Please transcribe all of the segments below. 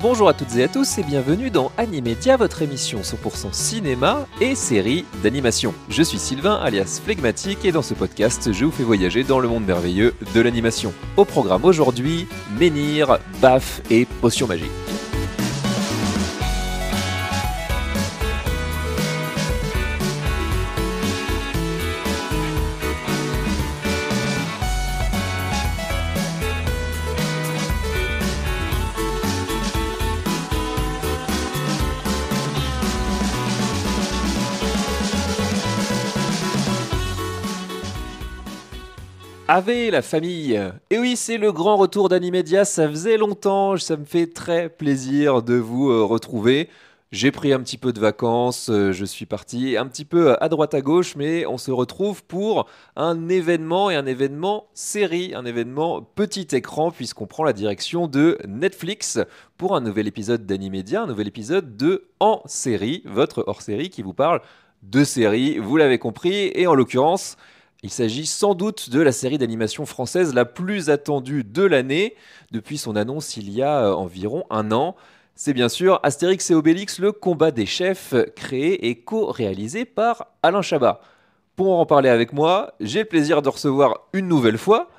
Bonjour à toutes et à tous et bienvenue dans Animedia, votre émission 100% cinéma et séries d'animation. Je suis Sylvain alias Phlegmatique et dans ce podcast, je vous fais voyager dans le monde merveilleux de l'animation. Au programme aujourd'hui, menhir, baffes et potions magiques. Ave la famille. Et oui, c'est le grand retour d'Animedia, ça faisait longtemps, ça me fait très plaisir de vous retrouver. J'ai pris un petit peu de vacances, je suis parti un petit peu à droite à gauche, mais on se retrouve pour un événement et un événement série, un événement petit écran, puisqu'on prend la direction de Netflix pour un nouvel épisode d'Animedia, un nouvel épisode de En Série, votre hors-série qui vous parle de séries, vous l'avez compris, et en l'occurrence... Il s'agit sans doute de la série d'animation française la plus attendue de l'année, depuis son annonce il y a environ un an. C'est bien sûr Astérix et Obélix, le combat des chefs, créé et co-réalisé par Alain Chabat. Pour en parler avec moi, j'ai le plaisir de recevoir une nouvelle fois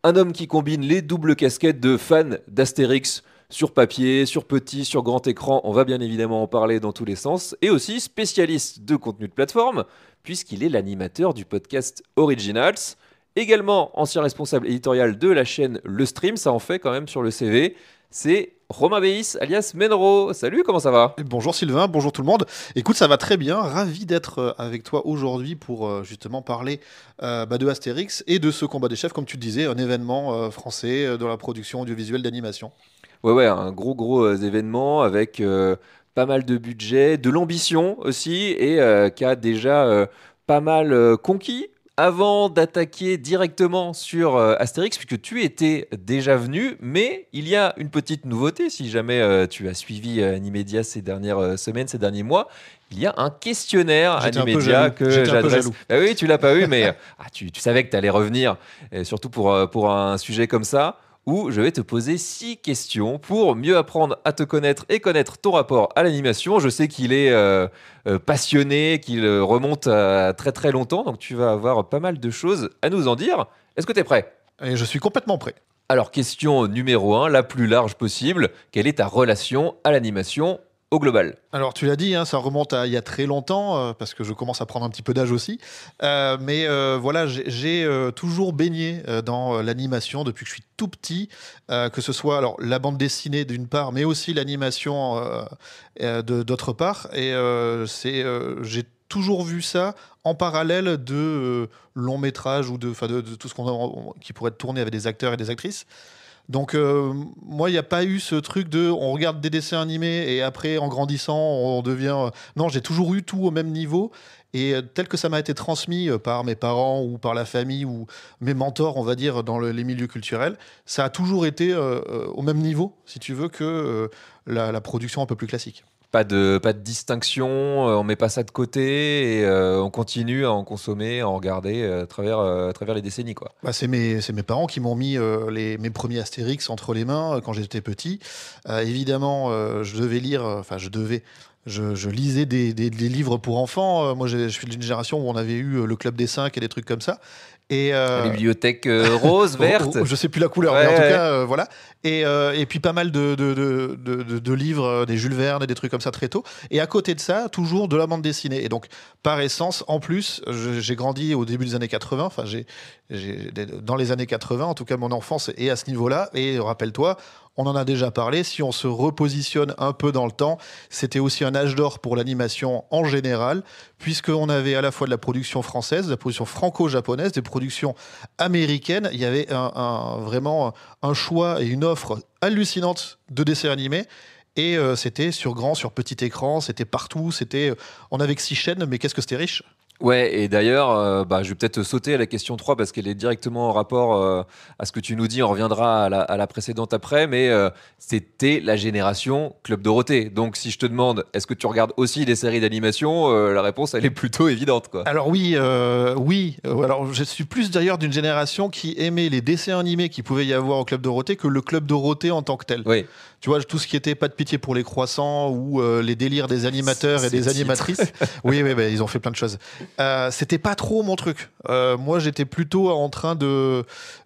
un homme qui combine les doubles casquettes de fan d'Astérix sur papier, sur petit, sur grand écran, on va bien évidemment en parler dans tous les sens, et aussi spécialiste de contenu de plateforme, puisqu'il est l'animateur du podcast Originals, également ancien responsable éditorial de la chaîne Le Stream, ça en fait quand même sur le CV, c'est Romain Béis, alias Menro. Salut, comment ça va ? Bonjour Sylvain, bonjour tout le monde. Écoute, ça va très bien, ravi d'être avec toi aujourd'hui pour justement parler de Astérix et de ce combat des chefs, comme tu le disais, un événement français dans la production audiovisuelle d'animation. Ouais, un gros événement avec pas mal de budget, de l'ambition aussi, et qui a déjà pas mal conquis. Avant d'attaquer directement sur Astérix, puisque tu étais déjà venu, mais il y a une petite nouveauté, si jamais tu as suivi Animedia ces dernières semaines, ces derniers mois, il y a un questionnaire Animedia que j'adresse. Bah oui, tu l'as pas eu, mais tu savais que tu allais revenir, et surtout pour un sujet comme ça, où je vais te poser 6 questions pour mieux apprendre à te connaître et connaître ton rapport à l'animation. Je sais qu'il est passionné, qu'il remonte à très très longtemps, donc tu vas avoir pas mal de choses à nous en dire. Est-ce que tu es prêt ? Et je suis complètement prêt. Alors, question numéro 1, la plus large possible. Quelle est ta relation à l'animation au global ? Alors tu l'as dit, ça remonte à il y a très longtemps, parce que je commence à prendre un petit peu d'âge aussi. Mais voilà, j'ai toujours baigné dans l'animation depuis que je suis tout petit, que ce soit alors, la bande dessinée d'une part, mais aussi l'animation d'autre part. Et j'ai toujours vu ça en parallèle de longs métrages ou de tout ce qui pourrait être tourné avec des acteurs et des actrices. Donc moi, il n'y a pas eu ce truc de on regarde des dessins animés et après, en grandissant, on devient... Non, j'ai toujours eu tout au même niveau. Et tel que ça m'a été transmis par mes parents ou par la famille ou mes mentors, on va dire, dans les milieux culturels, ça a toujours été au même niveau, si tu veux, que la production un peu plus classique. Pas de distinction, on met pas ça de côté et on continue à en consommer, à en regarder à travers les décennies, quoi. C'est mes parents qui m'ont mis mes premiers Astérix entre les mains quand j'étais petit. Évidemment, je devais lire, je lisais des livres pour enfants. Moi, je suis d'une génération où on avait eu le Club des 5 et des trucs comme ça. Et les bibliothèques roses, vertes. Je sais plus la couleur, mais en tout cas, voilà. Et puis pas mal de livres, des Jules Verne et des trucs comme ça très tôt. Et à côté de ça, toujours de la bande dessinée. Et donc, par essence, en plus, j'ai grandi au début des années 80. Enfin, dans les années 80, en tout cas, mon enfance est à ce niveau-là. Et rappelle-toi, on en a déjà parlé, si on se repositionne un peu dans le temps, c'était aussi un âge d'or pour l'animation en général, puisqu'on avait à la fois de la production française, de la production franco-japonaise, des productions américaines. Il y avait vraiment un choix et une offre hallucinante de dessins animés. Et c'était sur petit écran, c'était partout, on avait que 6 chaînes, mais qu'est-ce que c'était riche. Ouais, et d'ailleurs, je vais peut-être sauter à la question 3 parce qu'elle est directement en rapport à ce que tu nous dis. On reviendra à la précédente après, mais c'était la génération Club Dorothée. Donc, si je te demande, est-ce que tu regardes aussi des séries d'animation, la réponse, elle est plutôt évidente, quoi. Alors oui, oui. Alors je suis plus d'ailleurs d'une génération qui aimait les dessins animés qu'il pouvait y avoir au Club Dorothée que le Club Dorothée en tant que tel. Oui, Tu vois, tout ce qui était pas de pitié pour les croissants ou les délires des animateurs et c'est des titre. animatrices. Oui, oui, ils ont fait plein de choses. C'était pas trop mon truc. Moi, j'étais plutôt en train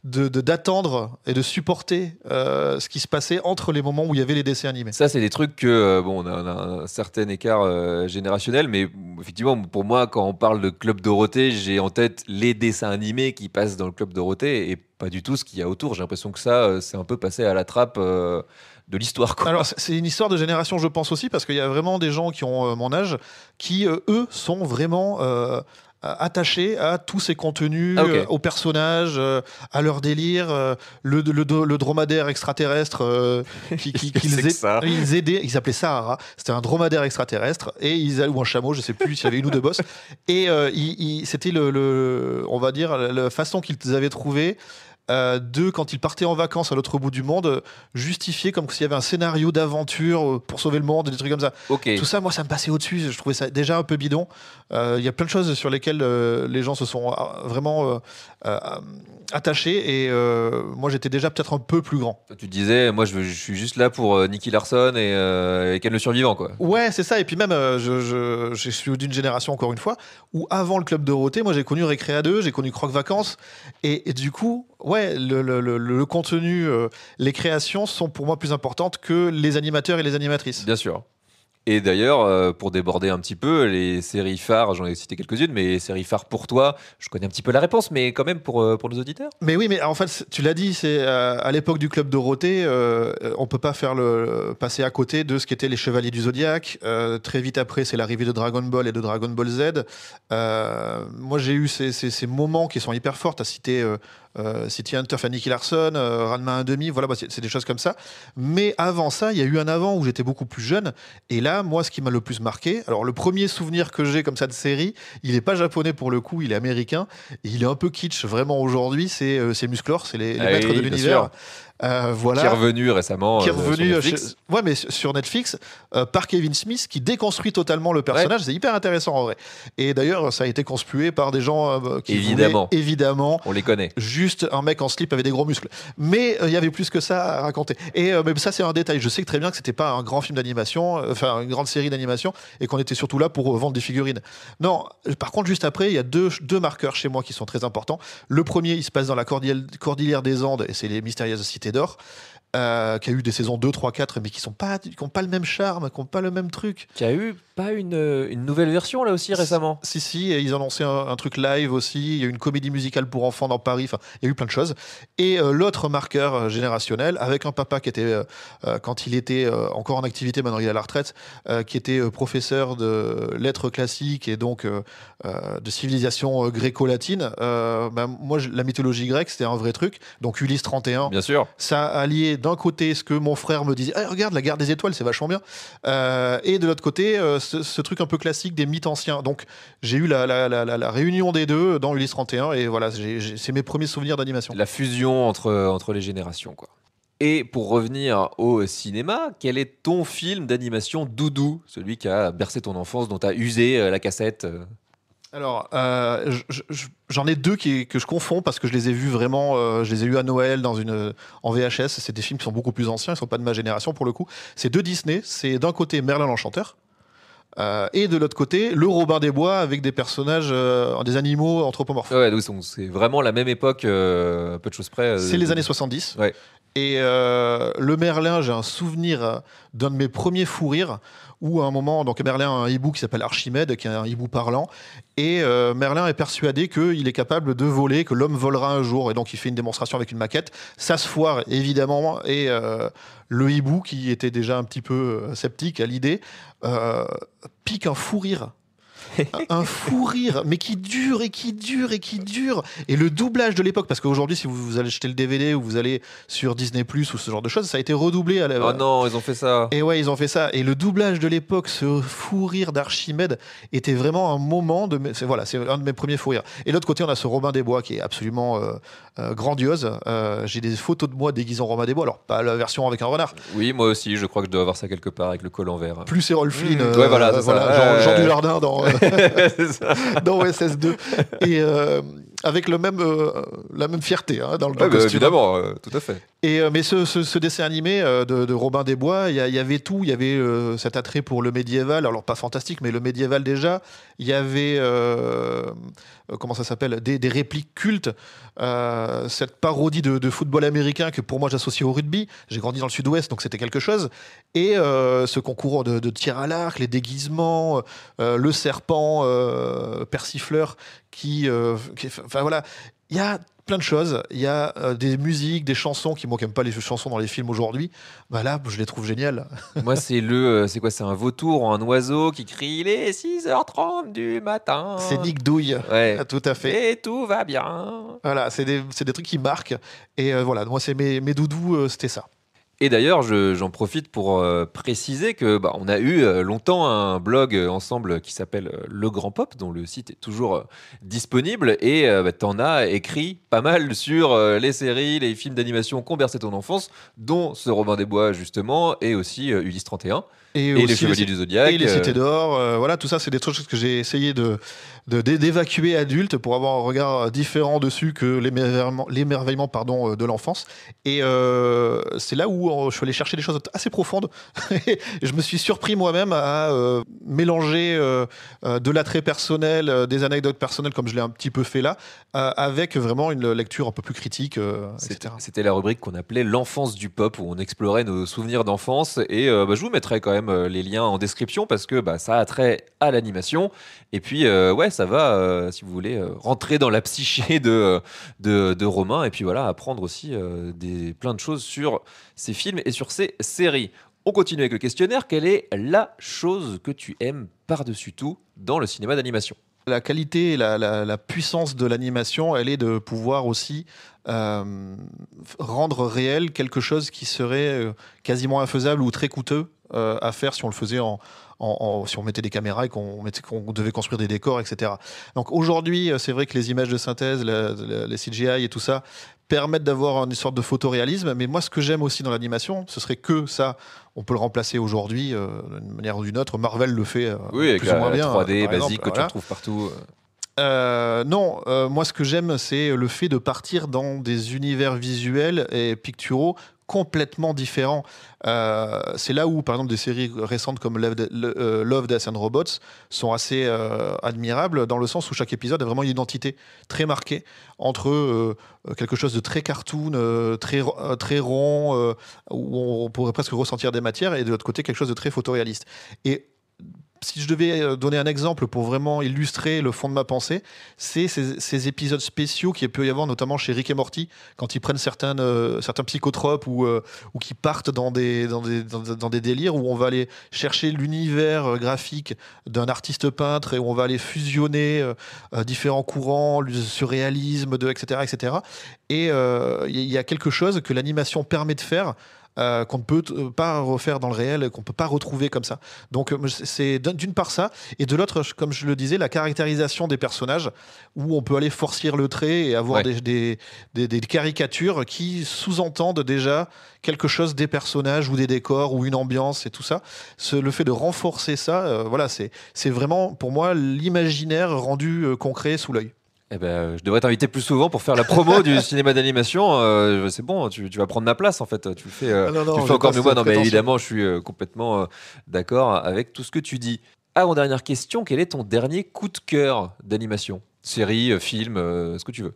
d'attendre et de supporter ce qui se passait entre les moments où il y avait les dessins animés. Ça, c'est des trucs que, on a un certain écart générationnel, mais effectivement, pour moi, quand on parle de Club Dorothée, j'ai en tête les dessins animés qui passent dans le Club Dorothée et pas du tout ce qu'il y a autour. J'ai l'impression que ça, c'est un peu passé à la trappe de l'histoire, quoi. Alors, c'est une histoire de génération, je pense aussi, parce qu'il y a vraiment des gens qui ont mon âge qui, eux, sont vraiment attachés à tous ces contenus, Ah, ok. aux personnages, à leur délire, le dromadaire extraterrestre Qu'est-ce que c'est que ça? ils aidaient, ils appelaient ça un rat, c'était un dromadaire extraterrestre, ou un chameau, je sais plus s'il y avait une ou deux bosses, et c'était on va dire, la façon qu'ils avaient trouvé quand ils partaient en vacances à l'autre bout du monde, justifié comme s'il y avait un scénario d'aventure pour sauver le monde, des trucs comme ça. Ok. Tout ça, moi, ça me passait au-dessus. Je trouvais ça déjà un peu bidon. Il y a plein de choses sur lesquelles les gens se sont vraiment euh, attachés. Et moi, j'étais déjà peut-être un peu plus grand. Tu disais, moi, je suis juste là pour Nicky Larson et Ken le Survivant, quoi. Ouais, c'est ça. Et puis même, je suis d'une génération, encore une fois, où avant le Club Dorothée, moi, j'ai connu Récréa 2, j'ai connu Croque Vacances. Et du coup, ouais, le contenu, les créations sont pour moi plus importantes que les animateurs et les animatrices. Bien sûr. Et d'ailleurs, pour déborder un petit peu, les séries phares, j'en ai cité quelques-unes, mais les séries phares pour toi, je connais un petit peu la réponse, mais quand même pour nos auditeurs. Mais oui, mais en fait, tu l'as dit, c'est à l'époque du Club Dorothée, on peut pas passer à côté de ce qu'étaient les Chevaliers du Zodiaque. Très vite après, c'est l'arrivée de Dragon Ball et de Dragon Ball Z. Moi, j'ai eu ces moments qui sont hyper forts. Tu as cité City Hunter, enfin Nicky Larson, Ranma 1,5, voilà, c'est des choses comme ça. Mais avant ça, il y a eu un avant où j'étais beaucoup plus jeune. Et là, moi, ce qui m'a le plus marqué, alors le premier souvenir que j'ai comme ça de série, il est pas japonais pour le coup, il est américain. Et il est un peu kitsch vraiment aujourd'hui, c'est Musclor, c'est les Ah maîtres oui, de bien l'univers. sûr. Voilà. Qui est revenu récemment Qui est sur revenu Netflix. ouais, mais sur Netflix par Kevin Smith qui déconstruit totalement le personnage. C'est hyper intéressant en vrai. Et d'ailleurs, ça a été conspué par des gens qui Évidemment. voulaient évidemment On les connaît. juste un mec en slip avec des gros muscles. Mais il y avait plus que ça à raconter. Et mais ça, c'est un détail. Je sais que très bien que c'était pas un grand film d'animation, enfin une grande série d'animation, et qu'on était surtout là pour vendre des figurines. Non, par contre, juste après, il y a deux marqueurs chez moi qui sont très importants. Le premier, il se passe dans la cordillère des Andes, et c'est les mystérieuses cités d'or. Qui a eu des saisons 2, 3, 4, mais qui n'ont pas le même charme, qui n'ont pas le même truc. Qui a eu pas une nouvelle version là aussi récemment. Si, et ils ont lancé un truc live aussi. Il y a eu une comédie musicale pour enfants dans Paris. Enfin, il y a eu plein de choses. Et l'autre marqueur générationnel, avec un papa qui était, quand il était encore en activité, maintenant il est à la retraite, qui était professeur de lettres classiques et donc de civilisation gréco-latine. Moi, la mythologie grecque, c'était un vrai truc. Donc Ulysse 31, Bien sûr. ça alliait d'un côté ce que mon frère me disait, ah, regarde la guerre des étoiles, c'est vachement bien, et de l'autre côté ce truc un peu classique des mythes anciens. Donc j'ai eu la réunion des deux dans Ulysse 31 et voilà, c'est mes premiers souvenirs d'animation. La fusion entre les générations, quoi. Et pour revenir au cinéma, quel est ton film d'animation doudou, celui qui a bercé ton enfance, dont tu as usé la cassette Alors, j'en ai deux que je confonds parce que je les ai vus vraiment, je les ai eus à Noël en VHS. C'est des films qui sont beaucoup plus anciens, ils sont pas de ma génération pour le coup. C'est deux Disney. C'est d'un côté Merlin l'Enchanteur. Et de l'autre côté, le Robin des Bois avec des personnages, des animaux anthropomorphes. Ouais, donc c'est vraiment la même époque, peu de choses près. C'est les années 70. Ouais. Et le Merlin, j'ai un souvenir d'un de mes premiers fous rires où à un moment, donc Merlin a un hibou qui s'appelle Archimède, qui est un hibou parlant, et Merlin est persuadé qu'il est capable de voler, que l'homme volera un jour, et donc il fait une démonstration avec une maquette. Ça se foire évidemment, et le hibou, qui était déjà un petit peu sceptique à l'idée, pique un fou rire. un fou rire, mais qui dure et qui dure et qui dure. Et le doublage de l'époque, parce qu'aujourd'hui, si vous allez acheter le DVD ou vous allez sur Disney Plus ou ce genre de choses, ça a été redoublé. Oh non, ils ont fait ça. Et ouais, ils ont fait ça. Et le doublage de l'époque, ce fou rire d'Archimède, était vraiment un moment de. C'est un de mes premiers fous rires. Et de l'autre côté, on a ce Robin des Bois qui est absolument grandiose. J'ai des photos de moi déguisé en Robin des Bois, alors pas la version avec un renard. Oui, moi aussi, je crois que je dois avoir ça quelque part avec le col en verre. Plus Errol Flynn, ouais, voilà, c'est ça. Jean Dujardin dans, C'est ça. dans OSS 2. Et avec la même fierté dans le Ouais, costume. évidemment, tout à fait. Mais ce dessin animé de Robin des Bois, il y avait tout. Il y avait cet attrait pour le médiéval, alors pas fantastique, mais le médiéval déjà. Il y avait, comment ça s'appelle, des répliques cultes. Cette parodie de football américain que pour moi j'associe au rugby. J'ai grandi dans le sud-ouest, donc c'était quelque chose. Et ce concours de tir à l'arc, les déguisements, le serpent persifleur enfin voilà, il y a plein de choses. Il y a des musiques, des chansons qui, moi qui n'aime pas les chansons dans les films aujourd'hui, bah là, je les trouve géniales. Moi, c'est c'est quoi? C'est un vautour ou un oiseau qui crie il est 6h30 du matin. C'est Nick Douille, Ouais. tout à fait. Et tout va bien. Voilà, c'est des trucs qui marquent. Et voilà, moi, c'est mes doudous, c'était ça. Et d'ailleurs, j'en profite pour préciser que on a eu longtemps un blog ensemble qui s'appelle Le Grand Pop, dont le site est toujours disponible. Et t'en as écrit pas mal sur les séries, les films d'animation qui ont bercé ton enfance, dont ce Robin des Bois justement, et aussi Ulysse 31. Et aussi les Chevaliers du Zodiaque. Et les Cités d'Or. Voilà, tout ça, c'est des trucs que j'ai essayé d'évacuer adulte pour avoir un regard différent dessus que l'émerveillement de l'enfance. Et c'est là où je suis allé chercher des choses assez profondes. Et je me suis surpris moi-même à mélanger de l'attrait personnel, des anecdotes personnelles, comme je l'ai un petit peu fait là, avec vraiment une lecture un peu plus critique, etc. C'était la rubrique qu'on appelait l'enfance du pop, où on explorait nos souvenirs d'enfance. Et je vous mettrai quand même les liens en description parce que ça a trait à l'animation. Et puis, ouais, ça va, si vous voulez, rentrer dans la psyché de Romain. Et puis voilà, apprendre aussi plein de choses sur ces films et sur ces séries. On continue avec le questionnaire. Quelle est la chose que tu aimes par-dessus tout dans le cinéma d'animation? La qualité et la puissance de l'animation, elle est de pouvoir aussi rendre réel quelque chose qui serait quasiment infaisable ou très coûteux à faire si on le faisait si on mettait des caméras et qu'on devait construire des décors, etc. Donc aujourd'hui, c'est vrai que les images de synthèse, les CGI et tout ça permettent d'avoir une sorte de photoréalisme. Mais moi, ce que j'aime aussi dans l'animation, ce serait que ça, on peut le remplacer aujourd'hui d'une manière ou d'une autre. Marvel le fait oui, plus ou moins bien. 3D par basique exemple, que tu voilà. retrouves partout. Non, moi ce que j'aime, c'est le fait de partir dans des univers visuels et picturaux complètement différents. C'est là où, par exemple, des séries récentes comme Love, Death and Robots sont assez admirables, dans le sens où chaque épisode a vraiment une identité très marquée entre quelque chose de très cartoon, très rond, où on pourrait presque ressentir des matières, et de l'autre côté, quelque chose de très photoréaliste. Et si je devais donner un exemple pour vraiment illustrer le fond de ma pensée, c'est ces épisodes spéciaux qu'il peut y avoir, notamment chez Rick et Morty, quand ils prennent certains psychotropes ou qui partent dans des délires où on va aller chercher l'univers graphique d'un artiste peintre et où on va aller fusionner différents courants, le surréalisme, etc., etc. Et il y a quelque chose que l'animation permet de faire qu'on ne peut pas refaire dans le réel, qu'on ne peut pas retrouver comme ça. Donc c'est d'une part ça, et de l'autre, comme je le disais, la caractérisation des personnages, où on peut aller forcir le trait et avoir des caricatures qui sous-entendent déjà quelque chose des personnages ou des décors ou une ambiance et tout ça. Le fait de renforcer ça, voilà, c'est vraiment pour moi l'imaginaire rendu concret sous l'œil. Eh ben, je devrais t'inviter plus souvent pour faire la promo du cinéma d'animation. C'est bon, tu vas prendre ma place en fait. Tu le fais, tu le fais encore mieux moi. Non, mais évidemment, je suis complètement d'accord avec tout ce que tu dis. Avant-dernière question, quel est ton dernier coup de cœur d'animation? Série, film, ce que tu veux.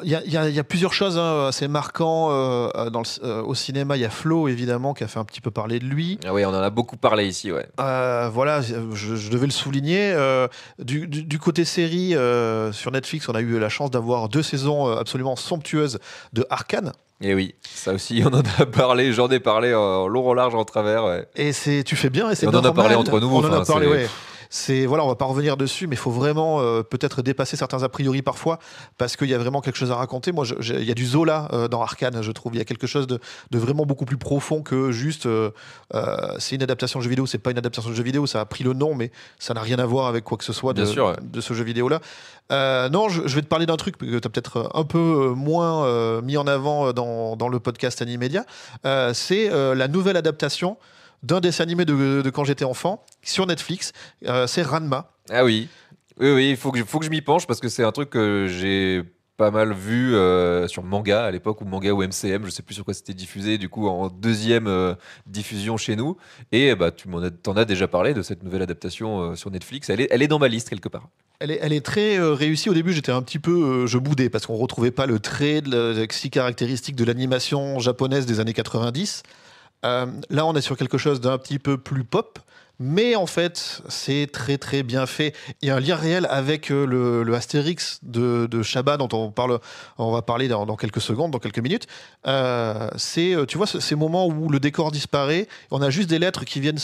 Il y a plusieurs choses assez marquantes au cinéma. Il y a Flo, évidemment, qui a fait un petit peu parler de lui. Ah oui, on en a beaucoup parlé ici, ouais. Voilà, je devais le souligner. Du côté série, sur Netflix, on a eu la chance d'avoir 2 saisons absolument somptueuses de Arcane. Et oui, ça aussi, on en a parlé, j'en ai parlé en long, en large, en travers. Ouais. Et tu fais bien, et c'est on normal. en a parlé entre nous. On en a parlé, ouais. voilà, on va pas revenir dessus, mais il faut vraiment peut-être dépasser certains a priori parfois, parce qu'il y a vraiment quelque chose à raconter. Moi, il y a du Zola dans Arcane, je trouve. Il y a quelque chose de vraiment beaucoup plus profond que juste c'est une adaptation de jeu vidéo, c'est pas une adaptation de jeu vidéo, ça a pris le nom, mais ça n'a rien à voir avec quoi que ce soit Bien sûr, ouais. de ce jeu vidéo-là. Non, je vais te parler d'un truc que tu as peut-être un peu moins mis en avant dans le podcast Animedia. C'est la nouvelle adaptation d'un dessin animé de quand j'étais enfant sur Netflix. C'est Ranma. Ah oui, oui, il faut que je m'y penche parce que c'est un truc que j'ai pas mal vu sur manga à l'époque, ou manga ou MCM, je sais plus sur quoi c'était diffusé, du coup en deuxième diffusion chez nous. Et bah t'en as déjà parlé de cette nouvelle adaptation sur Netflix. Elle est dans ma liste quelque part. Elle est très réussie. Au début, j'étais un petit peu. Je boudais parce qu'on retrouvait pas le trait si caractéristique de l'animation japonaise des années 90. Là, on est sur quelque chose d'un petit peu plus pop. Mais en fait, c'est très très bien fait. Il y a un lien réel avec le Astérix de Chabat dont on va parler dans quelques secondes, dans quelques minutes. Tu vois, ces moments où le décor disparaît, on a juste des lettres qui viennent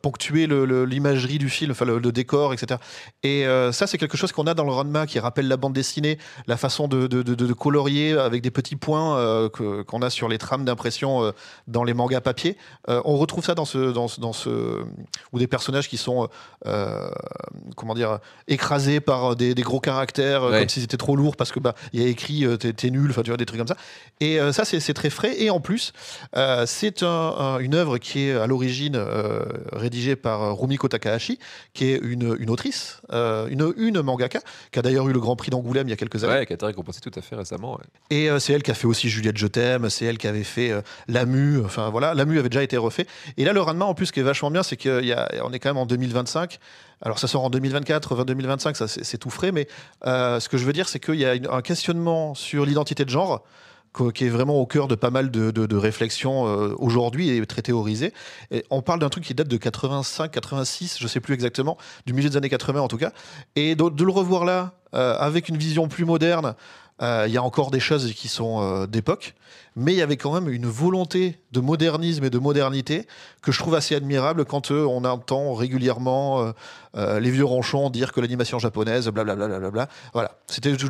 ponctuer l'imagerie du film, enfin le décor, etc. Et ça, c'est quelque chose qu'on a dans le Ranma qui rappelle la bande dessinée, la façon de colorier avec des petits points qu'on a sur les trames d'impression dans les mangas papier. On retrouve ça dans ce ou des personnages qui sont comment dire, écrasés par des gros caractères Ouais. comme s'ils étaient trop lourds parce que il y a écrit t'es nul, enfin tu vois, des trucs comme ça. Et ça, c'est très frais. Et en plus, c'est une œuvre qui est à l'origine rédigée par Rumiko Takahashi, qui est une autrice, une mangaka, qui a d'ailleurs eu le Grand Prix d'Angoulême il y a quelques années. Ouais, qui a été récompensé tout à fait récemment. Ouais. Et c'est elle qui a fait aussi Juliette Je t'aime, c'est elle qui avait fait Lamu, enfin voilà, Lamu avait déjà été refait. Et là, le Ranma, en plus, ce qui est vachement bien, c'est qu'on est quand même en 2025. Alors ça sort en 2024, 2025, ça c'est tout frais, mais ce que je veux dire, c'est qu'il y a un questionnement sur l'identité de genre qui est vraiment au cœur de pas mal de réflexions aujourd'hui et très théorisées. Et on parle d'un truc qui date de 85, 86, je sais plus exactement, du milieu des années 80 en tout cas. Et de le revoir là, avec une vision plus moderne, il y a encore des choses qui sont d'époque, mais il y avait quand même une volonté de modernisme et de modernité que je trouve assez admirable quand on entend régulièrement les vieux ronchons dire que l'animation japonaise, blablabla. Voilà.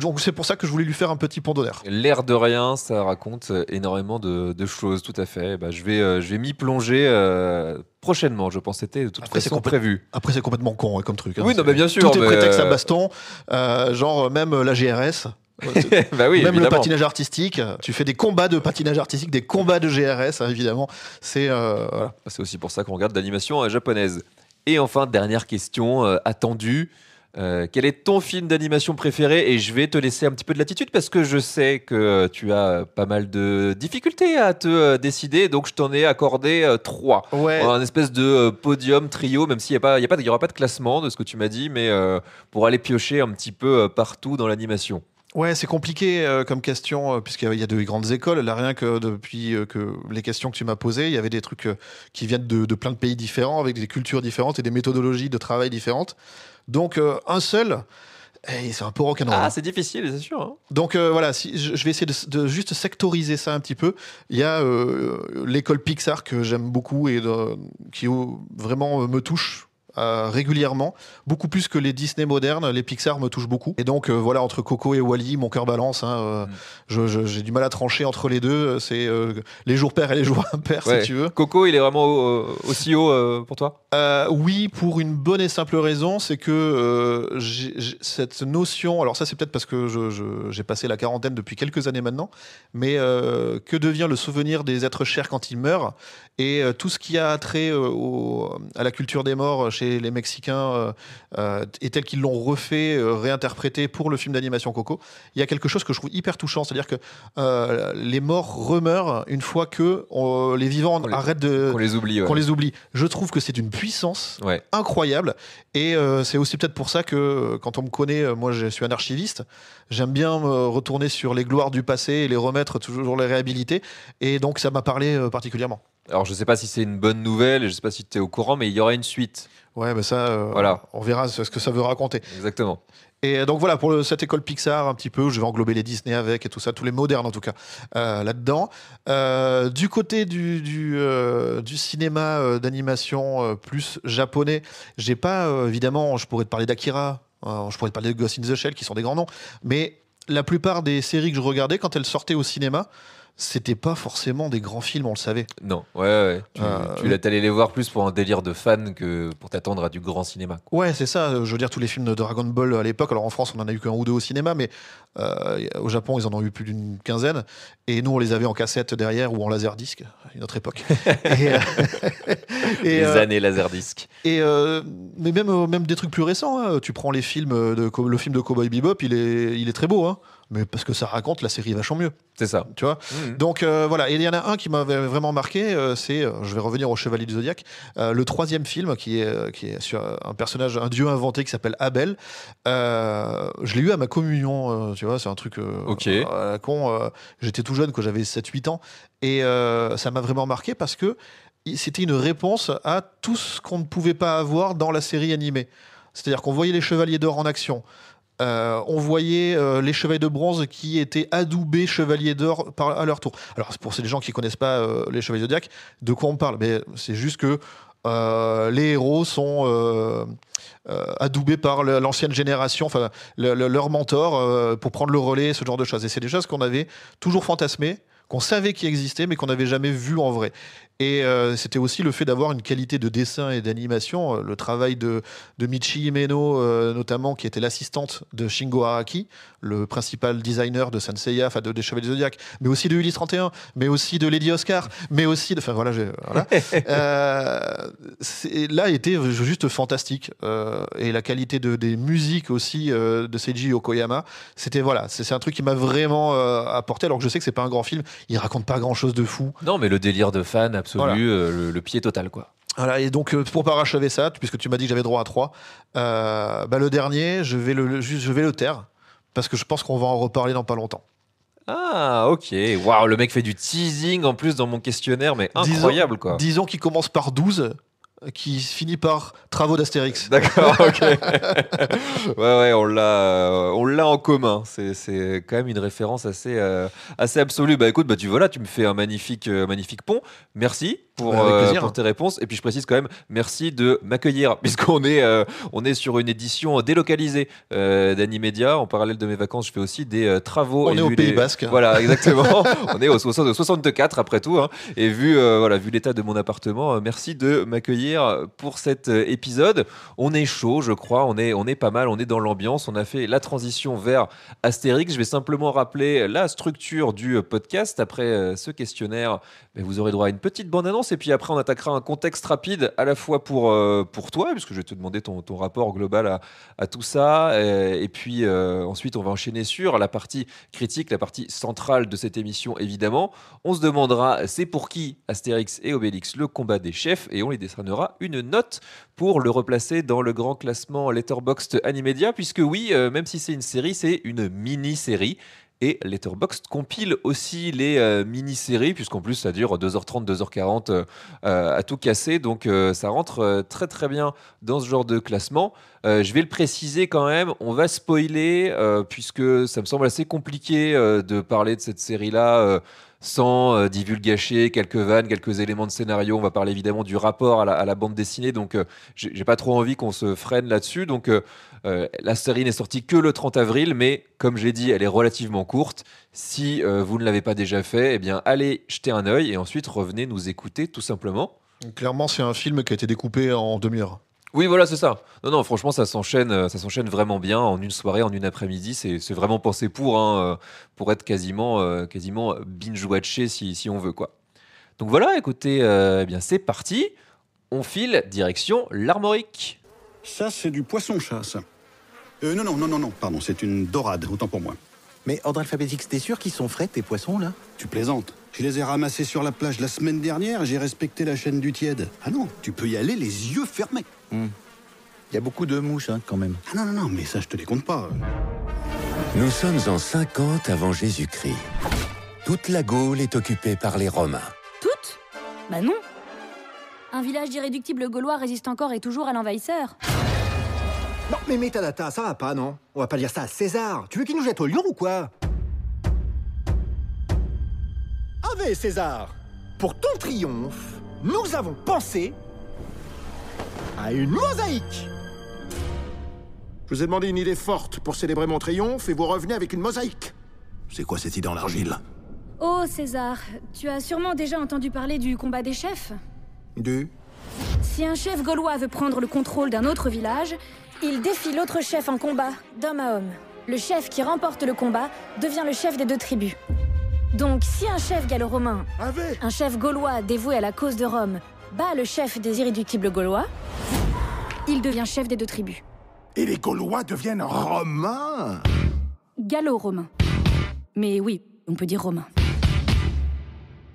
Donc c'est pour ça que je voulais lui faire un petit pont d'honneur. L'air de rien, ça raconte énormément de choses, tout à fait. Bah, je vais m'y plonger prochainement, je pense. C'était de toute façon prévu. Après, c'est complètement con comme truc. Oui, non, mais bien sûr. Tout est prétexte à baston, genre même la GRS. Bah oui, même évidemment. le patinage artistique, tu fais des combats de patinage artistique, des combats de GRS, hein, évidemment. Voilà. C'est aussi pour ça qu'on regarde d'animation japonaise. Et enfin, dernière question attendue. Quel est ton film d'animation préféré? Et je vais te laisser un petit peu de latitude parce que je sais que tu as pas mal de difficultés à te décider, donc je t'en ai accordé 3. Ouais. Un espèce de podium, trio, même s'il y aura pas de classement de ce que tu m'as dit, mais pour aller piocher un petit peu partout dans l'animation. Ouais, c'est compliqué comme question, puisqu'il y a de grandes écoles. Là, rien que depuis que les questions que tu m'as posées, il y avait des trucs qui viennent de plein de pays différents, avec des cultures différentes et des méthodologies de travail différentes. Donc, un seul, c'est un peu rock'n'roll. Ah, c'est difficile, c'est sûr. Hein. Donc voilà, si, je vais essayer de juste sectoriser ça un petit peu. Il y a l'école Pixar que j'aime beaucoup et qui vraiment me touche régulièrement, beaucoup plus que les Disney modernes. Les Pixar me touchent beaucoup. Et donc voilà, entre Coco et Wall-E, mon cœur balance. Hein, j'ai du mal à trancher entre les deux. C'est les jours pairs et les jours impairs, Ouais. si tu veux. Coco, il est vraiment aussi haut pour toi? Oui, pour une bonne et simple raison, c'est que cette notion, alors ça c'est peut-être parce que j'ai passé la quarantaine depuis quelques années maintenant, mais que devient le souvenir des êtres chers quand ils meurent, et tout ce qui a trait à la culture des morts chez les Mexicains, et tel qu'ils l'ont refait, réinterprété pour le film d'animation Coco, il y a quelque chose que je trouve hyper touchant, c'est-à-dire que les morts remeurent une fois que les vivants arrêtent de... Qu'on les oublie. Ouais. Qu'on les oublie. Je trouve que c'est une puissance incroyable, et c'est aussi peut-être pour ça que quand on me connaît, moi je suis un archiviste, j'aime bien me retourner sur les gloires du passé et les remettre, toujours les réhabiliter, et donc ça m'a parlé particulièrement. Alors je sais pas si c'est une bonne nouvelle, je sais pas si tu es au courant, mais il y aura une suite. Ouais, mais ça, Voilà. on verra ce que ça veut raconter. Exactement. Et donc voilà, pour cette école Pixar, un petit peu, je vais englober les Disney avec et tout ça, tous les modernes en tout cas, là-dedans. Du côté du cinéma d'animation plus japonais, j'ai pas, évidemment, je pourrais te parler d'Akira, je pourrais te parler de Ghost in the Shell, qui sont des grands noms, mais la plupart des séries que je regardais, quand elles sortaient au cinéma, c'était pas forcément des grands films, on le savait. Non, ouais. T'allais les voir plus pour un délire de fan que pour t'attendre à du grand cinéma. Ouais, c'est ça. Je veux dire, tous les films de Dragon Ball à l'époque. Alors en France, on en a eu qu'un ou deux au cinéma, mais au Japon, ils en ont eu plus d'une quinzaine. Et nous, on les avait en cassette derrière ou en laserdisc, une autre époque. Les années laserdisc. Mais même des trucs plus récents. Hein. Tu prends le film de Cowboy Bebop, il est très beau. Hein. Mais parce que ça raconte la série vachement mieux. C'est ça. Tu vois. Donc voilà. Et il y en a un qui m'avait vraiment marqué, je vais revenir au Chevalier du Zodiaque, le troisième film qui est sur un dieu inventé qui s'appelle Abel. Je l'ai eu à ma communion, tu vois, c'est un truc à la con. J'étais tout jeune, quand j'avais 7-8 ans. Et ça m'a vraiment marqué parce que c'était une réponse à tout ce qu'on ne pouvait pas avoir dans la série animée. C'est-à-dire qu'on voyait les Chevaliers d'Or en action. On voyait les chevaliers de bronze qui étaient adoubés chevaliers d'or à leur tour. Alors, pour ces gens qui ne connaissent pas les chevaliers zodiaques, de quoi on parle? Mais c'est juste que les héros sont adoubés par l'ancienne génération, enfin leur mentor, pour prendre le relais, ce genre de choses. Et c'est des choses qu'on avait toujours fantasmées, qu'on savait qui existaient, mais qu'on n'avait jamais vues en vrai. Et c'était aussi le fait d'avoir une qualité de dessin et d'animation. Le travail de Michi Himeno, notamment, qui était l'assistante de Shingo Araki, le principal designer de Sanseiya, enfin des Chevaliers du Zodiac, mais aussi de Ulysse 31, mais aussi de Lady Oscar, mais aussi de... Enfin voilà, là était juste fantastique. Et la qualité des musiques aussi de Seiji Yokoyama, c'est un truc qui m'a vraiment apporté, alors que je sais que c'est pas un grand film, il raconte pas grand chose de fou. Non, mais le délire de fan absolu, voilà. Le pied total, quoi. Voilà, et donc pour parachever ça, puisque tu m'as dit que j'avais droit à 3, le dernier, je vais le taire, parce que je pense qu'on va en reparler dans pas longtemps. Ah, ok. Waouh, le mec fait du teasing en plus dans mon questionnaire, mais incroyable, quoi. Disons qu'il commence par 12, qui finit par travaux d'Astérix. D'accord, ok. ouais, on l'a en commun. C'est quand même une référence assez absolue. Bah écoute, tu vois là, tu me fais un magnifique pont. Merci pour tes réponses. Et puis je précise quand même, merci de m'accueillir, puisqu'on est sur une édition délocalisée d'Animedia. En parallèle de mes vacances, je fais aussi des travaux. On est au Pays Basque. Voilà, exactement. On est au 64 après tout. Hein. Et vu l'état de mon appartement, merci de m'accueillir pour cet épisode. On est chaud, je crois. On est pas mal. On est dans l'ambiance. On a fait la transition vers Astérix. Je vais simplement rappeler la structure du podcast. Après ce questionnaire, vous aurez droit à une petite bande-annonce et puis après on attaquera un contexte rapide à la fois pour toi, puisque je vais te demander ton rapport global à tout ça, et puis ensuite on va enchaîner sur la partie critique, la partie centrale de cette émission évidemment. On se demandera c'est pour qui Astérix et Obélix, le combat des chefs, et on les décernera une note pour le replacer dans le grand classement Letterboxd Animedia, puisque oui, même si c'est une série, c'est une mini-série. Et Letterboxd compile aussi les mini-séries, puisqu'en plus ça dure 2h30, 2h40 à tout casser. Donc ça rentre très très bien dans ce genre de classement. Je vais le préciser quand même, on va spoiler, puisque ça me semble assez compliqué de parler de cette série-là sans divulgacher quelques vannes, quelques éléments de scénario. On va parler évidemment du rapport à la bande dessinée, donc j'ai pas trop envie qu'on se freine là-dessus. Donc la série n'est sortie que le 30 avril, mais comme j'ai dit, elle est relativement courte. Si vous ne l'avez pas déjà fait, eh bien allez jeter un œil et ensuite revenez nous écouter tout simplement. Clairement, c'est un film qui a été découpé en demi-heure. Oui, voilà, c'est ça. Non, franchement, ça s'enchaîne vraiment bien en une soirée, en une après-midi. C'est vraiment pensé pour être quasiment binge-watché si on veut, quoi. Donc voilà, écoutez, eh bien c'est parti. On file direction l'Armorique. Ça, c'est du poisson-chat, ça. Non, pardon, c'est une dorade, autant pour moi. Mais ordre alphabétique, t'es sûr qu'ils sont frais, tes poissons, là? Tu plaisantes. Je les ai ramassés sur la plage la semaine dernière, j'ai respecté la chaîne du tiède. Ah non, tu peux y aller les yeux fermés. Il y a beaucoup de mouches, quand même. Ah non, mais ça, je te les compte pas. Nous sommes en 50 avant Jésus-Christ. Toute la Gaule est occupée par les Romains. Toute? Bah non. Un village d'irréductibles gaulois résiste encore et toujours à l'envahisseur. Non, mais Metadata, ça va pas, non? On va pas dire ça à César. Tu veux qu'il nous jette au lion ou quoi? Ave César, pour ton triomphe, nous avons pensé à une mosaïque. Je vous ai demandé une idée forte pour célébrer mon triomphe et vous revenez avec une mosaïque. C'est quoi cette idée en argile? Oh, César, tu as sûrement déjà entendu parler du combat des chefs? Si un chef gaulois veut prendre le contrôle d'un autre village, il défie l'autre chef en combat, d'homme à homme. Le chef qui remporte le combat devient le chef des deux tribus. Donc, si un chef gallo-romain, un chef gaulois dévoué à la cause de Rome, bat le chef des irréductibles gaulois, il devient chef des deux tribus. Et les Gaulois deviennent romains? Gallo-romain. Mais oui, on peut dire romain.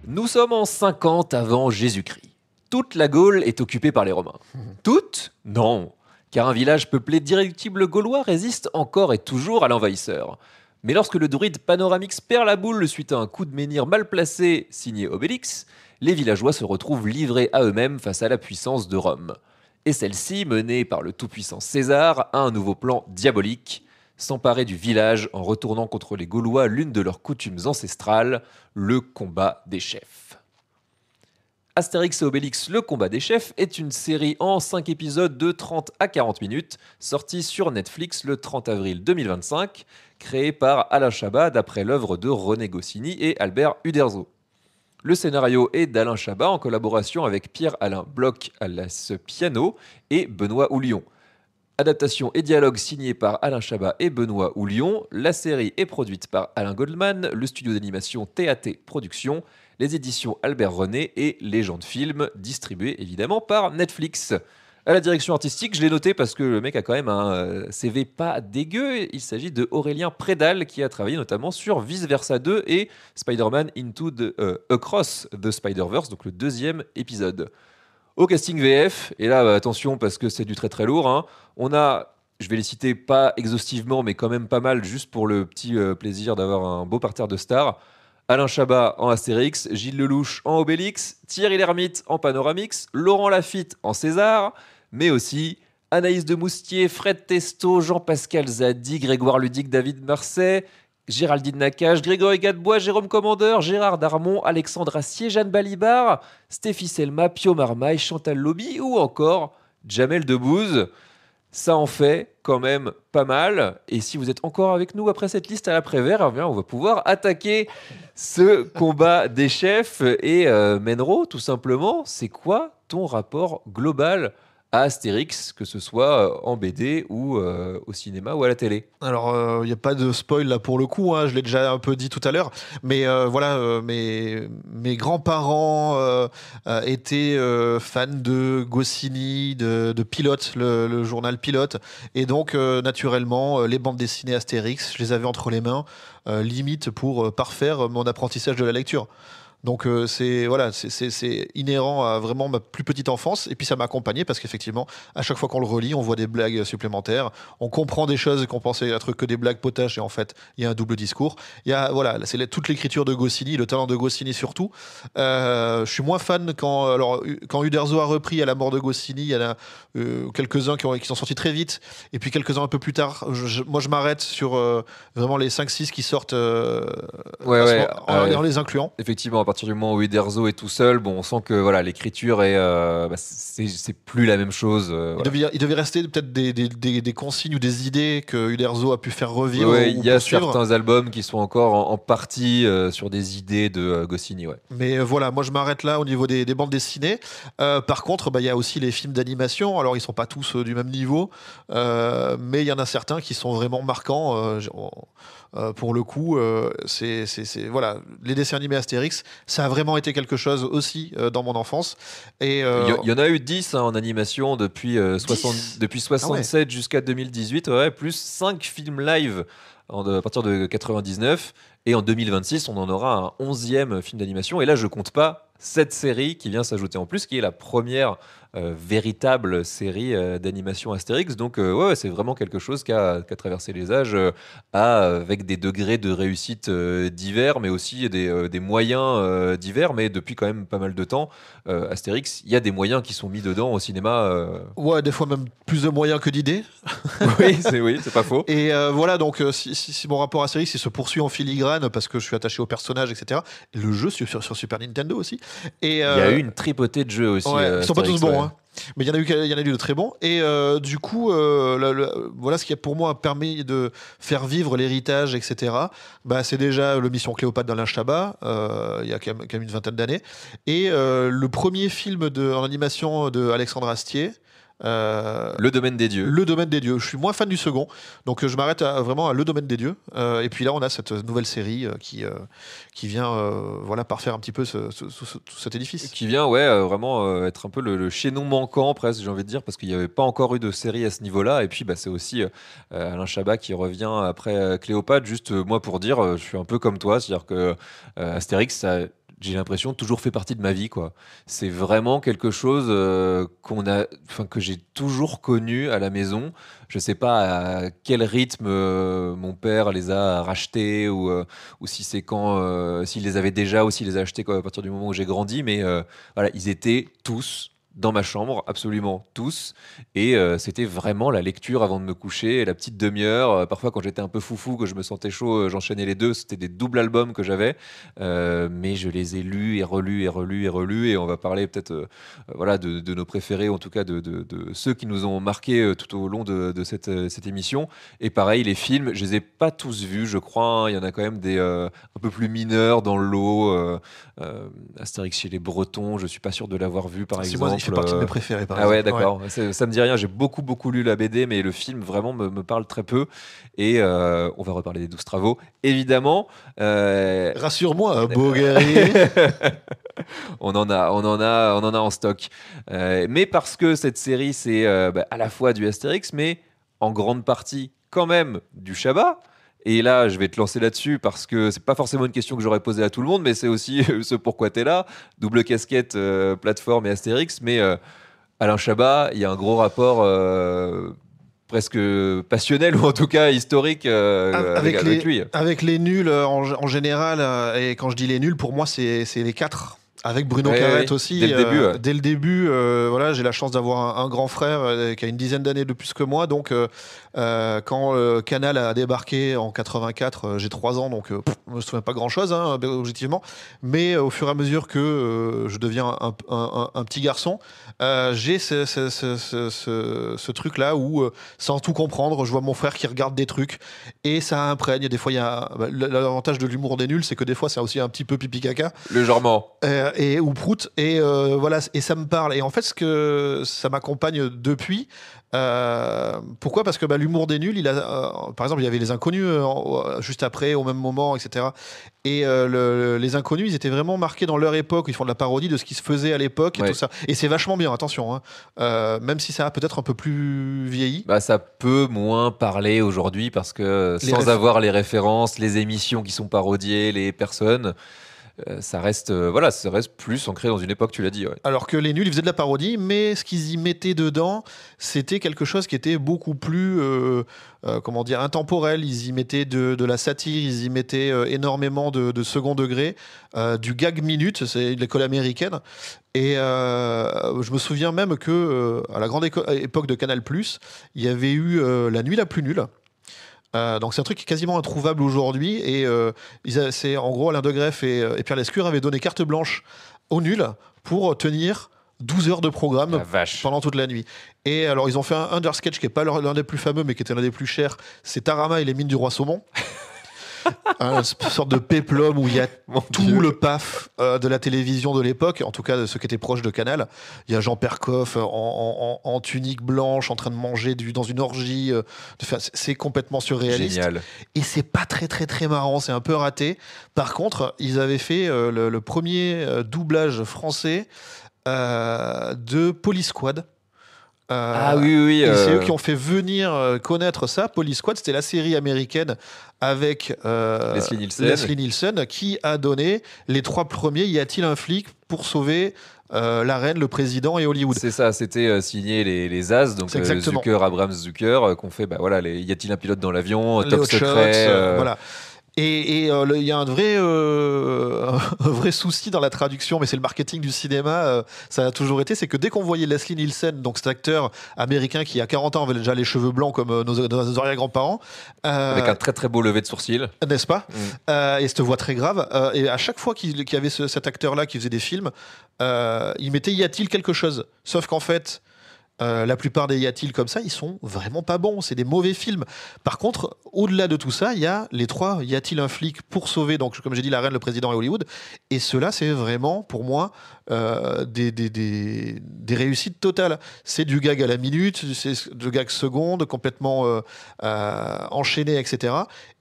Nous sommes en 50 avant Jésus-Christ. Toute la Gaule est occupée par les Romains. Toute? Non, car un village peuplé d'irréductibles gaulois résiste encore et toujours à l'envahisseur. Mais lorsque le druide Panoramix perd la boule suite à un coup de menhir mal placé signé Obélix, les villageois se retrouvent livrés à eux-mêmes face à la puissance de Rome. Et celle-ci, menée par le tout-puissant César, a un nouveau plan diabolique, s'emparer du village en retournant contre les Gaulois l'une de leurs coutumes ancestrales, le combat des chefs. Astérix et Obélix, le combat des chefs, est une série en 5 épisodes de 30 à 40 minutes, sortie sur Netflix le 30 avril 2025, créée par Alain Chabat d'après l'œuvre de René Goscinny et Albert Uderzo. Le scénario est d'Alain Chabat en collaboration avec Pierre-Alain Bloch alias Piano et Benoît Houlion. Adaptation et dialogue signés par Alain Chabat et Benoît Houlion. La série est produite par Alain Goldman, le studio d'animation TAT Productions, les éditions Albert René et Légende Film, distribué évidemment par Netflix. À la direction artistique, je l'ai noté parce que le mec a quand même un CV pas dégueu. Il s'agit de Aurélien Prédal qui a travaillé notamment sur Vice Versa 2 et Spider-Man Across the Spider-Verse, donc le 2e épisode. Au casting VF, et là attention parce que c'est du très très lourd, hein, on a, je vais les citer pas exhaustivement mais quand même pas mal juste pour le petit plaisir d'avoir un beau parterre de stars. Alain Chabat en Astérix, Gilles Lelouch en Obélix, Thierry Lhermitte en Panoramix, Laurent Lafitte en César, mais aussi Anaïs de Moustier, Fred Testo, Jean-Pascal Zadi, Grégoire Ludic, David Marseille, Géraldine Nakache, Grégory Gadebois, Jérôme Commandeur, Gérard Darmon, Alexandre Assier, Jeanne Balibar, Stéphie Selma, Pio Marmaille, Chantal Lobby ou encore Jamel Debbouze. Ça en fait quand même pas mal. Et si vous êtes encore avec nous après cette liste à l'après-vert, eh bien, on va pouvoir attaquer ce combat des chefs. Et Menro, tout simplement, c'est quoi ton rapport global à Astérix, que ce soit en BD ou au cinéma ou à la télé? Alors, il n'y a pas de spoil là pour le coup, hein, je l'ai déjà un peu dit tout à l'heure, mais voilà, mes grands-parents étaient fans de Goscinny, de Pilote, le journal Pilote, et donc naturellement, les bandes dessinées Astérix, je les avais entre les mains, limite pour parfaire mon apprentissage de la lecture. Donc c'est inhérent à vraiment ma plus petite enfance, et puis ça m'a accompagné parce qu'effectivement à chaque fois qu'on le relit on voit des blagues supplémentaires, on comprend des choses qu'on pensait être que des blagues potaches et en fait il y a un double discours. Il y a c'est toute l'écriture de Goscinny, le talent de Goscinny surtout. Je suis moins fan quand Uderzo a repris à la mort de Goscinny, il y en a quelques-uns qui sont sortis très vite et puis quelques-uns un peu plus tard. Moi je m'arrête sur vraiment les 5-6 qui sortent en les incluant. Effectivement, à partir du moment où Uderzo est tout seul, bon, on sent que voilà, l'écriture est, c'est plus la même chose. Il devait rester peut-être des consignes ou des idées que Uderzo a pu faire revivre. Ouais, il y a certains albums qui sont encore en partie sur des idées de Goscinny. Ouais. Mais voilà, moi je m'arrête là au niveau des bandes dessinées. Par contre, il y a aussi les films d'animation. Alors ils sont pas tous du même niveau, mais il y en a certains qui sont vraiment marquants. Pour le coup, voilà, les dessins animés Astérix, ça a vraiment été quelque chose aussi dans mon enfance. Et il y en a eu 10 en animation depuis 67 jusqu'à 2018, plus 5 films live à partir de 99. Et en 2026, on en aura un 11e film d'animation. Et là, je compte pas cette série qui vient s'ajouter en plus, qui est la première véritable série d'animation Astérix. Donc ouais, c'est vraiment quelque chose qui a traversé les âges, avec des degrés de réussite divers, mais aussi des moyens divers. Mais depuis quand même pas mal de temps, Astérix, il y a des moyens qui sont mis dedans au cinéma. Ouais, des fois même plus de moyens que d'idées. Oui, c'est pas faux. Et voilà, donc si mon rapport à Astérix il se poursuit en filigrane parce que je suis attaché au personnage, etc. Et le jeu sur Super Nintendo aussi. Et, il y a eu une tripotée de jeux aussi. Ouais, ils sont pas tous bons, ouais. hein. Mais il y en a eu de très bons. Et du coup, voilà ce qui a pour moi permis de faire vivre l'héritage, etc. Bah, c'est déjà le Mission Cléopâtre d'Alain Chabat, il y a quand même une vingtaine d'années. Et le premier film en animation de Alexandre Astier. Le Domaine des Dieux. Le Domaine des Dieux. Je suis moins fan du second, donc je m'arrête vraiment à Le Domaine des Dieux. Et puis là, on a cette nouvelle série qui vient voilà, parfaire un petit peu tout cet édifice. Qui vient vraiment être un peu le chaînon manquant, presque, j'ai envie de dire, parce qu'il n'y avait pas encore eu de série à ce niveau-là. Et puis, c'est aussi Alain Chabat qui revient après Cléopâtre. Juste, moi, pour dire, je suis un peu comme toi, c'est-à-dire que Astérix, ça. J'ai l'impression toujours fait partie de ma vie, quoi. C'est vraiment quelque chose que j'ai toujours connu à la maison. Je sais pas à quel rythme mon père les a rachetés ou si c'est s'il les avait déjà ou s'il les a achetés à partir du moment où j'ai grandi. Mais voilà, ils étaient tous dans ma chambre, absolument tous. Et c'était vraiment la lecture avant de me coucher, la petite demi-heure. Parfois, quand j'étais un peu foufou, que je me sentais chaud, j'enchaînais les deux. C'était des doubles albums que j'avais. Mais je les ai lus et relus et relus et relus. Et on va parler peut-être voilà, de nos préférés, en tout cas de ceux qui nous ont marqués tout au long de cette émission. Et pareil, les films, je les ai pas tous vus, je crois. Hein. Il y en a quand même des un peu plus mineurs dans le lot. Astérix chez les Bretons, je suis pas sûr de l'avoir vu, par exemple. Moi, il fait partie de mes préférés, par exemple. Ouais, d'accord. Ouais. Ça me dit rien. J'ai beaucoup lu la BD, mais le film vraiment me parle très peu. Et on va reparler des 12 travaux, évidemment. Rassure-moi, beau guerrier. on en a en stock. Mais parce que cette série, c'est à la fois du Astérix, mais en grande partie quand même du Chabat. Et là, je vais te lancer là-dessus parce que c'est pas forcément une question que j'aurais posée à tout le monde, mais c'est aussi ce pourquoi t'es là. Double casquette, plateforme et Astérix. Mais Alain Chabat, il y a un gros rapport presque passionnel ou en tout cas historique avec lui. Avec les nuls en général, et quand je dis les nuls, pour moi, c'est les 4. Avec Bruno Carrette aussi. Dès le début. Dès le début, voilà, j'ai la chance d'avoir un grand frère qui a une dizaine d'années de plus que moi. Donc, quand Canal a débarqué en 84, j'ai 3 ans, donc je me souviens pas grand-chose, hein, objectivement. Mais au fur et à mesure que je deviens un petit garçon, j'ai ce truc-là où, sans tout comprendre, je vois mon frère qui regarde des trucs et ça imprègne. Des fois, il y a l'avantage de l'humour des nuls, c'est que des fois, c'est aussi un petit peu pipi-caca. Légèrement. Ou prout, et voilà, et ça me parle. Et en fait, ce que ça m'accompagne depuis. Pourquoi ? Parce que l'humour des nuls, par exemple, il y avait les Inconnus juste après, au même moment, etc. Et les Inconnus, ils étaient vraiment marqués dans leur époque. Ils font de la parodie de ce qui se faisait à l'époque et tout ça. Et c'est vachement bien, attention. Hein. Même si ça a peut-être un peu plus vieilli. Ça peut moins parler aujourd'hui parce que sans avoir les références, les émissions qui sont parodiées, les personnes. Ça reste plus ancré dans une époque, tu l'as dit. Ouais. Alors que les nuls, ils faisaient de la parodie, mais ce qu'ils y mettaient dedans, c'était quelque chose qui était beaucoup plus, intemporel. Ils y mettaient de la satire, ils y mettaient énormément de second degré, du gag minute, c'est l'école américaine. Et je me souviens même que à la grande époque de Canal+, il y avait eu La Nuit la plus nulle. Donc c'est un truc qui est quasiment introuvable aujourd'hui et c'est en gros Alain de Greff et Pierre Lescure avaient donné carte blanche aux nuls pour tenir 12 heures de programme pendant toute la nuit. Et alors ils ont fait un undersketch qui n'est pas l'un des plus fameux mais qui était l'un des plus chers, c'est Tarama et les mines du roi saumon. Une sorte de péplum où il y a tout le paf de la télévision de l'époque, en tout cas de ceux qui étaient proches de Canal. Il y a Jean Percoff en tunique blanche en train de manger dans une orgie. C'est complètement surréaliste. Génial. Et c'est pas très très très marrant, c'est un peu raté. Par contre, ils avaient fait le premier doublage français de Police Squad. Oui. Et c'est eux qui ont fait venir connaître ça. Police Squad, c'était la série américaine avec Leslie Nielsen qui a donné les 3 premiers. Y a-t-il un flic pour sauver la reine, le président et Hollywood? C'est ça, c'était signé les As, donc Zucker, Abrams, Zucker, qu'on fait, y a-t-il un pilote dans l'avion, top secret. Voilà. Et il y a un vrai souci dans la traduction, mais c'est le marketing du cinéma, ça a toujours été, c'est que dès qu'on voyait Leslie Nielsen, donc cet acteur américain qui à 40 ans avait déjà les cheveux blancs comme nos arrière-grands-parents, avec un très très beau lever de sourcil, n'est-ce pas, et cette voix très grave, et à chaque fois qu'il y avait cet acteur-là qui faisait des films, il mettait y a-t-il quelque chose, sauf qu'en fait la plupart des y a-t-il comme ça, ils sont vraiment pas bons, c'est des mauvais films. Par contre, au-delà de tout ça, il y a les 3 y a-t-il un flic pour sauver, donc comme j'ai dit, la reine, le président et Hollywood, et cela c'est vraiment pour moi des réussites totales. C'est du gag à la minute, c'est du gag seconde, complètement enchaîné, etc.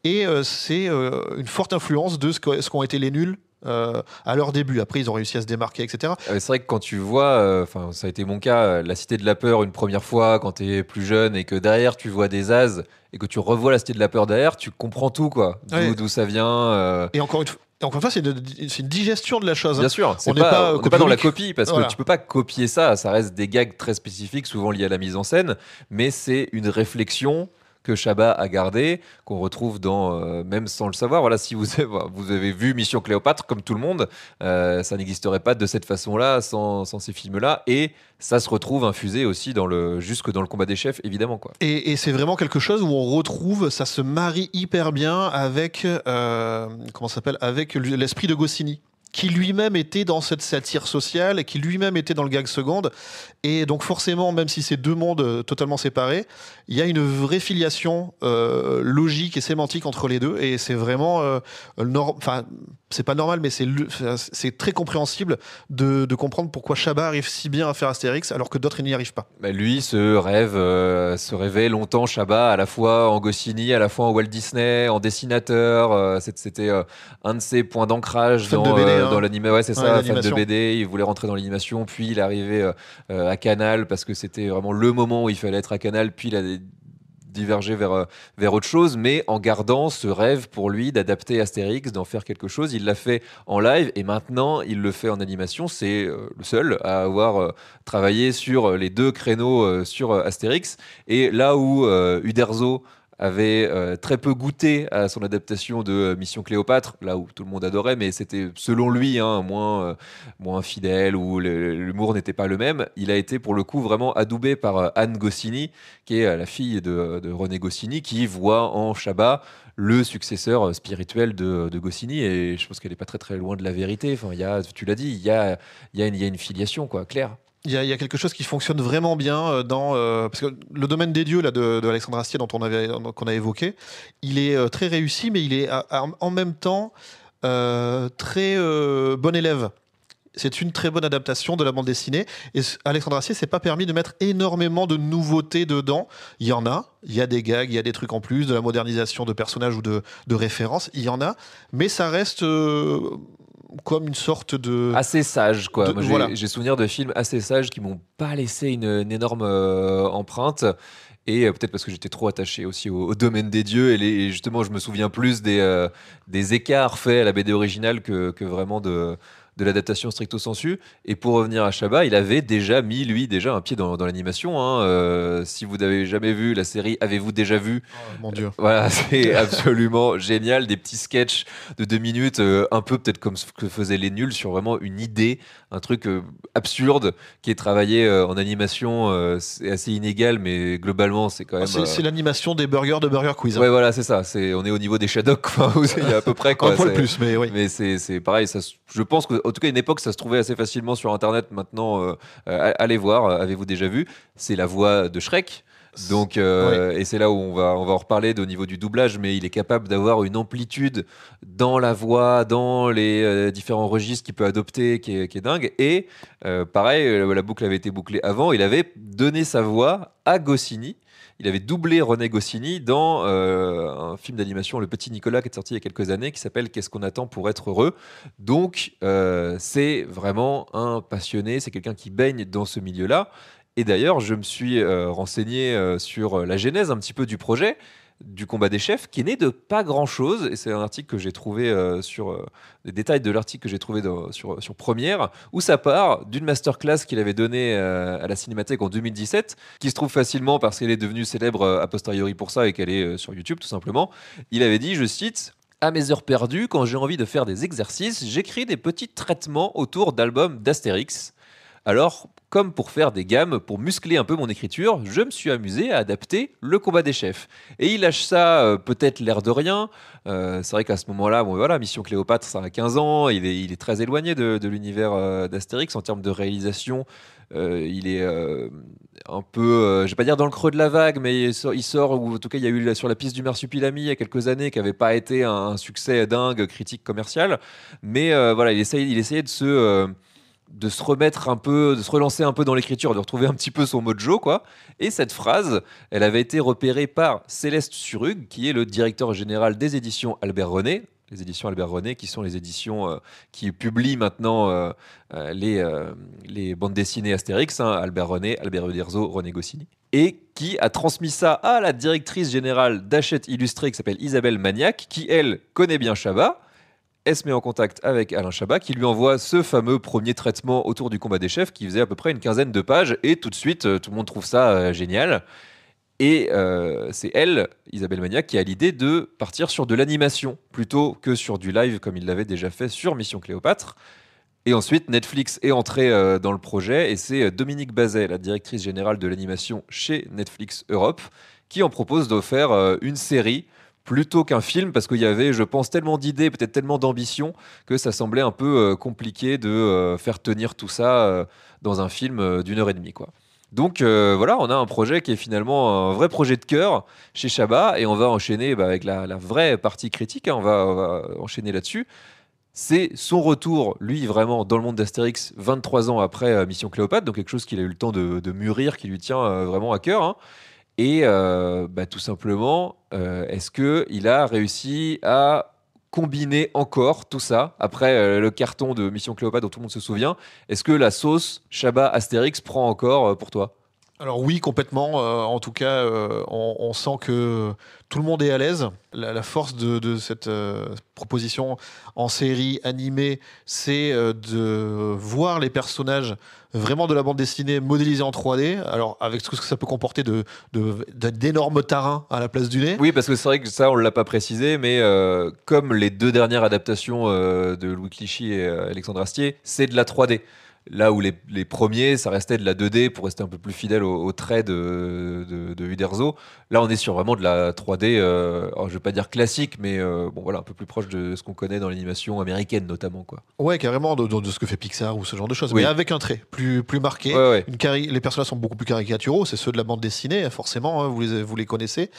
Et c'est une forte influence de ce qu'ont été les nuls à leur début. Après, ils ont réussi à se démarquer, etc. C'est vrai que quand tu vois, ça a été mon cas, La Cité de la Peur une première fois quand t'es plus jeune et que derrière tu vois des As et que tu revois La Cité de la Peur derrière, tu comprends tout, quoi. D'où ça vient. Et encore une fois, c'est une digestion de la chose. Bien sûr, on n'est pas dans la copie parce que tu peux pas copier ça. Ça reste des gags très spécifiques, souvent liés à la mise en scène, mais c'est une réflexion que Chabat a gardé, qu'on retrouve dans, même sans le savoir. Voilà, si vous avez vu Mission Cléopâtre, comme tout le monde, ça n'existerait pas de cette façon-là, sans ces films-là, et ça se retrouve infusé aussi jusque dans le combat des chefs, évidemment, quoi. Et c'est vraiment quelque chose où on retrouve, ça se marie hyper bien avec, avec l'esprit de Goscinny, qui lui-même était dans cette satire sociale et qui lui-même était dans le gag seconde. Et donc forcément, même si c'est 2 mondes totalement séparés, il y a une vraie filiation logique et sémantique entre les deux. Et c'est vraiment... c'est pas normal, mais c'est très compréhensible de comprendre pourquoi Chabat arrive si bien à faire Astérix alors que d'autres n'y arrivent pas. Lui se rêvait longtemps, Chabat, à la fois en Goscinny, à la fois en Walt Disney, en dessinateur. C'était un de ses points d'ancrage dans l'animation. Ouais, c'est ça, fan de BD. Il voulait rentrer dans l'animation, puis il est arrivé à Canal parce que c'était vraiment le moment où il fallait être à Canal, puis il a diverger vers autre chose, mais en gardant ce rêve pour lui d'adapter Astérix, d'en faire quelque chose. Il l'a fait en live et maintenant il le fait en animation. C'est le seul à avoir travaillé sur les 2 créneaux sur Astérix. Et là où Uderzo avait très peu goûté à son adaptation de Mission Cléopâtre, là où tout le monde adorait, mais c'était selon lui moins fidèle, où l'humour n'était pas le même. Il a été pour le coup vraiment adoubé par Anne Goscinny, qui est la fille de René Goscinny, qui voit en Chabat le successeur spirituel de Goscinny, et je pense qu'elle n'est pas très très loin de la vérité. Enfin, tu l'as dit, il y a une filiation, quoi, claire. Il y a quelque chose qui fonctionne vraiment bien parce que le domaine des dieux là, de Alexandre Astier qu'on a évoqué, il est très réussi, mais il est en même temps très bon élève. C'est une très bonne adaptation de la bande dessinée. Et Alexandre Astier s'est pas permis de mettre énormément de nouveautés dedans. Il y en a. Il y a des gags, il y a des trucs en plus, de la modernisation de personnages ou de références. Il y en a. Mais ça reste... comme une sorte de... assez sage, quoi. Moi, j'ai souvenir de films assez sages qui m'ont pas laissé une énorme empreinte. Et peut-être parce que j'étais trop attaché aussi au domaine des dieux. Et justement, je me souviens plus des écarts faits à la BD originale que vraiment de l'adaptation stricto sensu. Et pour revenir à Chabat, il avait déjà mis, lui, un pied dans l'animation. Si vous n'avez jamais vu la série Avez-vous déjà vu ? Mon Dieu. Voilà, c'est absolument génial. Des petits sketchs de 2 minutes, un peu peut-être comme ce que faisaient les nuls, sur vraiment une idée, un truc absurde qui est travaillé en animation. C'est assez inégal, mais globalement, c'est quand même... C'est l'animation des burgers de Burger Quiz. Ouais, voilà, c'est ça. On est au niveau des Shadok, il y a à peu près... Quoi, un poil plus, mais oui. Mais c'est pareil, je pense que en tout cas, à une époque, ça se trouvait assez facilement sur Internet. Maintenant, allez voir, avez-vous déjà vu ? C'est la voix de Shrek. Donc, et c'est là où on va en reparler au niveau du doublage, mais il est capable d'avoir une amplitude dans la voix, dans les différents registres qu'il peut adopter, qui est dingue. Et pareil, la boucle avait été bouclée avant. Il avait donné sa voix à Goscinny. Il avait doublé René Goscinny dans un film d'animation, Le Petit Nicolas, qui est sorti il y a quelques années, qui s'appelle Qu'est-ce qu'on attend pour être heureux. Donc, c'est vraiment un passionné, c'est quelqu'un qui baigne dans ce milieu-là. Et d'ailleurs, je me suis renseigné sur la genèse un petit peu du projet du combat des chefs, qui est né de pas grand-chose. Et c'est un article que j'ai trouvé des détails de l'article que j'ai trouvé sur Première, où ça part d'une masterclass qu'il avait donnée à la Cinémathèque en 2017, qui se trouve facilement parce qu'elle est devenue célèbre a posteriori pour ça et qu'elle est sur YouTube tout simplement. Il avait dit, je cite: à mes heures perdues, quand j'ai envie de faire des exercices, j'écris des petits traitements autour d'albums d'Astérix. Alors, comme pour faire des gammes, pour muscler un peu mon écriture, je me suis amusé à adapter le combat des chefs. Et il lâche ça peut-être l'air de rien. C'est vrai qu'à ce moment-là, bon, voilà, Mission Cléopâtre, ça a 15 ans, il est très éloigné de l'univers d'Astérix en termes de réalisation. Il est un peu, je vais pas dire dans le creux de la vague, mais il sort, ou en tout cas il y a eu sur la piste du Marsupilami il y a quelques années qui n'avait pas été un succès dingue critique commercial, mais voilà, il essayait de se remettre un peu, de se relancer un peu dans l'écriture, de retrouver un petit peu son mojo, quoi. Et cette phrase, elle avait été repérée par Céleste Surrugue, qui est le directeur général des éditions Albert René. Les éditions Albert René, qui sont les éditions qui publient maintenant les bandes dessinées Astérix, hein, Albert René, Albert Uderzo, René Goscinny, et qui a transmis ça à la directrice générale d'Hachette Illustré, qui s'appelle Isabelle Magnac, qui, elle, connaît bien Chabat. Elle se met en contact avec Alain Chabat, qui lui envoie ce fameux premier traitement autour du combat des chefs, qui faisait à peu près une quinzaine de pages, et tout de suite, tout le monde trouve ça génial. Et c'est elle, Isabelle Magnac, qui a l'idée de partir sur de l'animation, plutôt que sur du live, comme il l'avait déjà fait sur Mission Cléopâtre. Et ensuite, Netflix est entré dans le projet, et c'est Dominique Bazet, la directrice générale de l'animation chez Netflix Europe, qui en propose de faire une série plutôt qu'un film, parce qu'il y avait, je pense, tellement d'idées, peut-être tellement d'ambition, que ça semblait un peu compliqué de faire tenir tout ça dans un film d'1 h 30, quoi. Donc voilà, on a un projet qui est finalement un vrai projet de cœur chez Chabat, et on va enchaîner avec la vraie partie critique, hein, on va enchaîner là-dessus. C'est son retour, lui, vraiment, dans le monde d'Astérix, 23 ans après Mission Cléopâtre, donc quelque chose qu'il a eu le temps de mûrir, qui lui tient vraiment à cœur, hein. Et tout simplement, est-ce qu'il a réussi à combiner encore tout ça après le carton de Mission Cléopâtre dont tout le monde se souvient? Est-ce que la sauce Chabat Astérix prend encore pour toi? Alors oui, complètement. En tout cas, on sent que tout le monde est à l'aise. La force de cette proposition en série animée, c'est de voir les personnages vraiment de la bande dessinée modélisés en 3D. Alors avec tout ce que ça peut comporter d'énormes tarins à la place du nez. Oui, parce que c'est vrai que ça, on ne l'a pas précisé, mais comme les 2 dernières adaptations de Louis Clichy et Alexandre Astier, c'est de la 3D. Là où les premiers, ça restait de la 2D pour rester un peu plus fidèle au trait de Uderzo. Là, on est sur vraiment de la 3D, alors je vais pas dire classique, mais bon, voilà, un peu plus proche de ce qu'on connaît dans l'animation américaine, notamment, quoi. Ouais, carrément, de ce que fait Pixar ou ce genre de choses. Oui. Mais avec un trait plus marqué. Ouais. Les personnages sont beaucoup plus caricaturaux, c'est ceux de la bande dessinée, forcément, hein, vous les connaissez.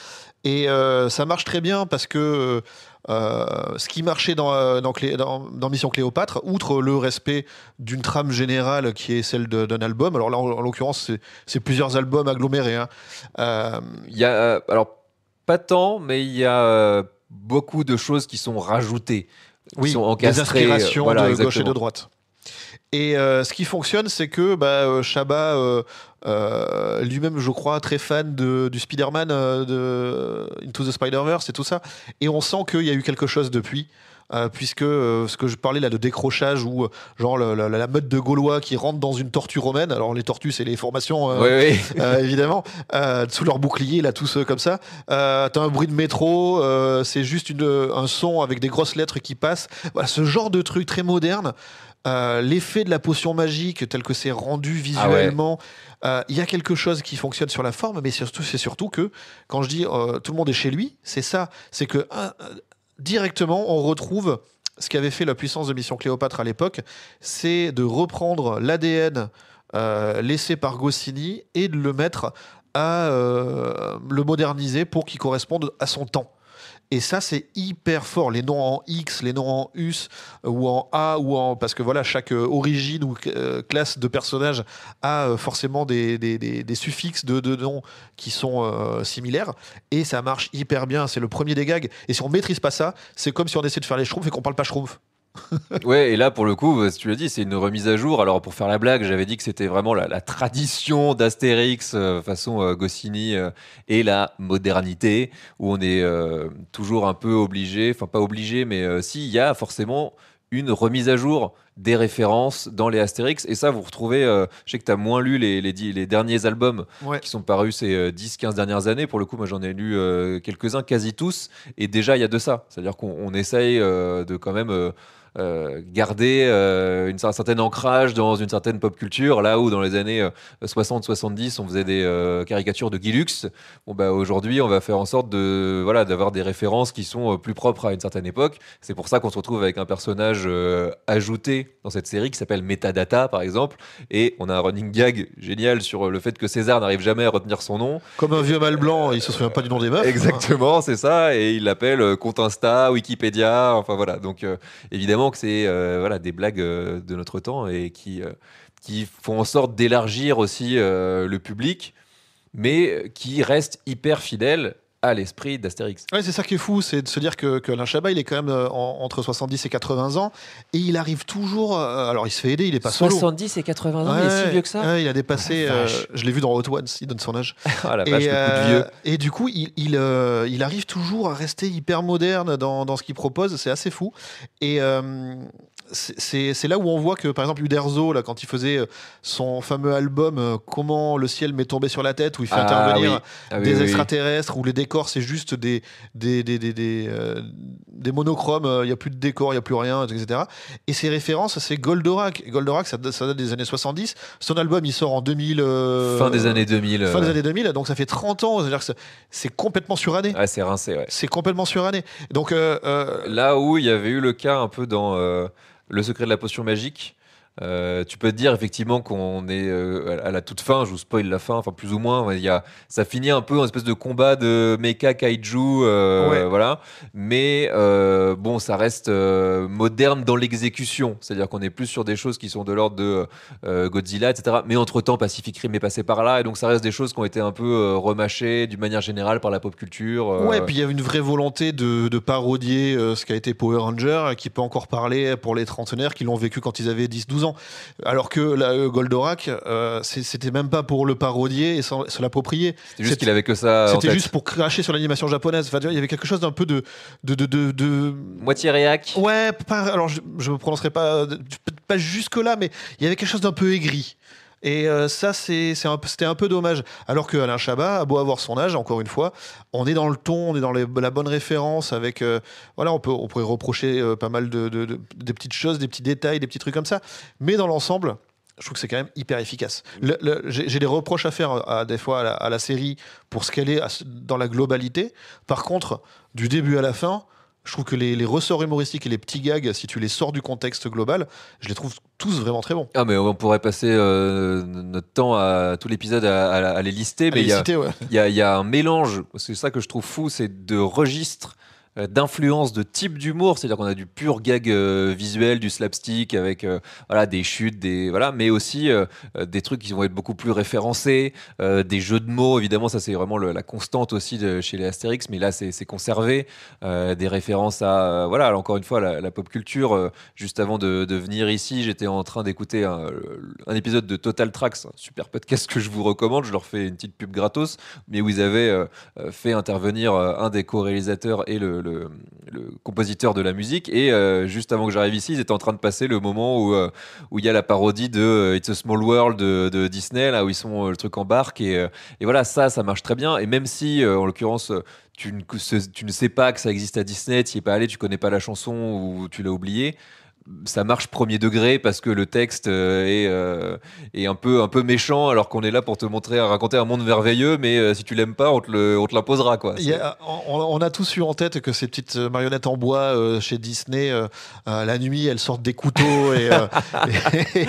Et ça marche très bien parce que ce qui marchait dans Mission Cléopâtre, outre le respect d'une trame générale qui est celle d'un album, alors là en l'occurrence c'est plusieurs albums agglomérés, hein. Il y a, alors pas tant, mais il y a beaucoup de choses qui sont rajoutées, qui sont encastrées, des inspirations voilà, de exactement. gauche et de droite. Et ce qui fonctionne, c'est que Chabat, lui-même, je crois, très fan du Spider-Man, de Into the Spider-Verse et tout ça. Et on sent qu'il y a eu quelque chose depuis. Puisque ce que je parlais là de décrochage ou genre la meute de Gaulois qui rentre dans une tortue romaine, alors les tortues c'est les formations Oui. évidemment, sous leur bouclier là tous comme ça, t'as un bruit de métro, c'est juste un son avec des grosses lettres qui passent, voilà, ce genre de truc très moderne. L'effet de la potion magique tel que c'est rendu visuellement, y a quelque chose qui fonctionne sur la forme, mais c'est surtout que quand je dis tout le monde est chez lui, c'est ça, c'est que directement, on retrouve ce qu'avait fait la puissance de Mission Cléopâtre à l'époque, c'est de reprendre l'ADN laissé par Goscinny et de le mettre à le moderniser pour qu'il corresponde à son temps. Et ça, c'est hyper fort. Les noms en X, les noms en US ou en A, parce que voilà, chaque origine ou classe de personnage a forcément des suffixes de noms qui sont similaires. Et ça marche hyper bien. C'est le premier des gags. Et si on maîtrise pas ça, c'est comme si on essayait de faire les schtroumpfs et qu'on parle pas schtroumpf. Ouais, et là, pour le coup, tu l'as dit, c'est une remise à jour. Alors, pour faire la blague, j'avais dit que c'était vraiment la tradition d'Astérix, façon Goscinny, et la modernité, où on est toujours un peu obligé, enfin pas obligé, mais si, il y a forcément une remise à jour des références dans les Astérix. Et ça, vous retrouvez, je sais que tu as moins lu les derniers albums Ouais. qui sont parus ces 10-15 dernières années. Pour le coup, moi, j'en ai lu quelques-uns, quasi tous. Et déjà, il y a de ça. C'est-à-dire qu'on essaye de quand même garder un certain ancrage dans une certaine pop culture, là où dans les années 60-70 on faisait des caricatures de Guy Lux. Bon, bah, aujourd'hui on va faire en sorte d'avoir des références qui sont plus propres à une certaine époque. C'est pour ça qu'on se retrouve avec un personnage ajouté dans cette série qui s'appelle Metadata par exemple, et on a un running gag génial sur le fait que César n'arrive jamais à retenir son nom. Comme un vieux mâle blanc, il se souvient pas du nom des meufs. Exactement, c'est ça, et il l'appelle compte Insta, Wikipédia, enfin voilà. Donc évidemment que c'est des blagues de notre temps et qui font en sorte d'élargir aussi le public, mais qui restent hyper fidèles à l'esprit d'Astérix. Ouais, c'est ça qui est fou, c'est de se dire que Alain Chabat, il est quand même entre 70 et 80 ans, et il arrive toujours. Alors, il se fait aider, il est pas solo. 70 et 80 ans, il est si vieux que ça. Ouais, il a dépassé. Je l'ai vu dans Hot Ones, il donne son âge. Ah la vache, le coup de vieux. Et du coup, il arrive toujours à rester hyper moderne dans ce qu'il propose, c'est assez fou. Et c'est là où on voit que, par exemple, Uderzo, là, quand il faisait son fameux album Comment le ciel m'est tombé sur la tête, où il fait intervenir des extraterrestres, où les décors, c'est juste des monochromes, il n'y a plus de décors, il n'y a plus rien, etc. Et ses références, c'est Goldorak. Goldorak, ça date des années 70. Son album, il sort en 2000. Fin des années 2000. Fin des années 2000, donc ça fait 30 ans. C'est-à-dire que c'est complètement suranné. Ouais, c'est rincé, ouais. C'est complètement suranné. Donc, là où il y avait eu le cas un peu dans Le secret de la potion magique, tu peux te dire effectivement qu'on est à la toute fin, je vous spoil la fin, enfin plus ou moins, ça finit un peu en espèce de combat de mecha kaiju, voilà, mais bon, ça reste moderne dans l'exécution, c'est-à-dire qu'on est plus sur des choses qui sont de l'ordre de Godzilla, etc. Mais entre-temps, Pacific Rim est passé par là, et donc ça reste des choses qui ont été un peu remâchées d'une manière générale par la pop culture. Ouais, puis il y a une vraie volonté de parodier ce qu'a été Power Ranger, qui peut encore parler pour les trentenaires qui l'ont vécu quand ils avaient 10-12 ans. Alors que Goldorak, c'était même pas pour le parodier et se l'approprier. C'était juste qu'il avait que ça. C'était juste pour cracher sur l'animation japonaise. Enfin, il y avait quelque chose d'un peu de moitié réac. Ouais, alors je me prononcerai pas jusque là, mais il y avait quelque chose d'un peu aigri. Et ça, c'était un peu dommage. Alors que Alain Chabat a beau avoir son âge, encore une fois, on est dans le ton, on est dans la bonne référence. Avec, voilà, on pourrait reprocher pas mal des petites choses, des petits détails, des petits trucs comme ça. Mais dans l'ensemble, je trouve que c'est quand même hyper efficace. J'ai des reproches à faire des fois à la série pour ce qu'elle est dans la globalité. Par contre, du début à la fin, je trouve que les ressorts humoristiques et les petits gags, si tu les sors du contexte global, je les trouve tous vraiment très bons. Ah, mais on pourrait passer notre temps à tout l'épisode à les lister, mais il y a un mélange, c'est ça que je trouve fou, c'est de registres, d'influence, de type d'humour, c'est-à-dire qu'on a du pur gag visuel, du slapstick avec des chutes, mais aussi des trucs qui vont être beaucoup plus référencés, des jeux de mots, évidemment, ça c'est vraiment la constante aussi chez les Astérix, mais là c'est conservé, des références à alors, encore une fois la pop culture. Juste avant de venir ici, j'étais en train d'écouter un épisode de Total Tracks, un super podcast que je vous recommande, je leur fais une petite pub gratos, mais où ils avaient fait intervenir un des co-réalisateurs et le compositeur de la musique, et juste avant que j'arrive ici, ils étaient en train de passer le moment où il y a la parodie de It's a Small World de Disney, là où ils sont le truc en barque, et voilà, ça marche très bien. Et même si en l'occurrence tu ne sais pas que ça existe à Disney, tu n'y es pas allé, tu connais pas la chanson ou tu l'as oublié, ça marche premier degré parce que le texte est un peu méchant, alors qu'on est là pour te raconter un monde merveilleux, mais si tu l'aimes pas, on te l'imposera, quoi. On a tous eu en tête que ces petites marionnettes en bois chez Disney, la nuit, elles sortent des couteaux et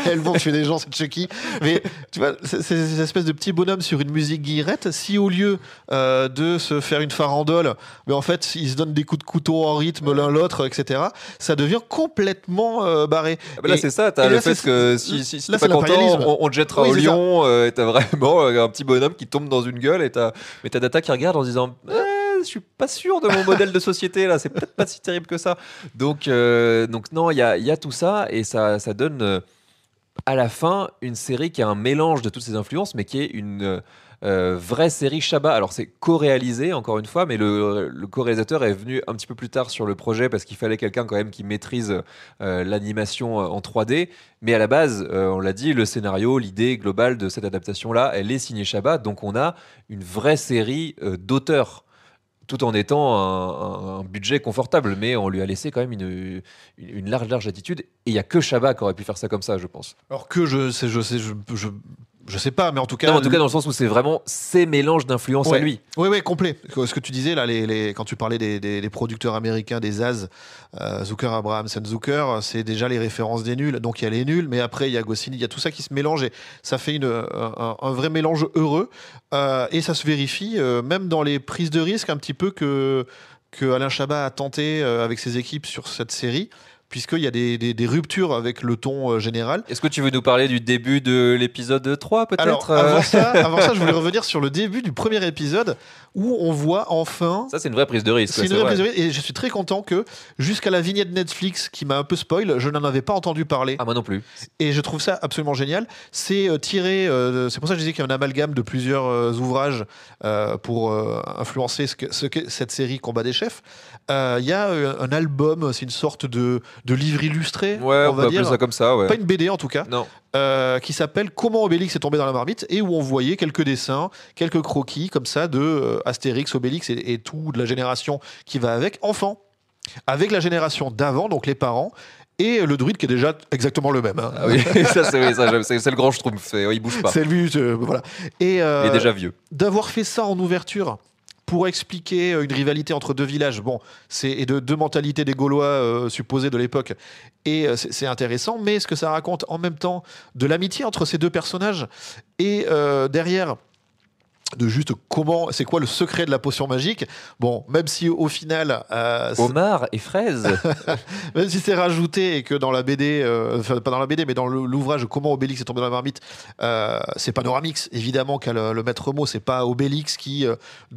elles vont tuer des gens, c'est Chucky. Mais tu vois, ces espèces de petits bonhommes sur une musique guillerette, si au lieu de se faire une farandole, mais en fait, ils se donnent des coups de couteau en rythme l'un l'autre, etc., ça devient complètement barré. Là, c'est ça, t'as le fait que si t'es pas content, on te jettera au lion, et t'as vraiment un petit bonhomme qui tombe dans une gueule, et t'as Data qui regarde en se disant je suis pas sûr de mon modèle de société là, c'est peut-être pas si terrible que ça. Donc non, il y a tout ça et ça donne à la fin une série qui a un mélange de toutes ces influences, mais qui est une vraie série Chabat. Alors c'est co-réalisé encore une fois, mais le co-réalisateur est venu un petit peu plus tard sur le projet parce qu'il fallait quelqu'un quand même qui maîtrise l'animation en 3D. Mais à la base, on l'a dit, le scénario, l'idée globale de cette adaptation-là, elle est signée Chabat. Donc on a une vraie série d'auteurs, tout en étant un budget confortable, mais on lui a laissé quand même une large attitude. Et il n'y a que Chabat qui aurait pu faire ça comme ça, je pense. Alors que je sais pas, mais en tout cas. Non, en tout cas, dans le sens où c'est vraiment ces mélanges d'influences à lui. Oui, complet. Ce que tu disais là, quand tu parlais des producteurs américains, des As, Zucker, Abrahams, Zucker, c'est déjà les références des nuls. Donc il y a les nuls, mais après il y a Goscinny, il y a tout ça qui se mélange et ça fait un vrai mélange heureux. Et ça se vérifie même dans les prises de risque un petit peu que Alain Chabat a tenté avec ses équipes sur cette série. Puisqu'il y a des ruptures avec le ton général. Est-ce que tu veux nous parler du début de l'épisode 3, peut-être ? Alors, avant ça, je voulais revenir sur le début du premier épisode, où on voit enfin... Ça, c'est une vraie prise de risque. C'est une vraie prise de risque, et je suis très content que, jusqu'à la vignette Netflix, qui m'a un peu spoil, je n'en avais pas entendu parler. Ah, moi non plus. Et je trouve ça absolument génial. C'est tiré... c'est pour ça que je disais qu'il y a un amalgame de plusieurs ouvrages pour influencer cette série Combat des chefs. Il y a un album, c'est une sorte de livre illustré, on va dire ça comme ça, pas une BD en tout cas, non. Qui s'appelle Comment Obélix est tombé dans la marmite, et où on voyait quelques dessins, quelques croquis comme ça de Astérix, Obélix et tout de la génération qui va avec, enfant, avec la génération d'avant, donc les parents. Et le druide qui est déjà exactement le même. Hein. Ah oui, ça c'est le grand schtroumpf, il bouge pas. C'est lui, voilà. Il est déjà vieux. D'avoir fait ça en ouverture pour expliquer une rivalité entre deux villages, et de deux mentalités des Gaulois supposées de l'époque, et c'est intéressant, mais ce que ça raconte en même temps de l'amitié entre ces deux personnages, et derrière, de juste c'est quoi le secret de la potion magique. Même si au final... Homard et fraises. Même si c'est rajouté et que dans la BD, pas dans la BD, mais dans l'ouvrage Comment Obélix est tombé dans la marmite, c'est Panoramix, évidemment, qu'a le maître mot, c'est pas Obélix qui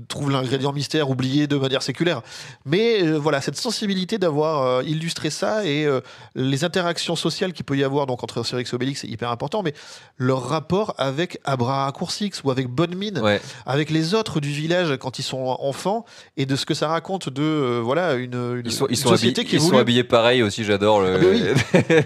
trouve l'ingrédient mystère oublié de manière séculaire. Mais voilà, cette sensibilité d'avoir illustré ça et les interactions sociales qu'il peut y avoir donc, entre Astérix et Obélix, c'est hyper important, mais leur rapport avec Abracurcix ou avec Bonne Mine, avec les autres du village quand ils sont enfants, et de ce que ça raconte de une société qui ils sont habillés pareil aussi, j'adore oui.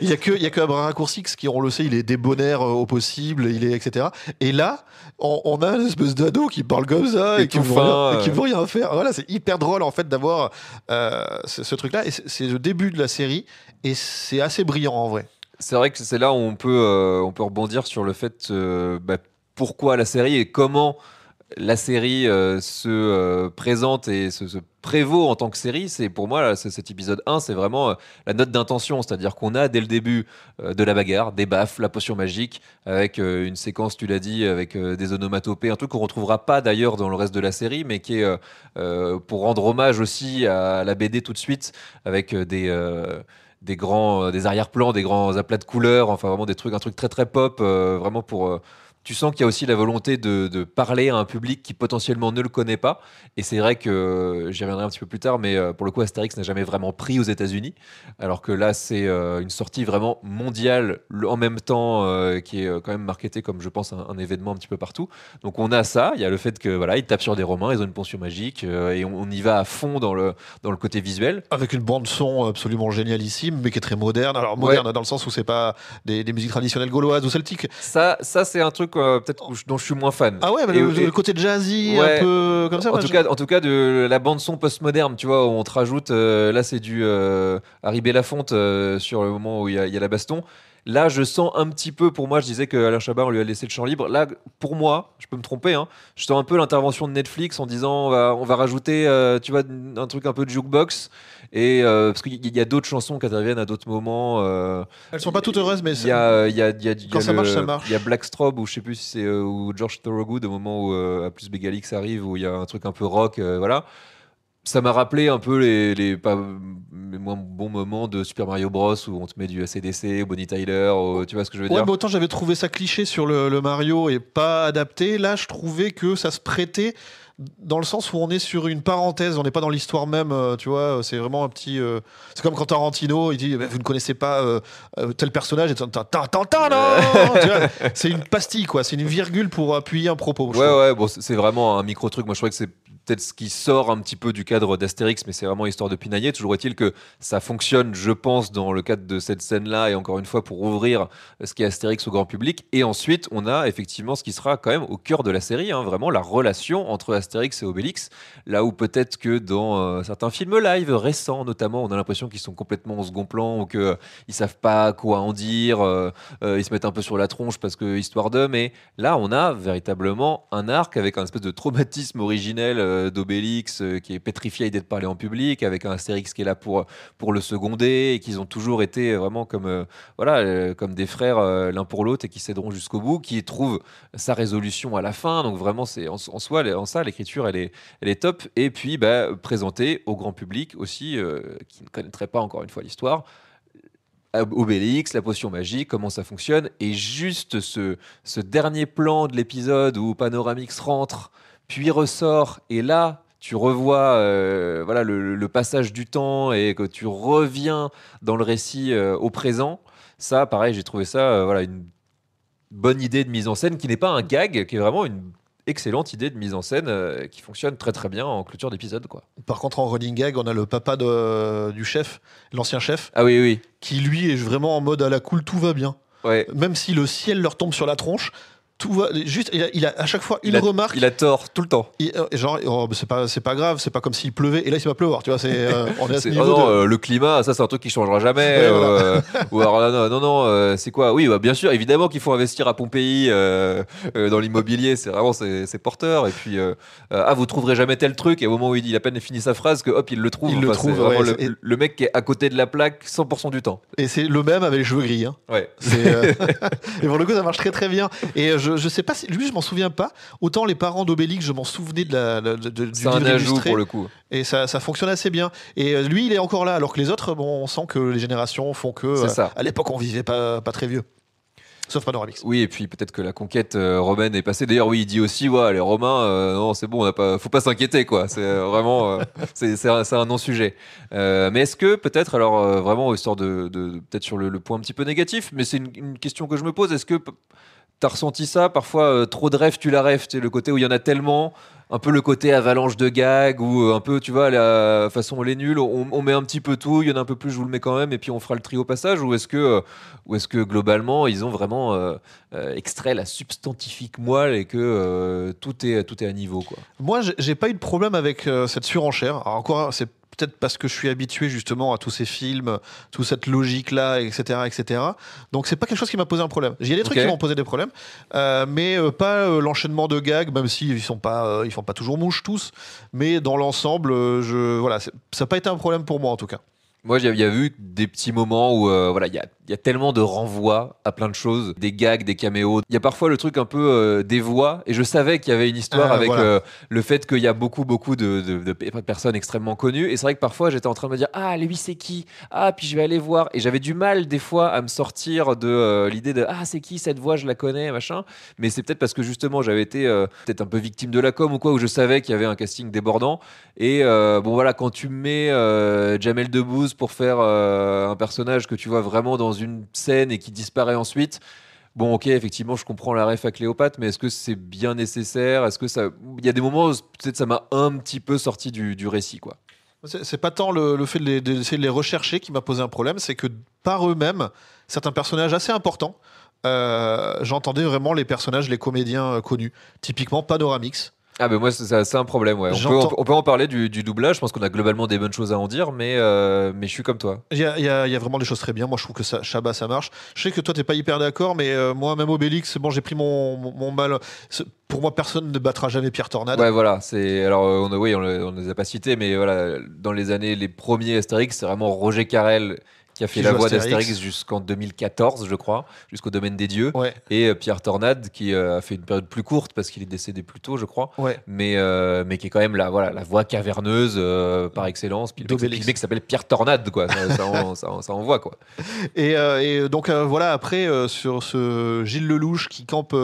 il y a que Abracurcix qui, on le sait, il est débonnaire au possible, il est etc. Et là on a une espèce d'ado qui parle comme ça et qui veut rien faire. Voilà, c'est hyper drôle en fait d'avoir ce truc là, et c'est le début de la série et c'est assez brillant en vrai. C'est vrai que c'est là où on peut rebondir sur le fait pourquoi la série et comment la série se présente et se prévaut en tant que série. C'est pour moi là, cet épisode 1, c'est vraiment la note d'intention, c'est-à-dire qu'on a dès le début de la bagarre, des baffes, la potion magique, avec une séquence, tu l'as dit, avec des onomatopées, un truc qu'on retrouvera pas d'ailleurs dans le reste de la série, mais qui est pour rendre hommage aussi à la BD tout de suite, avec des arrière-plans, des grands aplats de couleurs, enfin vraiment un truc très très pop, vraiment pour... Tu sens qu'il y a aussi la volonté de parler à un public qui potentiellement ne le connaît pas. Et c'est vrai que, j'y reviendrai un petit peu plus tard, mais pour le coup, Astérix n'a jamais vraiment pris aux États-Unis. Alors que là, c'est une sortie vraiment mondiale en même temps, qui est quand même marketée comme, je pense, un événement un petit peu partout. Donc on a ça. Il y a le fait que voilà, ils tapent sur des Romains, ils ont une potion magique, et on y va à fond dans le côté visuel. Avec une bande-son absolument génialissime, mais qui est très moderne. Alors moderne dans le sens où c'est pas des musiques traditionnelles gauloises ou celtiques. Ça c'est un truc peut-être dont je suis moins fan. Ah ouais, le côté jazzy, un peu comme ça. En tout cas, de la bande son postmoderne, tu vois, où on te rajoute, là c'est du Harry Belafonte sur le moment où il y a la baston. Là, je sens un petit peu, pour moi, je disais qu'Alain Chabat, on lui a laissé le champ libre. Là, pour moi, je peux me tromper, je sens un peu l'intervention de Netflix en disant on va rajouter, tu vois, un truc un peu de jukebox. Et parce qu'il y a d'autres chansons qui interviennent à d'autres moments. Elles sont pas toutes heureuses, mais quand ça marche, ça marche. Il y a Blackstrobe, ou je sais plus si c'est ou George Thorogood, au moment où A plus Bégalix arrive, où il y a un truc un peu rock, voilà. Ça m'a rappelé un peu les moins bons moments de Super Mario Bros où on te met du AC/DC, Bonnie Tyler, tu vois ce que je veux dire. Mais autant j'avais trouvé ça cliché sur le Mario et pas adapté. Là, je trouvais que ça se prêtait dans le sens où on est sur une parenthèse, on n'est pas dans l'histoire même, tu vois, c'est vraiment un petit... c'est comme quand Tarantino, il dit, vous ne connaissez pas tel personnage, et c'est une pastille, quoi, c'est une virgule pour appuyer un propos. Ouais, bon, c'est vraiment un micro-truc. Moi, je crois que c'est peut-être ce qui sort un petit peu du cadre d'Astérix, mais c'est vraiment histoire de pinailler. Toujours est-il que ça fonctionne, je pense, dans le cadre de cette scène-là, et encore une fois, pour ouvrir ce qu'est Astérix au grand public. Et ensuite, on a effectivement ce qui sera quand même au cœur de la série, hein, vraiment la relation entre Astérix et Obélix. Là où peut-être que dans certains films live récents, notamment, on a l'impression qu'ils sont complètement au second plan, ou qu'ils savent pas quoi en dire, ils se mettent un peu sur la tronche parce que histoire d'eux. Mais là, on a véritablement un arc avec un espèce de traumatisme originel d'Obélix qui est pétrifié d'être parlé en public, avec un Astérix qui est là pour le seconder, et qu'ils ont toujours été vraiment comme, comme des frères l'un pour l'autre, et qui s'aideront jusqu'au bout, qui trouve sa résolution à la fin. Donc vraiment, c'est en soi, en ça, l'écriture, elle est top. Et puis, présenter au grand public aussi, qui ne connaîtrait pas encore une fois l'histoire, Obélix, la potion magique, comment ça fonctionne. Et juste ce dernier plan de l'épisode où Panoramix rentre, puis ressort, et là, tu revois le passage du temps, et que tu reviens dans le récit au présent. Ça, pareil, j'ai trouvé ça une bonne idée de mise en scène, qui n'est pas un gag, qui est vraiment une excellente idée de mise en scène, qui fonctionne très très bien en clôture d'épisode, quoi. Par contre, en running gag, on a le papa du chef, l'ancien chef, oui, qui lui est vraiment en mode à la cool, tout va bien. Ouais. Même si le ciel leur tombe sur la tronche, tout va juste. Il a à chaque fois une remarque. Il a tort tout le temps. C'est pas grave, c'est pas comme s'il pleuvait. Et là, il va pleuvoir. Tu vois, on est à ce niveau le climat, ça, c'est un truc qui changera jamais. Ouais, Ou alors, non, c'est quoi? Oui, bien sûr, évidemment qu'il faut investir à Pompéi dans l'immobilier. C'est vraiment c'est porteur. Et puis, vous trouverez jamais tel truc. Et au moment où il dit, il a à peine fini sa phrase, que hop, il le trouve. Le trouve. Le mec qui est à côté de la plaque 100% du temps. Et c'est le même avec les cheveux gris. Hein. Ouais. Et pour le coup, ça marche très très bien. Et je sais pas si lui, je m'en souviens pas. Autant les parents d'Obélix, je m'en souvenais du c'est un ajout illustré, pour le coup. Et ça fonctionne assez bien. Et lui, il est encore là, alors que les autres, on sent que les générations font que à l'époque, on vivait pas très vieux. Sauf Panoramix. Oui, et puis peut-être que la conquête romaine est passée. D'ailleurs, oui, il dit aussi, les Romains, non, c'est bon, faut pas s'inquiéter, quoi. C'est vraiment, c'est un non-sujet. Mais est-ce que peut-être, alors vraiment, histoire de peut-être sur le point un petit peu négatif, mais c'est une question que je me pose. Est-ce que t'as ressenti ça parfois, trop de rêves, tu la rêves, tu sais, le côté où il y en a tellement, un peu le côté avalanche de gags, ou un peu, tu vois, la façon les nuls, on met un petit peu tout, il y en a un peu plus, je vous le mets quand même, et puis on fera le tri au passage, ou est-ce que globalement ils ont vraiment extrait la substantifique moelle, et que tout est à niveau, quoi. Moi, j'ai pas eu de problème avec cette surenchère. Alors encore, c'est peut-être parce que je suis habitué justement à tous ces films, toute cette logique-là, etc. Donc c'est pas quelque chose qui m'a posé un problème. Il y a des trucs qui m'ont posé des problèmes, mais pas l'enchaînement de gags, même si ils font pas toujours mouche tous. Mais dans l'ensemble, ça n'a pas été un problème pour moi en tout cas. Moi, il y a eu des petits moments où il y a tellement de renvois à plein de choses, des gags, des caméos. Il y a parfois le truc un peu des voix, et je savais qu'il y avait une histoire avec le fait qu'il y a beaucoup de personnes extrêmement connues. Et c'est vrai que parfois, j'étais en train de me dire, lui, c'est qui? Puis je vais aller voir. Et j'avais du mal des fois à me sortir de l'idée de c'est qui cette voix, je la connais, machin. Mais c'est peut-être parce que justement, j'avais été peut-être un peu victime de la com ou quoi, où je savais qu'il y avait un casting débordant. Et quand tu mets Jamel Debbouze pour faire un personnage que tu vois vraiment dans une scène et qui disparaît ensuite, bon, ok, effectivement, je comprends la ref à Cléopâtre, mais est-ce que c'est bien nécessaire? Est-ce que ça... Il y a des moments où peut-être ça m'a un petit peu sorti du récit, quoi. C'est pas tant le fait d'essayer de les rechercher qui m'a posé un problème, c'est que par eux-mêmes, certains personnages assez importants, j'entendais vraiment les personnages, les comédiens connus. Typiquement Panoramix. Moi, c'est un problème, ouais. On peut en parler du doublage. Je pense qu'on a globalement des bonnes choses à en dire, mais je suis comme toi. Il y a vraiment des choses très bien. Moi, je trouve que Chabat, ça marche. Je sais que toi, t'es pas hyper d'accord, mais moi, même Obélix, j'ai pris mon mal. Pour moi, personne ne battra jamais Pierre Tornade. Ouais, voilà. Alors, on ne les a pas cités, mais voilà, dans les premiers Astérix, c'est vraiment Roger Carrel qui a fait Qui la joue voix Astérix. d'Astérix jusqu'en 2014, je crois, jusqu'au Domaine des Dieux. Ouais. Et Pierre Tornade, qui a fait une période plus courte parce qu'il est décédé plus tôt, je crois. Ouais. Mais qui est quand même la voix caverneuse par excellence. Puis le mec qui s'appelle Pierre Tornade, quoi. Ça envoie, quoi. Et donc voilà, après, sur ce Gilles Lelouch qui campe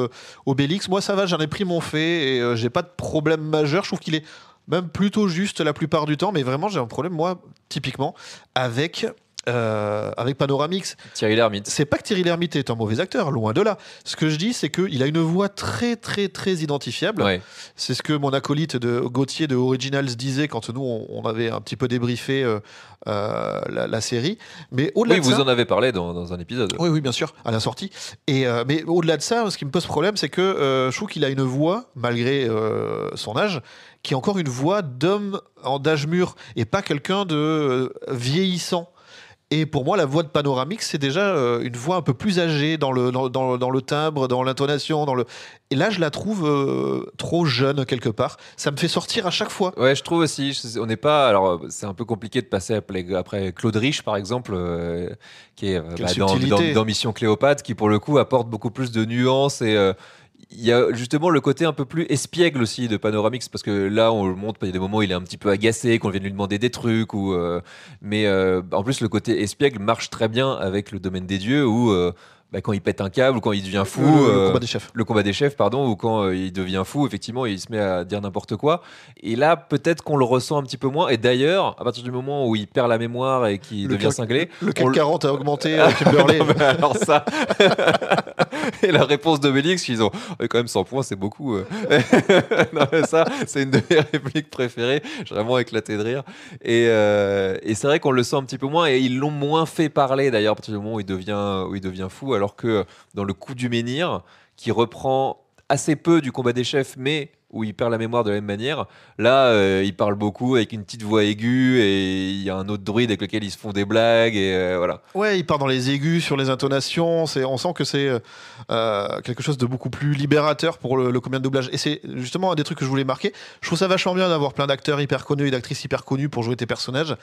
Obélix, moi ça va, j'en ai pris mon fait et j'ai pas de problème majeur. Je trouve qu'il est même plutôt juste la plupart du temps, mais vraiment j'ai un problème, moi, typiquement, avec Panoramix. Thierry Lhermitte. C'est pas que Thierry Lhermitte est un mauvais acteur, loin de là. Ce que je dis, c'est qu'il a une voix très très très identifiable. Ouais. C'est ce que mon acolyte Gauthier de Originals disait quand nous on avait un petit peu débriefé la série. Mais au-delà de ça, vous en avez parlé dans un épisode. Oui, bien sûr, à la sortie. Mais au-delà de ça, ce qui me pose problème, c'est que je trouve qu'il a une voix, malgré son âge, qui est encore une voix d'homme d'âge mûr et pas quelqu'un de vieillissant. Et pour moi, la voix de Panoramix, c'est déjà une voix un peu plus âgée dans le timbre, dans l'intonation. Et là, je la trouve trop jeune quelque part. Ça me fait sortir à chaque fois. Ouais, je trouve aussi. On n'est pas. Alors, c'est un peu compliqué de passer après Claude Rich, par exemple, qui est dans Mission Cléopâtre, qui pour le coup apporte beaucoup plus de nuances et. Il y a justement le côté un peu plus espiègle aussi de Panoramix, parce que là on le montre, il y a des moments où il est un petit peu agacé, qu'on vient de lui demander des trucs, mais en plus le côté espiègle marche très bien avec le Domaine des Dieux, où quand il pète un câble, ou quand il devient fou, le combat des chefs. Le combat des chefs, pardon, ou quand il devient fou, effectivement, il se met à dire n'importe quoi. Et là, peut-être qu'on le ressent un petit peu moins. Et d'ailleurs, à partir du moment où il perd la mémoire et qu'il devient cinglé, le CAC 40 a augmenté Kimberley. Alors ça. Et la réponse d'Obélix, ils ont quand même 100 points, c'est beaucoup. Non, mais ça, c'est une de mes répliques préférées. J'ai vraiment éclaté de rire. Et c'est vrai qu'on le sent un petit peu moins. Et ils l'ont moins fait parler d'ailleurs à partir du moment où il devient fou. Alors que dans le coup du menhir, qui reprend assez peu du combat des chefs, mais où il perd la mémoire de la même manière, là il parle beaucoup avec une petite voix aiguë et il y a un autre druide avec lequel ils se font des blagues et voilà. Ouais, il part dans les aigus, sur les intonations, on sent que c'est quelque chose de beaucoup plus libérateur pour le comédien de doublage. Et c'est justement un des trucs que je voulais marquer. Je trouve ça vachement bien d'avoir plein d'acteurs hyper connus et d'actrices hyper connues pour jouer tes personnages.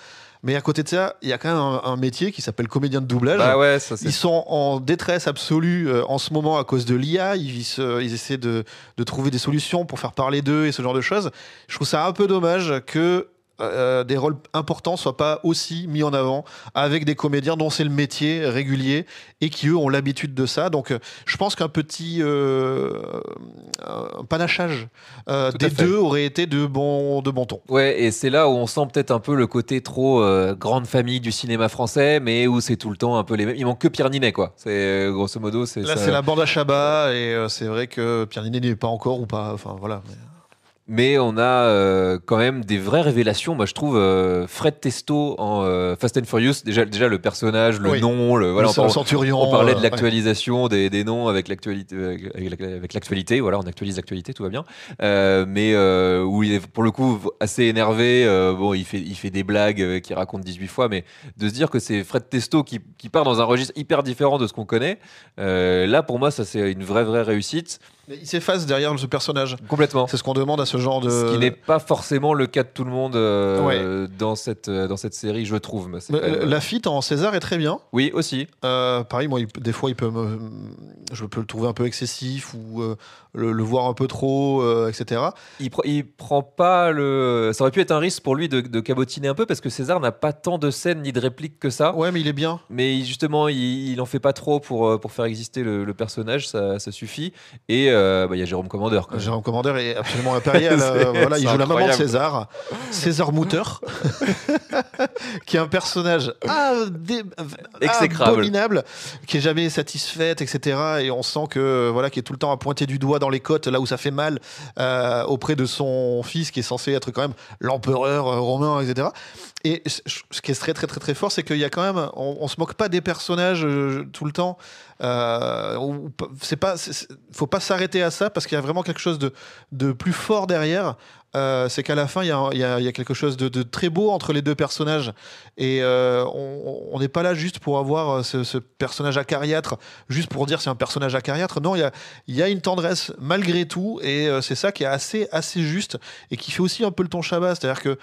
Mais à côté de ça, il y a quand même un métier qui s'appelle comédien de doublage. Bah ouais, ça, ils sont en détresse absolue en ce moment à cause de l'IA. Ils essaient de trouver des solutions pour faire parler d'eux et ce genre de choses. Je trouve ça un peu dommage que des rôles importants soient pas aussi mis en avant avec des comédiens dont c'est le métier régulier et qui eux ont l'habitude de ça. Donc je pense qu'un petit panachage des deux aurait été de bon ton. Ouais, et c'est là où on sent peut-être un peu le côté trop grande famille du cinéma français, mais où c'est tout le temps un peu les mêmes. Il manque que Pierre Ninet, quoi. C'est grosso modo c'est là ça. C'est la bande à Chabat et c'est vrai que Pierre Ninet n'y est pas encore ou pas. Enfin voilà. Mais on a quand même des vraies révélations. Moi, je trouve Fred Testo en Fast and Furious, déjà le personnage, le nom, voilà, le centurion. On parlait de l'actualisation des noms avec l'actualité, avec l'actualité. Voilà, on actualise l'actualité, tout va bien. Mais où il est pour le coup assez énervé. Bon, il fait des blagues qu'il raconte 18 fois, mais de se dire que c'est Fred Testo qui part dans un registre hyper différent de ce qu'on connaît. Là, pour moi, ça c'est une vraie réussite. Il s'efface derrière ce personnage. Complètement. C'est ce qu'on demande à ce genre de... Ce qui n'est pas forcément le cas de tout le monde dans cette série, je trouve. Lafitte en César est très bien. Oui, aussi. Pareil, moi, des fois, je peux le trouver un peu excessif ou le voir un peu trop, etc. Il prend pas le... Ça aurait pu être un risque pour lui de cabotiner un peu parce que César n'a pas tant de scènes ni de répliques que ça. Ouais, mais il est bien. Mais justement, il en fait pas trop pour faire exister le personnage, ça suffit. Et y a Jérôme Commandeur. Jérôme Commandeur est absolument impérial. Voilà, il joue la maman de César, César Mouter, qui est un personnage exécrable, abominable, qui est jamais satisfaite, etc. Et on sent que qui est tout le temps à pointer du doigt dans les côtes, là où ça fait mal, auprès de son fils, qui est censé être quand même l'empereur romain, etc. Et ce qui est très très très très fort, c'est qu'il y a quand même, on se moque pas des personnages tout le temps. Faut pas s'arrêter à ça parce qu'il y a vraiment quelque chose de plus fort derrière. C'est qu'à la fin il y a quelque chose de très beau entre les deux personnages et on n'est pas là juste pour avoir ce personnage acariâtre juste pour dire c'est un personnage acariâtre. Non, il y a une tendresse malgré tout et c'est ça qui est assez juste et qui fait aussi un peu le ton Chabat, c'est-à-dire que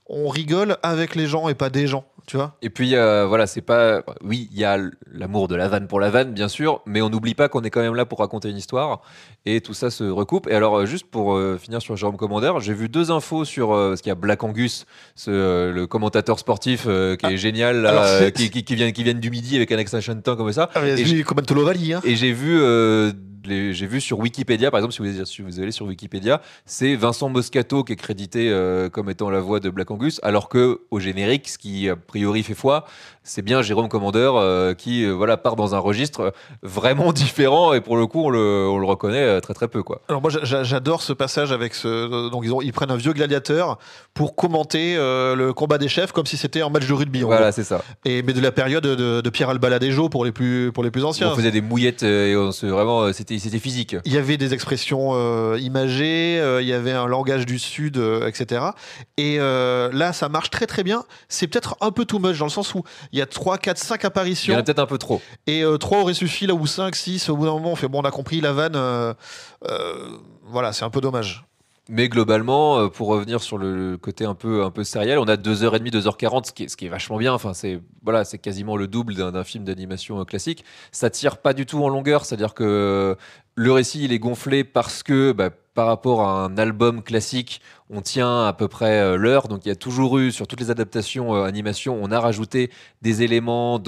on rigole avec les gens et pas des gens. tu vois. Et puis, voilà, c'est pas. Oui, il y a l'amour de la vanne pour la vanne, bien sûr, mais on n'oublie pas qu'on est quand même là pour raconter une histoire. Et tout ça se recoupe. Et alors, juste pour finir sur Jérôme Commander, j'ai vu 2 infos sur. Parce qu'il y a Black Angus, le commentateur sportif qui est génial, là, Alors, qui viennent du midi avec un accent chantant comme ça. Ah, mais Et lui, il commente l'Ovalie. Hein. Et j'ai vu, j'ai vu sur Wikipédia, par exemple, si vous allez sur Wikipédia, c'est Vincent Moscato qui est crédité comme étant la voix de Black Angus, alors que au générique, ce qui a priori fait foi, c'est bien Jérôme Commander qui voilà, part dans un registre vraiment différent, et pour le coup, on le reconnaît très très peu, quoi. Alors moi j'adore ce passage avec donc ils prennent un vieux gladiateur pour commenter le combat des chefs comme si c'était un match de rugby. Voilà, c'est ça. Mais de la période de Pierre Albaladejo pour les plus anciens. On faisait des mouillettes et vraiment c'était physique. Il y avait des expressions imagées, il y avait un langage du sud, etc. Et là ça marche très très bien. C'est peut-être un peu too much dans le sens où il y a 3, 4, 5 apparitions. Il y en a peut-être un peu trop. Et 3 aurait suffi, là où 5, 6, au bout d'un moment on fait bon, on a compris la vanne. Voilà, c'est un peu dommage. Mais globalement, pour revenir sur le côté un peu serial, on a 2h30, 2h40, ce qui est vachement bien. Enfin, c'est quasiment le double d'un film d'animation classique. Ça tire pas du tout en longueur, c'est-à-dire que le récit il est gonflé parce que par rapport à un album classique, on tient à peu près l'heure. Donc il y a toujours eu, sur toutes les adaptations animation, on a rajouté des éléments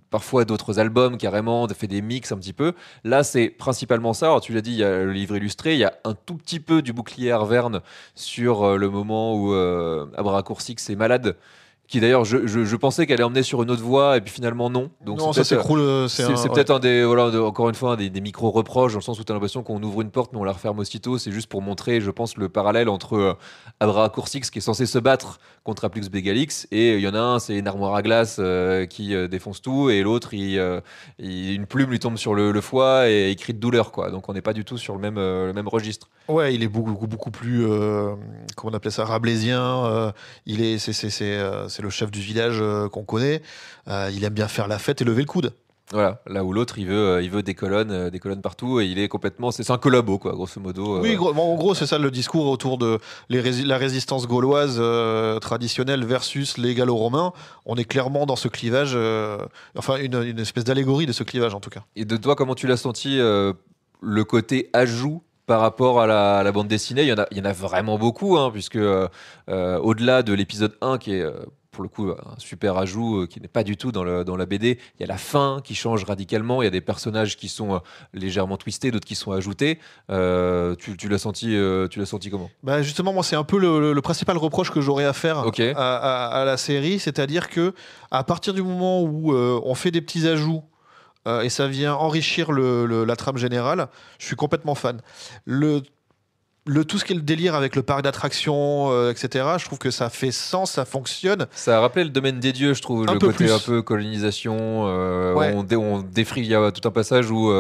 parfois d'autres albums, carrément, fait des mix un petit peu. Là, c'est principalement ça. Alors tu l'as dit, il y a le livre illustré, il y a un tout petit peu du bouclier Arverne sur le moment où Abracourcix est malade. Qui d'ailleurs, je pensais qu'elle allait emmener sur une autre voie, et puis finalement non. Donc non, ça s'écroule. C'est peut-être un des, encore une fois, des micro-reproches, dans le sens où tu as l'impression qu'on ouvre une porte, mais on la referme aussitôt. C'est juste pour montrer, je pense, le parallèle entre Abracourcix, qui est censé se battre contre Aplux Begalix, et il y en a un, c'est une armoire à glace qui défonce tout, et l'autre, une plume lui tombe sur le foie et il crie de douleur, quoi. Donc on n'est pas du tout sur le même registre. Ouais, il est beaucoup plus, comment on appelait ça, rabelaisien. C'est le chef du village qu'on connaît. Il aime bien faire la fête et lever le coude. Voilà, là où l'autre il veut des colonnes partout, et il est complètement, c'est un collabo, quoi, grosso modo. Oui, en gros c'est ça le discours autour de la résistance gauloise traditionnelle versus les Gallo-Romains. On est clairement dans ce clivage, enfin une espèce d'allégorie de ce clivage en tout cas. Et de toi, comment tu l'as senti, le côté ajout par rapport à la bande dessinée? Il y en a vraiment beaucoup, hein, puisque au-delà de l'épisode 1 qui est pour le coup un super ajout qui n'est pas du tout dans la BD, il y a la fin qui change radicalement, il y a des personnages qui sont légèrement twistés, d'autres qui sont ajoutés. Tu l'as senti comment? Justement, moi c'est un peu le principal reproche que j'aurais à faire à la série, c'est-à-dire que à partir du moment où on fait des petits ajouts et ça vient enrichir la trame générale, je suis complètement fan. Tout ce qui est le délire avec le parc d'attractions, etc., je trouve que ça fait sens, ça fonctionne. Ça a rappelé le domaine des dieux, je trouve, le côté un peu colonisation. Ouais. On défriche, il y a tout un passage où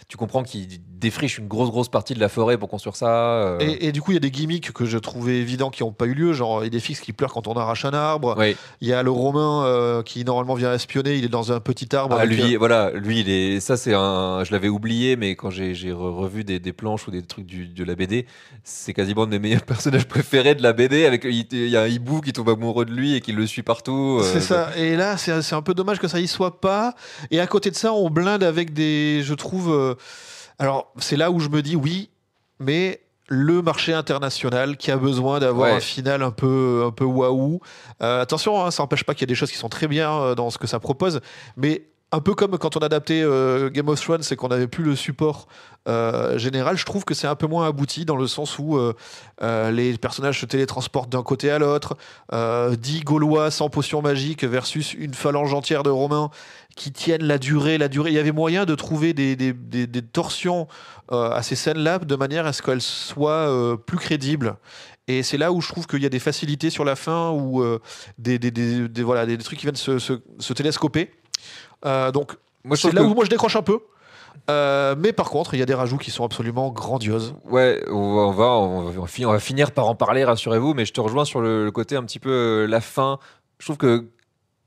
tu comprends qu'ils défrichent une grosse partie de la forêt pour construire ça. Et du coup, il y a des gimmicks que je trouvais évidents qui n'ont pas eu lieu, genre Idéfix qui pleure quand on arrache un arbre. Oui. Il y a le Romain qui normalement vient espionner, il est dans un petit arbre. Lui, ça c'est je l'avais oublié, mais quand j'ai revu des planches ou des trucs de la BD, c'est quasiment un de mes meilleurs personnages préférés de la BD. Il y a un hibou qui tombe amoureux de lui et qui le suit partout. C'est ça. Et là, c'est un peu dommage que ça y soit pas. Et à côté de ça, on blinde avec je trouve. Alors, c'est là où je me dis oui, mais le marché international qui a besoin d'avoir un final un peu waouh. Attention, hein, ça n'empêche pas qu'il y a des choses qui sont très bien dans ce que ça propose, mais un peu comme quand on adaptait Game of Thrones, c'est qu'on n'avait plus le support général. Je trouve que c'est un peu moins abouti dans le sens où les personnages se télétransportent d'un côté à l'autre. 10 Gaulois sans potion magique versus une phalange entière de Romains qui tiennent la durée. Il y avait moyen de trouver des torsions à ces scènes-là de manière à ce qu'elles soient plus crédibles. Et c'est là où je trouve qu'il y a des facilités sur la fin ou des trucs qui viennent se télescoper. Donc c'est là où moi je décroche un peu. Mais par contre, il y a des rajouts qui sont absolument grandioses. Ouais, on va finir par en parler, rassurez-vous, mais je te rejoins sur le côté un petit peu la fin. Je trouve que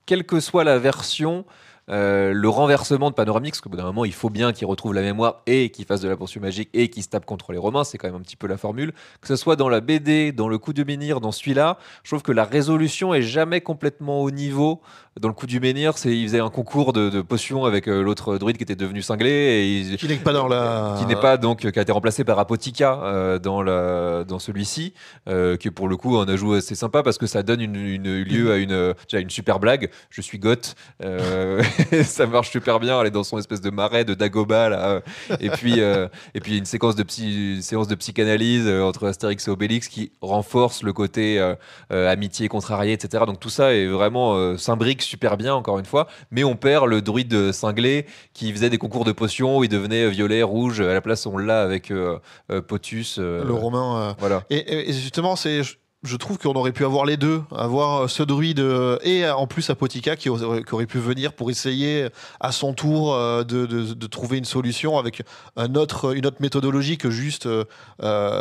quelle que soit la version, le renversement de Panoramix, parce qu'au bout d'un moment, il faut bien qu'il retrouve la mémoire et qu'il fasse de la poursuite magique et qu'il se tape contre les Romains, c'est quand même un petit peu la formule. Que ce soit dans la BD, dans le coup du menhir, dans celui-là, je trouve que la résolution est jamais complètement au niveau. Dans le coup du menhir, il faisait un concours de potions avec l'autre druide qui était devenu cinglé et Qui n'est pas dans la. qui n'est pas donc qui a été remplacé par Apotica dans celui-ci, qui est pour le coup un ajout assez sympa parce que ça donne lieu à déjà une super blague. Je suis goth, ça marche super bien. Elle est dans son espèce de marais de Dagoba là, et puis une séance de psychanalyse entre Astérix et Obélix qui renforce le côté amitié contrariée, etc. Donc tout ça est vraiment s'imbrique super bien encore une fois, mais on perd le druide cinglé qui faisait des concours de potions où il devenait violet, rouge. À la place, on l'a avec Potus. Le romain. Voilà. Et justement, je trouve qu'on aurait pu avoir les deux, avoir ce druide et en plus Apotica qui aurait pu venir pour essayer à son tour de trouver une solution avec une autre méthodologie que juste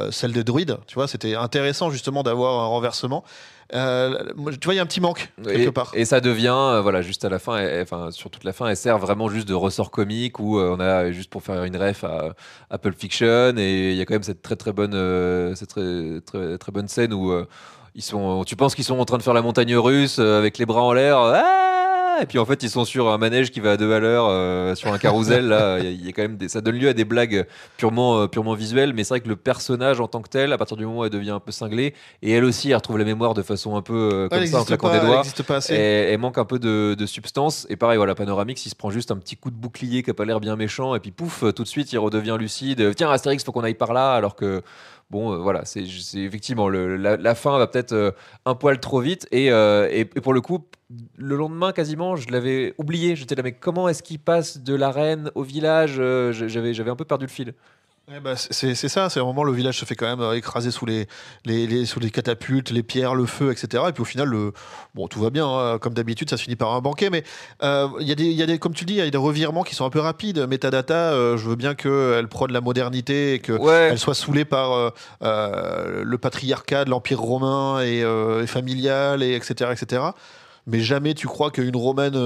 celle des druides. Tu vois, c'était intéressant justement d'avoir un renversement. Tu vois, il y a un petit manque quelque part. Et ça devient, voilà, juste à la fin, enfin sur toute la fin, elle sert vraiment juste de ressort comique où on a juste pour faire une ref à Pulp Fiction, et il y a quand même cette très bonne scène où tu penses qu'ils sont en train de faire la montagne russe avec les bras en l'air. Et puis en fait ils sont sur un manège qui va à 2 à l'heure sur un carrousel là. Il y a quand même ça donne lieu à des blagues purement visuelles, mais c'est vrai que le personnage en tant que tel, à partir du moment où elle devient un peu cinglée, et elle aussi elle retrouve la mémoire de façon un peu comme ça en claquant des doigts, elle manque un peu de substance. Et pareil, voilà, Panoramix il se prend juste un petit coup de bouclier qui a pas l'air bien méchant, et puis pouf, tout de suite il redevient lucide. Tiens Astérix, faut qu'on aille par là, alors que bon, voilà, c'est effectivement la fin va peut-être un poil trop vite, et pour le coup, le lendemain quasiment, je l'avais oublié. J'étais là, mais comment est-ce qu'il passe de l'arène au village? J'avais un peu perdu le fil. Ouais, bah, c'est ça, c'est un moment le village se fait quand même écraser sous les catapultes, les pierres, le feu, etc. Et puis au final, bon, tout va bien, hein. Comme d'habitude, ça se finit par un banquet, mais il y a des, comme tu dis, il y a des revirements qui sont un peu rapides. Metadata, je veux bien qu'elle prône la modernité et qu'elle soit saoulée par le patriarcat de l'Empire romain et familial, et etc., etc. Mais jamais tu crois qu'une romaine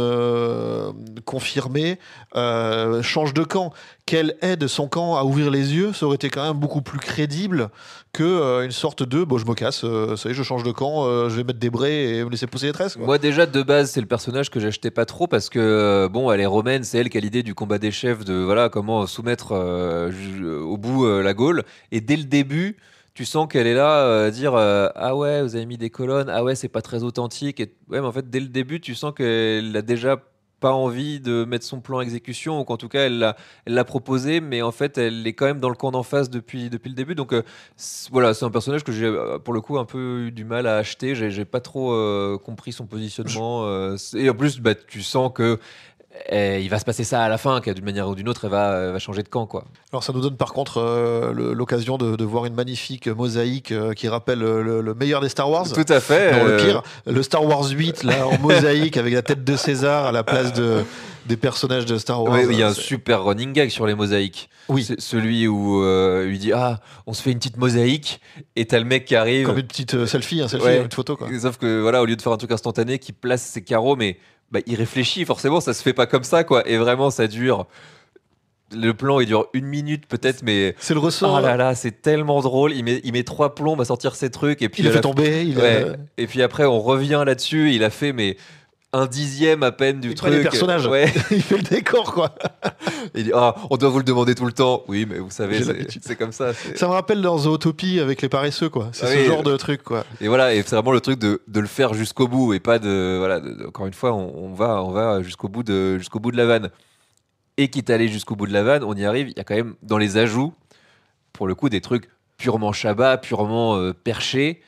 confirmée change de camp. Qu'elle aide son camp à ouvrir les yeux, ça aurait été quand même beaucoup plus crédible que une sorte de bon, je me casse, ça y est, je change de camp, je vais mettre des braies et me laisser pousser les tresses. Quoi. Moi déjà de base c'est le personnage que j'achetais pas trop parce que bon, elle est romaine, c'est elle qui a l'idée du combat des chefs, de voilà comment soumettre au bout la Gaule, et dès le début tu sens qu'elle est là à dire ah ouais, vous avez mis des colonnes, ah ouais, c'est pas très authentique. Et ouais, mais en fait dès le début tu sens qu'elle a déjà pas envie de mettre son plan en exécution, ou qu'en tout cas elle l'a proposé, mais en fait elle est quand même dans le camp d'en face depuis le début. Donc voilà, c'est un personnage que j'ai pour le coup un peu eu du mal à acheter. J'ai pas trop compris son positionnement, et en plus bah, tu sens que il va se passer ça à la fin, que d'une manière ou d'une autre, elle va changer de camp, quoi. Alors ça nous donne par contre l'occasion de voir une magnifique mosaïque qui rappelle le meilleur des Star Wars. Tout à fait. Non, le pire, le Star Wars 8 là, en mosaïque avec la tête de César à la place des personnages de Star Wars. Oui, il y a un super running gag sur les mosaïques. Oui. C'est celui où il dit ah, on se fait une petite mosaïque, et t'as le mec qui arrive. Comme une petite selfie, Ouais. une photo, quoi. Sauf que voilà, au lieu de faire un truc instantané, qui place ses carreaux, mais bah, il réfléchit, forcément, ça se fait pas comme ça, quoi. Et vraiment, ça dure. Le plan, il dure 1 minute peut-être, mais c'est le ressort. Oh là là, c'est tellement drôle. Il met 3 plombs à sortir ses trucs, et puis il le fait tomber. Et puis après, on revient là-dessus. Il a fait mais 1/10 à peine du truc. Les personnages. Ouais. Il fait le décor, quoi. Il dit on doit vous le demander tout le temps. Oui, mais vous savez, c'est comme ça. Ça me rappelle dans Zootopie avec les paresseux, quoi. C'est ce genre de truc, quoi. Et voilà, et c'est vraiment le truc de le faire jusqu'au bout, et pas encore une fois, on va jusqu'au bout de la vanne. Et quitte à aller jusqu'au bout de la vanne, on y arrive. Il y a quand même dans les ajouts, pour le coup, des trucs purement Shabbat, purement perchés,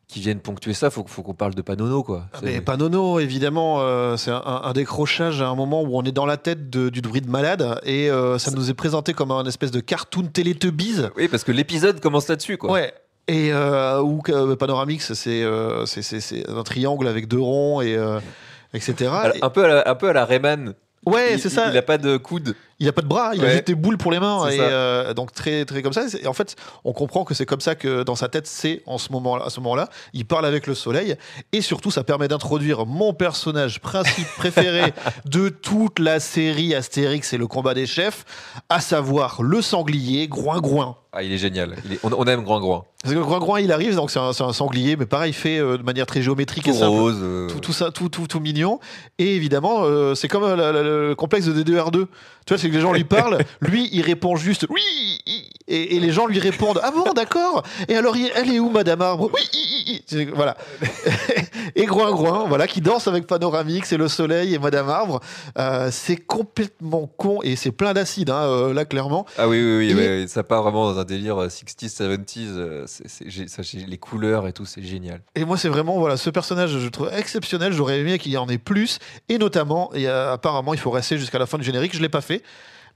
qui viennent ponctuer ça. Faut qu'on parle de Panono, quoi. Mais Panono, évidemment, c'est un décrochage à un moment où on est dans la tête du druide malade, et ça nous est présenté comme un espèce de cartoon Teletubbies. Oui, parce que l'épisode commence là-dessus, quoi. Ouais. Et où Panoramix, c'est un triangle avec 2 ronds, et etc. Un peu à la Rayman. Ouais, c'est ça. Il a pas de coude. Il a pas de bras, il a Ouais. juste des boules pour les mains. C'est Et donc très, très comme ça. Et en fait, on comprend que c'est comme ça que dans sa tête, c'est à ce moment-là. Il parle avec le soleil. Et surtout, ça permet d'introduire mon personnage préféré de toute la série Astérix et le combat des chefs, à savoir le sanglier Groin-Groin. Ah, il est génial. On aime Groin-Groin. Parce que Groin-Groin, il arrive, donc c'est un sanglier, mais pareil, fait de manière très géométrique Tout et simple. rose. Tout ça, tout mignon. Et évidemment, c'est comme le complexe de D2R2. Tu vois, c'est que les gens lui parlent, lui, il répond juste oui, et les gens lui répondent ah bon, d'accord. Et alors, elle est où, Madame Arbre? Oui, voilà. Et Groin-Groin, voilà, qui danse avec Panoramix et le soleil et Madame Arbre. C'est complètement con et c'est plein d'acide, hein, là, clairement. Ah oui, Et- ouais, ça part vraiment dans un délire 60s, 70s. Les couleurs et tout, c'est génial. Et moi, c'est vraiment voilà, ce personnage, je le trouve exceptionnel. J'aurais aimé qu'il y en ait plus. Et notamment, apparemment, il faut rester jusqu'à la fin du générique. Je l'ai pas fait.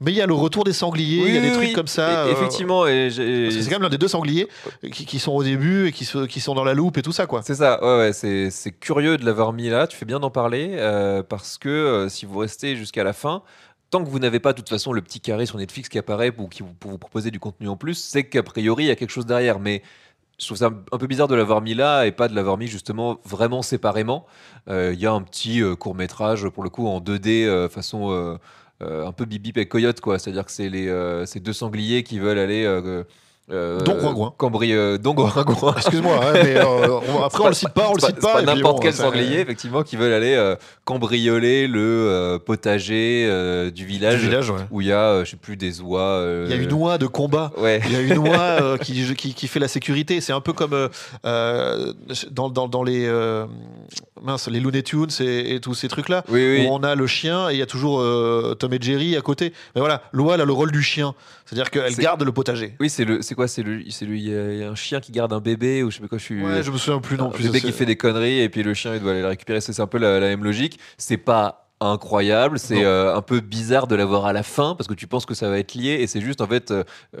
Mais il y a le retour des sangliers, il y a des trucs comme ça. Effectivement, Parce que c'est quand même l'un des deux sangliers qui sont au début et qui sont dans la loupe et tout ça, quoi. c'est ça, ouais, c'est curieux de l'avoir mis là, tu fais bien d'en parler, parce que si vous restez jusqu'à la fin, tant que vous n'avez pas de toute façon le petit carré sur Netflix qui apparaît pour vous proposer du contenu en plus, c'est qu'a priori il y a quelque chose derrière, mais je trouve ça un peu bizarre de l'avoir mis là et pas de l'avoir mis justement vraiment séparément. Il y a un petit court-métrage pour le coup en 2D façon un peu Bip Bip et Coyote, quoi, c'est-à-dire que c'est deux sangliers qui veulent aller... Don Groin-Groin. Don Groin-Groin. Excuse-moi, hein, mais après, on le cite pas, on le cite pas. C'est et pas puis n'importe bon, quel ça- sanglier, effectivement, qui veulent aller cambrioler le potager du village, Du village, ouais. où il y a, je sais plus, des oies. Il y a une oie de combat. Ouais. Il y a une oie qui fait la sécurité. C'est un peu comme dans les Looney Tunes et tous ces trucs-là, Oui. où on a le chien et il y a toujours Tom et Jerry à côté. Mais voilà, l'oie, elle a le rôle du chien. C'est-à-dire qu'elle C'est- garde le potager. Oui, c'est quoi? Il y a un chien qui garde un bébé, ou je sais pas quoi, Ouais, je me souviens plus non un plus. bébé qui fait des conneries, et puis le chien, il doit aller le récupérer. C'est un peu la même logique. C'est pas incroyable, c'est Non. un peu bizarre de l'avoir à la fin, parce que tu penses que ça va être lié, et c'est juste en fait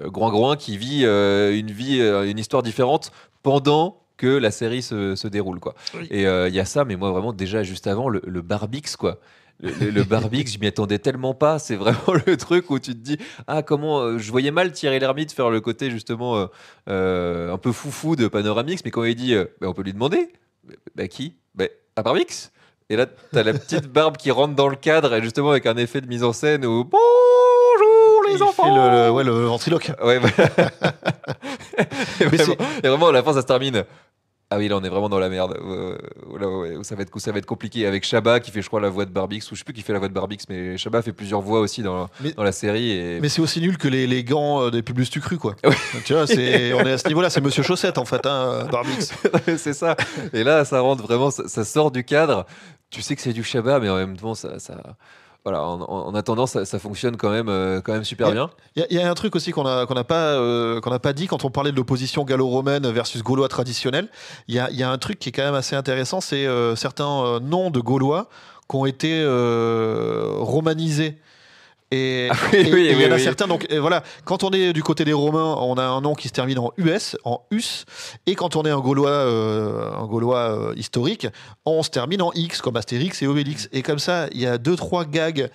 Groin-Groin qui vit une histoire différente pendant que la série se déroule, quoi. Oui. Et il y a ça, mais moi vraiment déjà juste avant le Barbix, quoi. Le Barbix, je m'y attendais tellement pas. C'est vraiment le truc où tu te dis ah, comment je voyais mal Thierry Lhermitte faire le côté justement un peu foufou de Panoramix, mais quand il dit bah, on peut lui demander bah, qui à Barbix. Et là t'as la petite barbe qui rentre dans le cadre, et justement avec un effet de mise en scène où bonjour les Il enfants. fait le ventriloque. Ouais, voilà. et, Mais vraiment, à la fin, ça se termine. Ah oui, là, on est vraiment dans la merde. Où ça va être compliqué. Avec Chabat qui fait, je crois, la voix de Barbix, ou je sais plus qui fait la voix de Barbix, mais Chabat fait plusieurs voix aussi dans la série. Et... Mais c'est aussi nul que les gants des Publius Tucru, quoi. Ouais. Tu vois, on est à ce niveau-là. C'est Monsieur Chaussette, en fait, hein, Barbix. c'est ça. Et là, ça rentre vraiment, ça sort du cadre. Tu sais que c'est du Chabat, mais en même temps, voilà, en attendant, ça fonctionne quand même super bien. Il y a un truc aussi qu'on n'a pas dit quand on parlait de l'opposition gallo-romaine versus gaulois traditionnel. Il y a un truc qui est quand même assez intéressant, c'est certains noms de Gaulois qui ont été romanisés. Et il y en a certains, donc et voilà, quand on est du côté des Romains, on a un nom qui se termine en US, en us, et quand on est un Gaulois historique, on se termine en X, comme Astérix et Obélix. Et comme ça, il y a 2-3 gags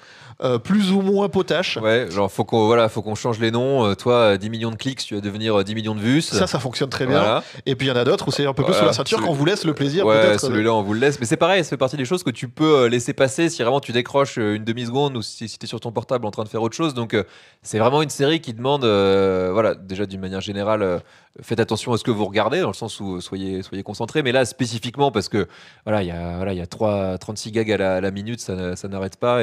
plus ou moins potaches. Ouais, genre faut qu'on change les noms. Toi, 10 millions de clics, tu vas devenir 10 millions de vues. Ça fonctionne très bien. Voilà. Et puis il y en a d'autres où c'est un peu plus Voilà, sur la ceinture qu'on vous laisse le plaisir. Ouais, peut-être. celui-là, on vous le laisse. Mais c'est pareil, ça fait partie des choses que tu peux laisser passer si vraiment tu décroches une demi-seconde, ou si t'es sur ton portable en train de faire autre chose. Donc, c'est vraiment une série qui demande, voilà, déjà d'une manière générale, faites attention à ce que vous regardez, dans le sens où soyez concentrés. Mais là, spécifiquement, parce que voilà, il y a 36 gags à la minute, ça n'arrête pas.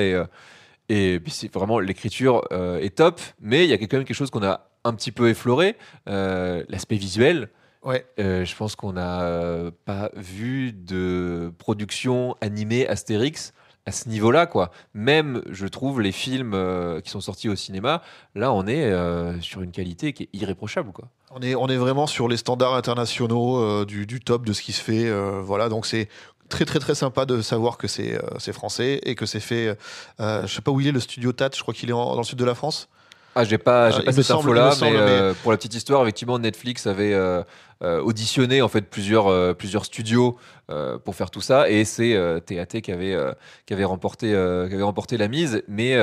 Et puis c'est vraiment, l'écriture est top, mais il y a quand même quelque chose qu'on a un petit peu effleuré, l'aspect visuel. Ouais. Je pense qu'on n'a pas vu de production animée Astérix à ce niveau-là, quoi. Même, je trouve, les films qui sont sortis au cinéma, là, on est sur une qualité qui est irréprochable, quoi. On est vraiment sur les standards internationaux du top de ce qui se fait. Voilà, donc c'est très très très sympa de savoir que c'est français et que c'est fait. Je sais pas où il est le studio TAT. Je crois qu'il est dans le sud de la France. Ah, j'ai pas cette info-là, mais pour la petite histoire, effectivement, Netflix avait auditionné en fait plusieurs studios pour faire tout ça, et c'est TAT qui avait remporté la mise. Mais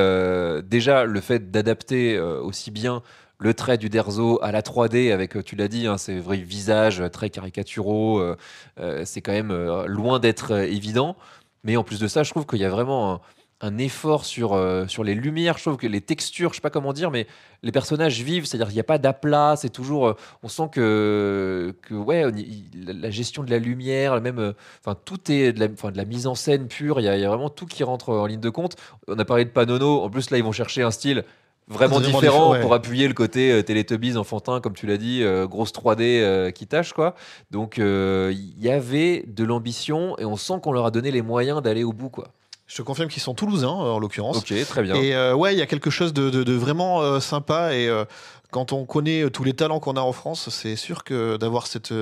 déjà, le fait d'adapter aussi bien le trait du Derzo à la 3D avec, tu l'as dit, hein, ces vrais visages très caricaturaux, c'est quand même loin d'être évident. Mais en plus de ça, je trouve qu'il y a vraiment un effort sur les lumières. Je trouve que les textures, je sais pas comment dire, mais les personnages vivent, c'est-à-dire qu'il n'y a pas d'aplat, c'est toujours, on sent que ouais, la gestion de la lumière, même, enfin tout est de la mise en scène pure. Il y a vraiment tout qui rentre en ligne de compte. On a parlé de Panono, en plus là ils vont chercher un style vraiment différent pour appuyer le côté Teletubbies enfantin, comme tu l'as dit, grosse 3D qui tâche, quoi. Donc il y avait de l'ambition et on sent qu'on leur a donné les moyens d'aller au bout, quoi. Je te confirme qu'ils sont toulousains, en l'occurrence. Ok, très bien. Et ouais, il y a quelque chose de vraiment sympa. Et quand on connaît tous les talents qu'on a en France, c'est sûr que d'avoir cette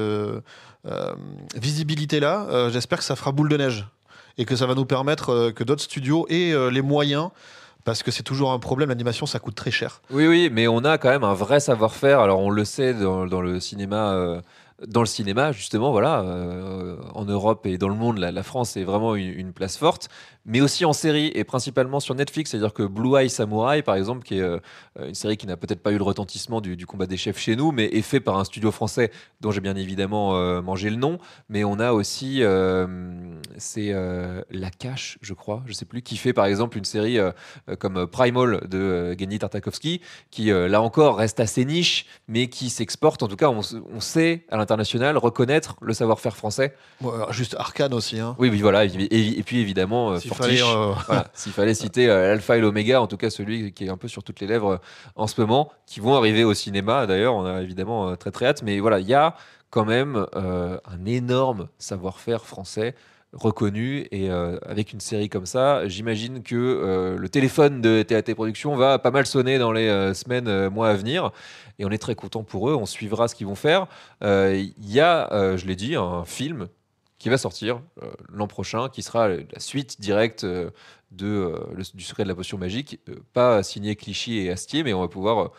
visibilité-là, j'espère que ça fera boule de neige. Et que ça va nous permettre que d'autres studios aient les moyens. Parce que c'est toujours un problème, l'animation ça coûte très cher. Oui, mais on a quand même un vrai savoir-faire. Alors on le sait dans le cinéma. Dans le cinéma, justement, voilà, en Europe et dans le monde, la France est vraiment une place forte, mais aussi en série et principalement sur Netflix. C'est-à-dire que Blue Eye Samurai, par exemple, qui est une série qui n'a peut-être pas eu le retentissement du combat des chefs chez nous, mais est fait par un studio français dont j'ai bien évidemment mangé le nom. Mais on a aussi, c'est La Cache, je crois, je sais plus, qui fait par exemple une série comme Primal de Genndy Tartakovsky, qui là encore reste assez niche, mais qui s'exporte. En tout cas, on sait à l'international reconnaître le savoir-faire français. Ouais, juste Arcane aussi. Hein. Oui, voilà, et puis évidemment Fortiche. Voilà, s'il fallait citer l'alpha et l'oméga, en tout cas celui qui est un peu sur toutes les lèvres en ce moment, qui vont arriver au cinéma. D'ailleurs, on a évidemment très très hâte. Mais voilà, il y a quand même un énorme savoir-faire français reconnu, et avec une série comme ça, j'imagine que le téléphone de TAT Productions va pas mal sonner dans les semaines, mois à venir, et on est très content pour eux. On suivra ce qu'ils vont faire. Il y a, je l'ai dit, un film qui va sortir l'an prochain, qui sera la suite directe du Secret de la Potion Magique, pas signé Clichy et Astier, mais on va pouvoir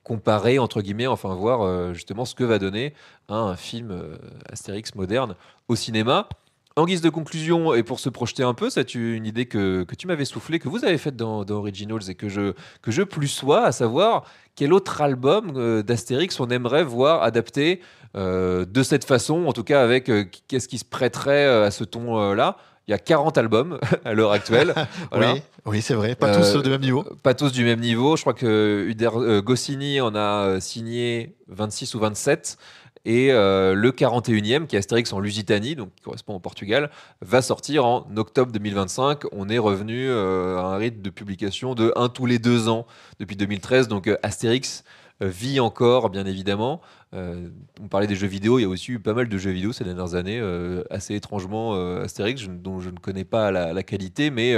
comparer, entre guillemets, enfin voir justement ce que va donner un film Astérix moderne au cinéma. En guise de conclusion, et pour se projeter un peu, c'est une idée que tu m'avais soufflée, que vous avez faite dans Originals, et que je plus sois, à savoir quel autre album d'Astérix on aimerait voir adapté de cette façon, en tout cas avec qu'est-ce qui se prêterait à ce ton-là. Il y a 40 albums à l'heure actuelle. Voilà. Oui, c'est vrai. Pas tous du même niveau. Pas tous du même niveau. Je crois que Goscinny en a signé 26 ou 27. Et le 41e, qui est Astérix en Lusitanie, donc qui correspond au Portugal, va sortir en octobre 2025. On est revenu à un rythme de publication de 1 tous les 2 ans depuis 2013. Donc Astérix vit encore, bien évidemment. On parlait des jeux vidéo, il y a aussi eu pas mal de jeux vidéo ces dernières années, assez étrangement Astérix, dont je ne connais pas la qualité, mais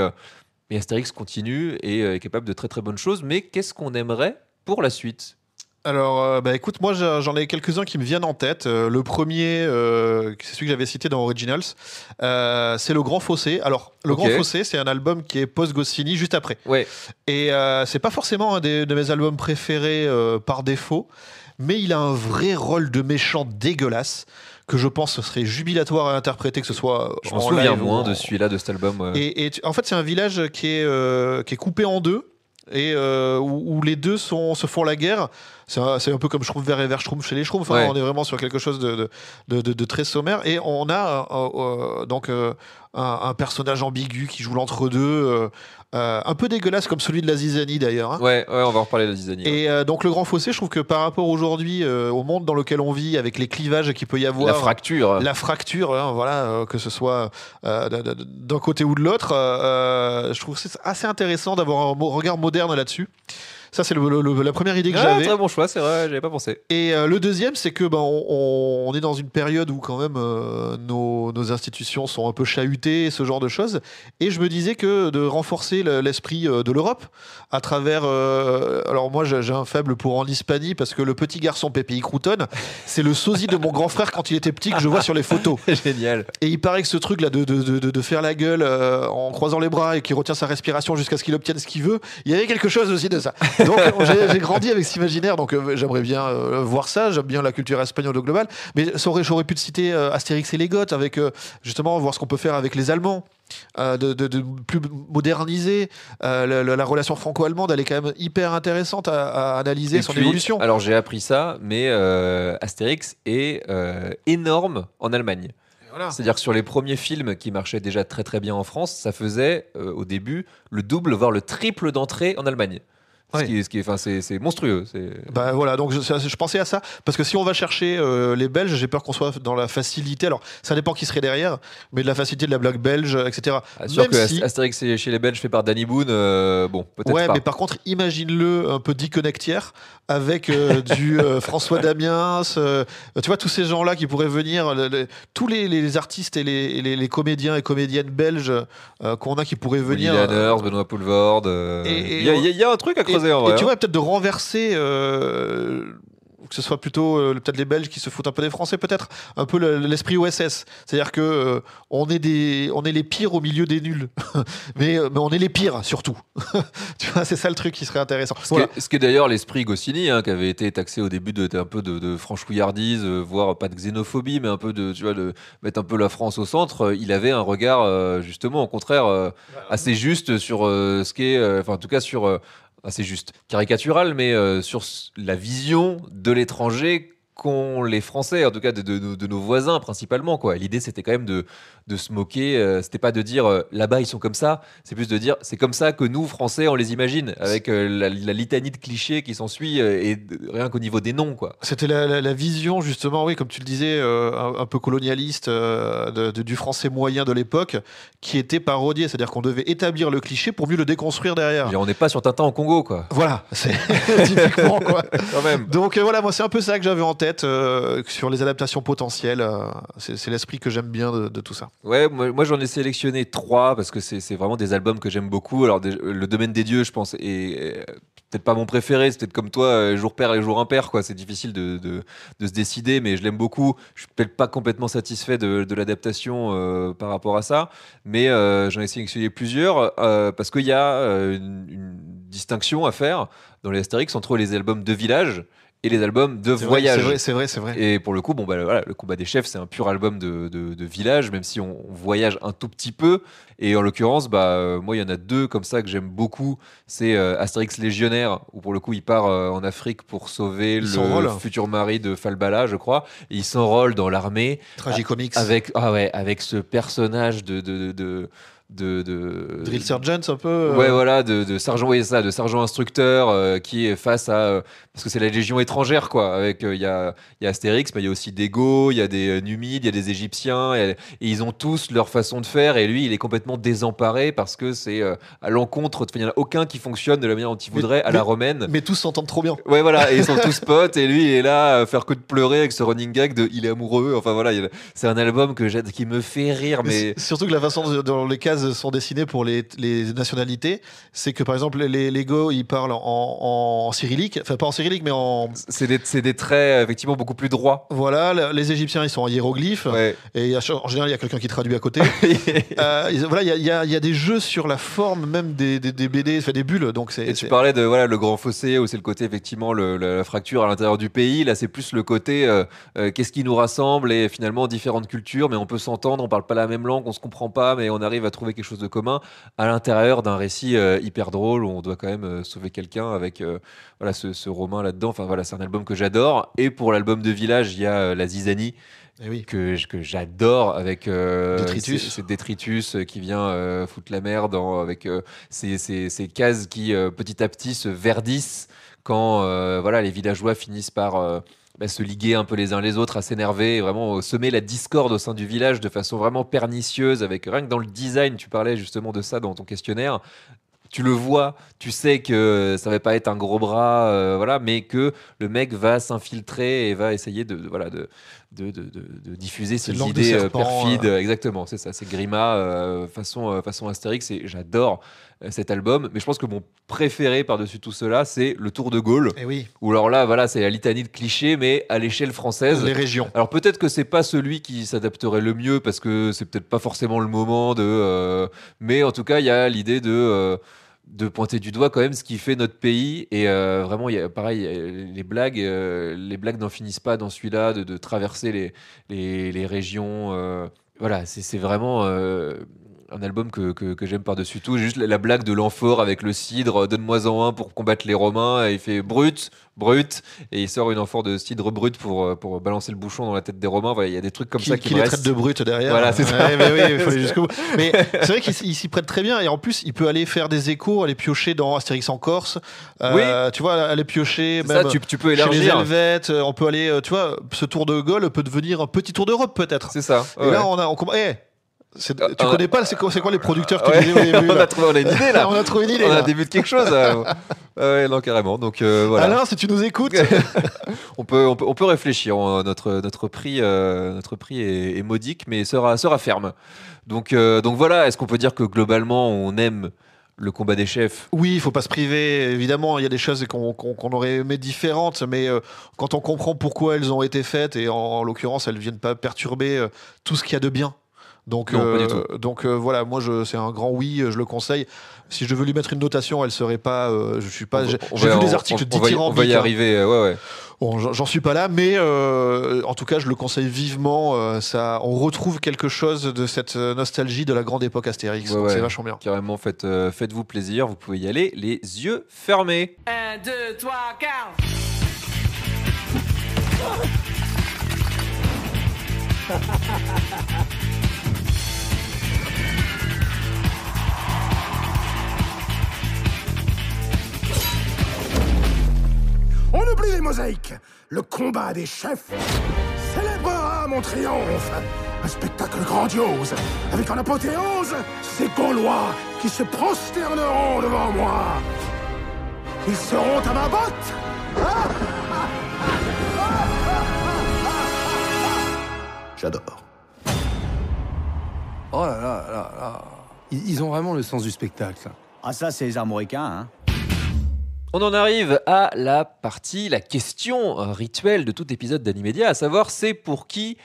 Astérix continue et est capable de très très bonnes choses. Mais qu'est-ce qu'on aimerait pour la suite ? Alors, écoute, moi j'en ai quelques-uns qui me viennent en tête. Le premier, c'est celui que j'avais cité dans Originals, c'est Le Grand Fossé. Alors, Le Grand Fossé, c'est un album qui est post-Goscinny, juste après. Ouais. Et c'est pas forcément un de mes albums préférés par défaut, mais il a un vrai rôle de méchant dégueulasse que je pense serait jubilatoire à interpréter, que ce soit je m'en souviens moins de celui-là, de cet album. Ouais. Et en fait, c'est un village qui est coupé en deux, et où les deux se font la guerre. C'est un peu comme Schtroumpf vert et vert Schtroumpf chez les Schtroumpfs. Enfin, on est vraiment sur quelque chose de très sommaire. Et on a donc un personnage ambigu qui joue l'entre-deux, un peu dégueulasse comme celui de la Zizanie d'ailleurs. Hein. Ouais, on va en reparler de la Zizanie. Et donc Le Grand Fossé, je trouve que par rapport aujourd'hui au monde dans lequel on vit, avec les clivages qu'il peut y avoir, la fracture, hein, voilà, que ce soit d'un côté ou de l'autre, je trouve que c'est assez intéressant d'avoir un regard moderne là-dessus. Ça, c'est la première idée que j'avais. Très bon choix, c'est vrai, j'avais pas pensé. Et le deuxième, c'est que on est dans une période où quand même nos institutions sont un peu chahutées, ce genre de choses. Et je me disais que de renforcer l'esprit de l'Europe à travers... alors moi, j'ai un faible pour En Hispanie, parce que le petit garçon Pépé Crouton, c'est le sosie de mon grand frère quand il était petit, que je vois sur les photos. Génial. Et il paraît que ce truc-là de faire la gueule en croisant les bras et qui retient sa respiration jusqu'à ce qu'il obtienne ce qu'il veut, il y avait quelque chose aussi de ça. Donc j'ai grandi avec cet imaginaire, donc j'aimerais bien voir ça. J'aime bien la culture espagnole au global, mais j'aurais pu te citer Astérix et les Goths, avec justement voir ce qu'on peut faire avec les Allemands. De plus moderniser la relation franco-allemande, elle est quand même hyper intéressante à analyser son évolution. Alors j'ai appris ça, mais Astérix est énorme en Allemagne. Voilà. C'est-à-dire que sur les premiers films qui marchaient déjà très très bien en France, ça faisait au début le double, voire le triple d'entrées en Allemagne. C'est monstrueux. Bah voilà, donc je pensais à ça, parce que si on va chercher les Belges, j'ai peur qu'on soit dans la facilité. Alors, ça dépend qui serait derrière, mais de la facilité de la blague belge, etc. Sûr que Astérix chez les Belges fait par Danny Boone, bon, peut-être pas. Ouais, mais par contre, imagine-le un peu déconnectière avec du François Damiens, tu vois, tous ces gens-là qui pourraient venir, tous les artistes et les comédiens et comédiennes belges qu'on a qui pourraient venir. Willy Lanners, Benoît Poelvoorde. Il y a un truc à creuser. Et tu vois, peut-être de renverser, que ce soit plutôt peut-être les Belges qui se foutent un peu des Français, peut-être un peu l'esprit OSS. C'est-à-dire que on est les pires au milieu des nuls, mais on est les pires surtout. Tu vois, c'est ça le truc qui serait intéressant. Ce qui est d'ailleurs l'esprit Goscinny, qui avait été taxé au début un peu de franchouillardise, voire pas de xénophobie, mais un peu de mettre un peu la France au centre. Il avait un regard justement au contraire assez juste sur ce qui est, en tout cas sur c'est juste caricatural, mais sur la vision de l'étranger qu'ont les Français, en tout cas de nos voisins principalement, quoi. L'idée, c'était quand même de se moquer. C'était pas de dire là-bas ils sont comme ça, c'est plus de dire c'est comme ça que nous Français on les imagine, avec la litanie de clichés qui s'ensuit rien qu'au niveau des noms, quoi. C'était la vision justement, oui, comme tu le disais, un peu colonialiste du Français moyen de l'époque, qui était parodié, c'est-à-dire qu'on devait établir le cliché pour mieux le déconstruire derrière. On n'est pas sur Tintin en Congo, quoi. Voilà, c'est typiquement, quoi. Quand même. Donc voilà, moi c'est un peu ça que j'avais en tête sur les adaptations potentielles. C'est l'esprit que j'aime bien de tout ça. Ouais, moi j'en ai sélectionné 3 parce que c'est vraiment des albums que j'aime beaucoup. Alors le Domaine des Dieux, je pense, est peut-être pas mon préféré. C'est peut-être comme toi, jour pair et jour impair, quoi. C'est difficile de se décider, mais je l'aime beaucoup. Je suis peut-être pas complètement satisfait de l'adaptation par rapport à ça, mais j'en ai sélectionné plusieurs parce qu'il y a une distinction à faire dans les Astérix entre les albums de village et les albums de voyage. C'est vrai. Et pour le coup, voilà, le Combat des chefs, c'est un pur album de village, même si on voyage un tout petit peu. Et en l'occurrence, moi, il y en a 2 comme ça que j'aime beaucoup. C'est Astérix Légionnaire, où pour le coup, il part en Afrique pour sauver le futur mari de Falbala, je crois. Et il s'enrôle dans l'armée. Tragicomics. Avec ce personnage de Drill Sergeant un peu ouais, voilà, de sergent, de sergent instructeur qui est face à parce que c'est la légion étrangère, quoi. Avec il y a Astérix, mais il y a aussi des Goths, il y a des Numides, il y a des Égyptiens, et ils ont tous leur façon de faire, et lui il est complètement désemparé parce que c'est à l'encontre, il n'y en a aucun qui fonctionne de la manière dont il voudrait à la romaine, mais tous s'entendent trop bien. Ouais, voilà, et ils sont tous potes, et lui il est là à faire que de pleurer avec ce running gag de il est amoureux. Enfin voilà, c'est un album qui me fait rire, mais surtout que la façon dont les cases sont dessinées pour les nationalités, c'est que par exemple les Goths ils parlent en cyrillique, enfin pas en cyrillique mais en... C'est des traits effectivement beaucoup plus droits. Voilà, les Égyptiens ils sont en hiéroglyphes, ouais. Et en général il y a quelqu'un qui traduit à côté. Voilà, il y a des jeux sur la forme même des BD, enfin des bulles. Donc tu parlais de voilà, le grand fossé, où c'est le côté effectivement la fracture à l'intérieur du pays. Là c'est plus le côté qu'est-ce qui nous rassemble, et finalement différentes cultures, mais on peut s'entendre, on parle pas la même langue, on se comprend pas, mais on arrive à trouver quelque chose de commun à l'intérieur d'un récit hyper drôle où on doit quand même sauver quelqu'un avec voilà, ce Romain là-dedans. Enfin voilà, c'est un album que j'adore. Et pour l'album de village, il y a la Zizanie. Oui. que j'adore avec c'est Détritus qui vient foutre la merde avec ces cases qui petit à petit se verdissent quand voilà, les villageois finissent par se liguer un peu les uns les autres, à s'énerver, et vraiment semer la discorde au sein du village de façon vraiment pernicieuse, avec rien que dans le design, tu parlais justement de ça dans ton questionnaire. Tu le vois, tu sais que ça va pas être un gros bras, voilà, mais que le mec va s'infiltrer et va essayer de diffuser ses idées perfides. Exactement, c'est ça, c'est Grima façon Astérix, et j'adore cet album. Mais je pense que mon préféré par-dessus tout cela, c'est Le Tour de Gaulle. Et oui. Où alors là, voilà, c'est la litanie de clichés, mais à l'échelle française. Les régions. Alors peut-être que c'est pas celui qui s'adapterait le mieux, parce que c'est peut-être pas forcément le moment mais en tout cas, il y a l'idée de pointer du doigt quand même ce qui fait notre pays. Et vraiment, pareil, les blagues n'en finissent pas dans celui-là, de traverser les régions. Voilà, c'est vraiment un album que j'aime par-dessus tout. J'ai juste la blague de l'amphore avec le cidre, donne-moi-en un pour combattre les Romains. Et il fait brut, et il sort une amphore de cidre brut pour balancer le bouchon dans la tête des Romains. Voilà, il y a des trucs comme ça qui les traite de brut derrière. Voilà, c'est ça. Mais oui, il faut aller jusqu'au bout. Mais c'est vrai qu'il s'y prête très bien. Et en plus, il peut aller faire des échos, aller piocher dans Astérix en Corse. Tu vois, aller piocher. Même ça, tu peux élargir. Chez les Helvètes, on peut aller. Tu vois, ce tour de Gaulle peut devenir un petit tour d'Europe peut-être. C'est ça. Et là, tu connais pas, c'est quoi les producteurs qui disaient au début, on a une idée là. On a trouvé une idée. On a un début de quelque chose. Ouais, non, carrément. Donc voilà. Alain, si tu nous écoutes, on peut réfléchir. Notre prix est modique, mais sera ferme. Donc voilà. Est-ce qu'on peut dire que globalement on aime le combat des chefs? Oui, il faut pas se priver. Évidemment, il y a des choses qu'on aurait aimé différentes, mais quand on comprend pourquoi elles ont été faites, et en l'occurrence, elles viennent pas perturber tout ce qu'il y a de bien. Donc, non, pas du tout. Voilà, moi c'est un grand oui, je le conseille. Si je veux lui mettre une notation, elle serait pas. Je suis pas. J'ai vu des articles dithyrambiques. On va y arriver. Ouais. Bon, j'en suis pas là, mais en tout cas, je le conseille vivement. On retrouve quelque chose de cette nostalgie de la grande époque Astérix. Ouais. C'est vachement bien. Carrément, faites-vous plaisir. Vous pouvez y aller les yeux fermés. 1, 2, 3, 4. On oublie les mosaïques. Le combat des chefs célébrera mon triomphe. Un spectacle grandiose, avec en apothéose ces Gaulois qui se prosterneront devant moi. Ils seront à ma botte. J'adore. Oh là là là là. Ils ont vraiment le sens du spectacle. Ah ça, c'est les Armoricains, hein. On en arrive à la question rituelle de tout épisode d'Animedia, à savoir c'est pour qui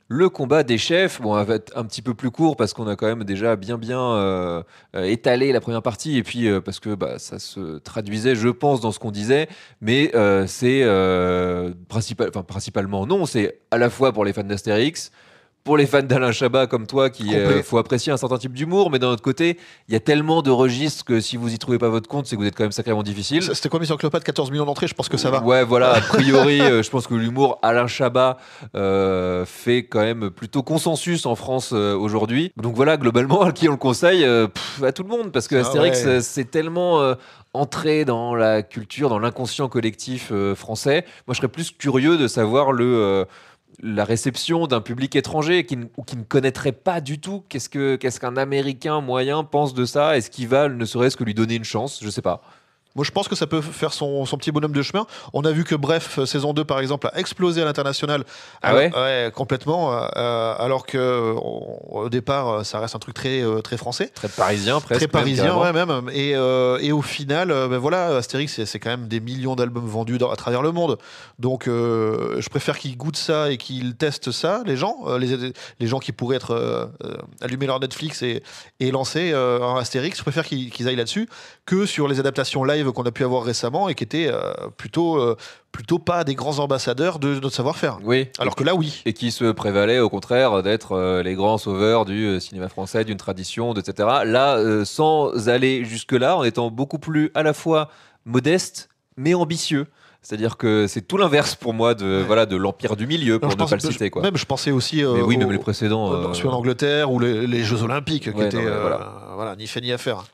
le combat des chefs. Bon, elle va être un petit peu plus court parce qu'on a quand même déjà bien étalé la première partie et puis parce que ça se traduisait, je pense, dans ce qu'on disait, mais c'est principalement non, c'est à la fois pour les fans d'Astérix, pour les fans d'Alain Chabat comme toi, faut apprécier un certain type d'humour, mais d'un autre côté, il y a tellement de registres que si vous y trouvez pas votre compte, c'est que vous êtes quand même sacrément difficile. C'était quoi Mission Cléopâtre, 14 millions d'entrées, je pense que ça va. Ouais, voilà, a priori, je pense que l'humour Alain Chabat fait quand même plutôt consensus en France aujourd'hui. Donc voilà, globalement, à qui on le conseille à tout le monde, parce que Astérix, c'est tellement entré dans la culture, dans l'inconscient collectif français. Moi, je serais plus curieux de savoir la réception d'un public étranger qui ne connaîtrait pas du tout qu'est-ce qu'un Américain moyen pense de ça. Est-ce qu'il va ne serait-ce que lui donner une chance? Je sais pas. Moi, je pense que ça peut faire son petit bonhomme de chemin. On a vu que Bref, saison 2, par exemple, a explosé à l'international. Ouais, complètement. Alors qu'au départ, ça reste un truc très français. Très parisien, presque. Très parisien, même. Et au final, voilà, Astérix, c'est quand même des millions d'albums vendus à travers le monde. Donc, je préfère qu'ils goûtent ça et qu'ils testent ça, les gens. Les gens qui pourraient allumer leur Netflix et lancer un Astérix. Je préfère qu'ils aillent là-dessus que sur les adaptations live qu'on a pu avoir récemment et qui étaient plutôt pas des grands ambassadeurs de notre savoir-faire. Oui. Alors que là, oui. Et qui se prévalaient au contraire d'être les grands sauveurs du cinéma français, d'une tradition, etc. Là, sans aller jusque-là, en étant beaucoup plus à la fois modeste mais ambitieux. C'est-à-dire que c'est tout l'inverse pour moi de l'Empire du Milieu, pour ne pas le citer. Quoi. Même je pensais aussi même les précédents. Celui en Angleterre ou les Jeux Olympiques qui étaient ni fait ni à faire.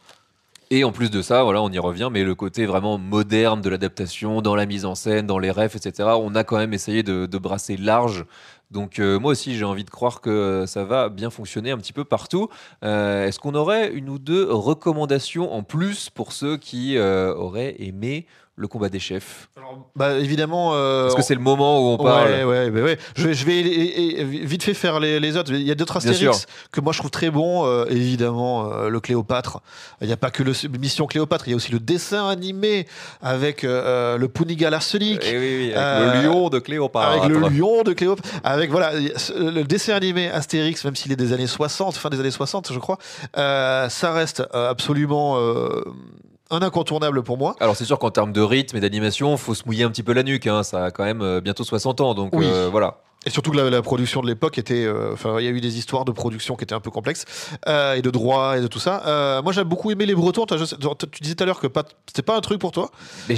Et en plus de ça, voilà, on y revient, mais le côté vraiment moderne de l'adaptation, dans la mise en scène, dans les refs, etc., on a quand même essayé de brasser large. Donc moi aussi, j'ai envie de croire que ça va bien fonctionner un petit peu partout. Est-ce qu'on aurait une ou deux recommandations en plus pour ceux qui auraient aimé le combat des chefs? Alors, évidemment. Parce que c'est le moment où on parle. Ouais. Je vais vite fait faire les autres. Il y a d'autres Astérix que moi je trouve très bons. Évidemment, le Cléopâtre. Il n'y a pas que le Mission Cléopâtre, il y a aussi le dessin animé avec le Punigal Arsenic. Oui, avec le lion de Cléopâtre. Avec le lion de Cléopâtre. Avec le dessin animé Astérix, même s'il est des années 60, fin des années 60, je crois. Ça reste absolument un incontournable pour moi. Alors c'est sûr qu'en termes de rythme et d'animation, faut se mouiller un petit peu la nuque, hein. Ça a quand même bientôt 60 ans, donc Oui. voilà. Et surtout que la production de l'époque était, il y a eu des histoires de production qui étaient un peu complexes et de droit et de tout ça. Moi, j'ai beaucoup aimé les Bretons. Tu disais tout à l'heure que c'était pas un truc pour toi. Mais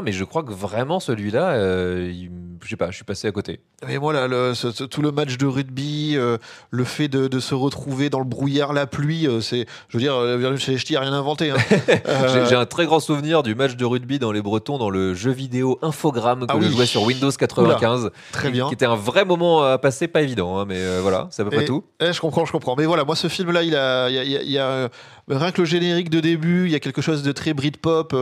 mais je crois que vraiment celui-là, je sais pas, je suis passé à côté. Mais moi, tout le match de rugby, le fait de se retrouver dans le brouillard, la pluie, je veux dire, chez les ch'tis, rien inventé. Hein. J'ai un très grand souvenir du match de rugby dans les Bretons dans le jeu vidéo Infogramme que je jouais sur Windows 95. Oula, très bien. Qui était un vrai moment à passer, pas évident, hein, mais voilà, c'est à peu près tout. Je comprends. Mais voilà, moi, ce film-là, il y a rien que le générique de début, il y a quelque chose de très Britpop.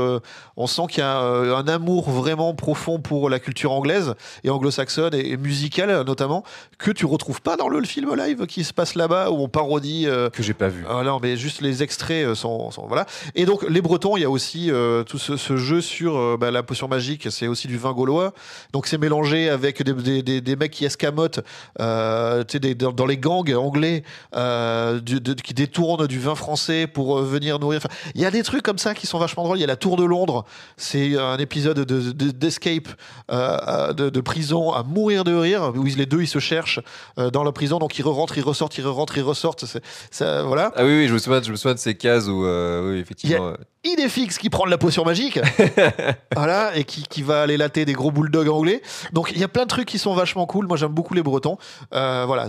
On sent qu'il y a un amour vraiment profond pour la culture anglaise et anglo-saxonne et musicale notamment, que tu retrouves pas dans le film live qui se passe là-bas où on parodie. Que j'ai pas vu. Non, mais juste les extraits sont voilà. Et donc les Bretons, il y a aussi tout ce jeu sur la potion magique. C'est aussi du vin gaulois. Donc c'est mélangé avec des mecs qui escamotent dans les gangs anglais qui détournent du vin français pour venir nourrir. Enfin, il y a des trucs comme ça qui sont vachement drôles. Il y a la Tour de Londres. C'est un épisode d'escape de prison à mourir de rire où les deux ils se cherchent dans la prison. Donc ils rentrent, ils ressortent, ils rentrent, ils ressortent. Voilà. Ah oui, je me souviens de ces cases où oui, effectivement. Idéfix qui prend de la potion magique, voilà, et qui va aller latter des gros bulldogs anglais. Donc il y a plein de trucs qui sont vachement cool. Moi j'aime beaucoup les Bretons. Voilà,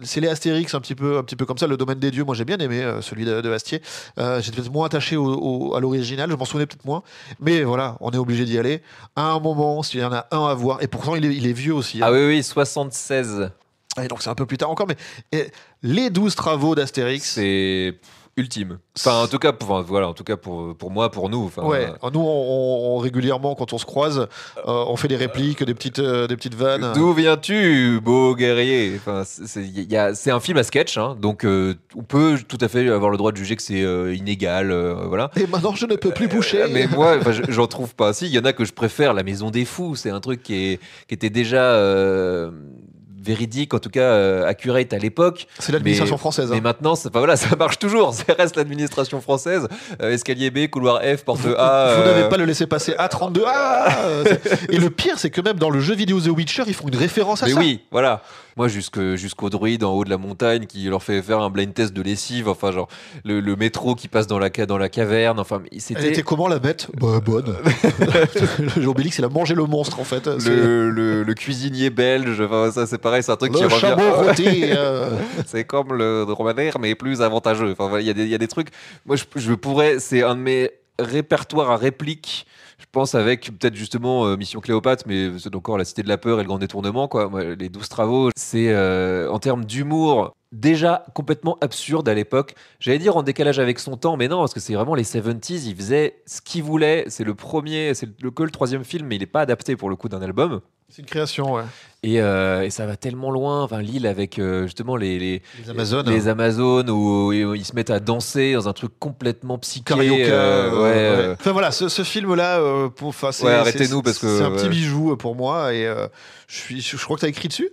c'est les Astérix un petit peu comme ça. Le domaine des dieux, moi j'ai bien aimé celui de Astier. J'étais peut-être moins attaché à l'original, je m'en souvenais peut-être moins. Mais voilà, on est obligé d'y aller. À un moment, s'il y en a un à voir, et pourtant il est vieux aussi. Hein. Ah oui, 76. Et donc c'est un peu plus tard encore, mais les 12 travaux d'Astérix. C'est ultime. Enfin, en tout cas, pour moi, pour nous. Ouais. Nous, on régulièrement, quand on se croise, on fait des répliques, des petites vannes. D'où viens-tu, beau guerrier? Enfin, c'est un film à sketch, hein, donc on peut tout à fait avoir le droit de juger que c'est inégal, voilà. Et maintenant, je ne peux plus boucher. Mais moi, j'en trouve pas. Si, il y en a que je préfère. La Maison des Fous, c'est un truc qui était déjà véridique, en tout cas accurate à l'époque. C'est l'administration française. Mais maintenant, ça marche toujours. Ça reste l'administration française. Escalier B, couloir F, porte A. Vous n'avez pas le laisser passer A32. Et le pire, c'est que même dans le jeu vidéo The Witcher, ils font une référence à ça. Mais oui, voilà. Moi, jusqu'au druide en haut de la montagne qui leur fait faire un blind test de lessive. Enfin, genre le métro qui passe dans la caverne. Enfin, Elle était comment la bête? Bonne. Obélix, il a mangé le monstre en fait. Le cuisinier belge. Enfin, ça, c'est pareil, c'est un truc qui revient. Le chameau rôti. C'est comme le dromadaire, mais plus avantageux. Enfin, voilà, il y a des trucs. Moi, je pourrais. C'est un de mes répertoires à répliques. Je pense avec peut-être justement Mission Cléopâtre, mais c'est encore La Cité de la Peur et Le Grand Détournement, quoi. Les 12 travaux, c'est en termes d'humour déjà complètement absurde à l'époque. J'allais dire en décalage avec son temps, mais non, parce que c'est vraiment les 70s, ils faisaient ce qu'ils voulaient. C'est le troisième film, mais il n'est pas adapté pour le coup d'un album. C'est une création, ouais. Et ça va tellement loin. Enfin, l'île avec justement les Amazones. Les Amazones où ils se mettent à danser dans un truc complètement psyché. Ouais. Enfin voilà, ce film-là, arrêtez-nous parce que c'est un petit bijou pour moi. Et je crois que tu as écrit dessus.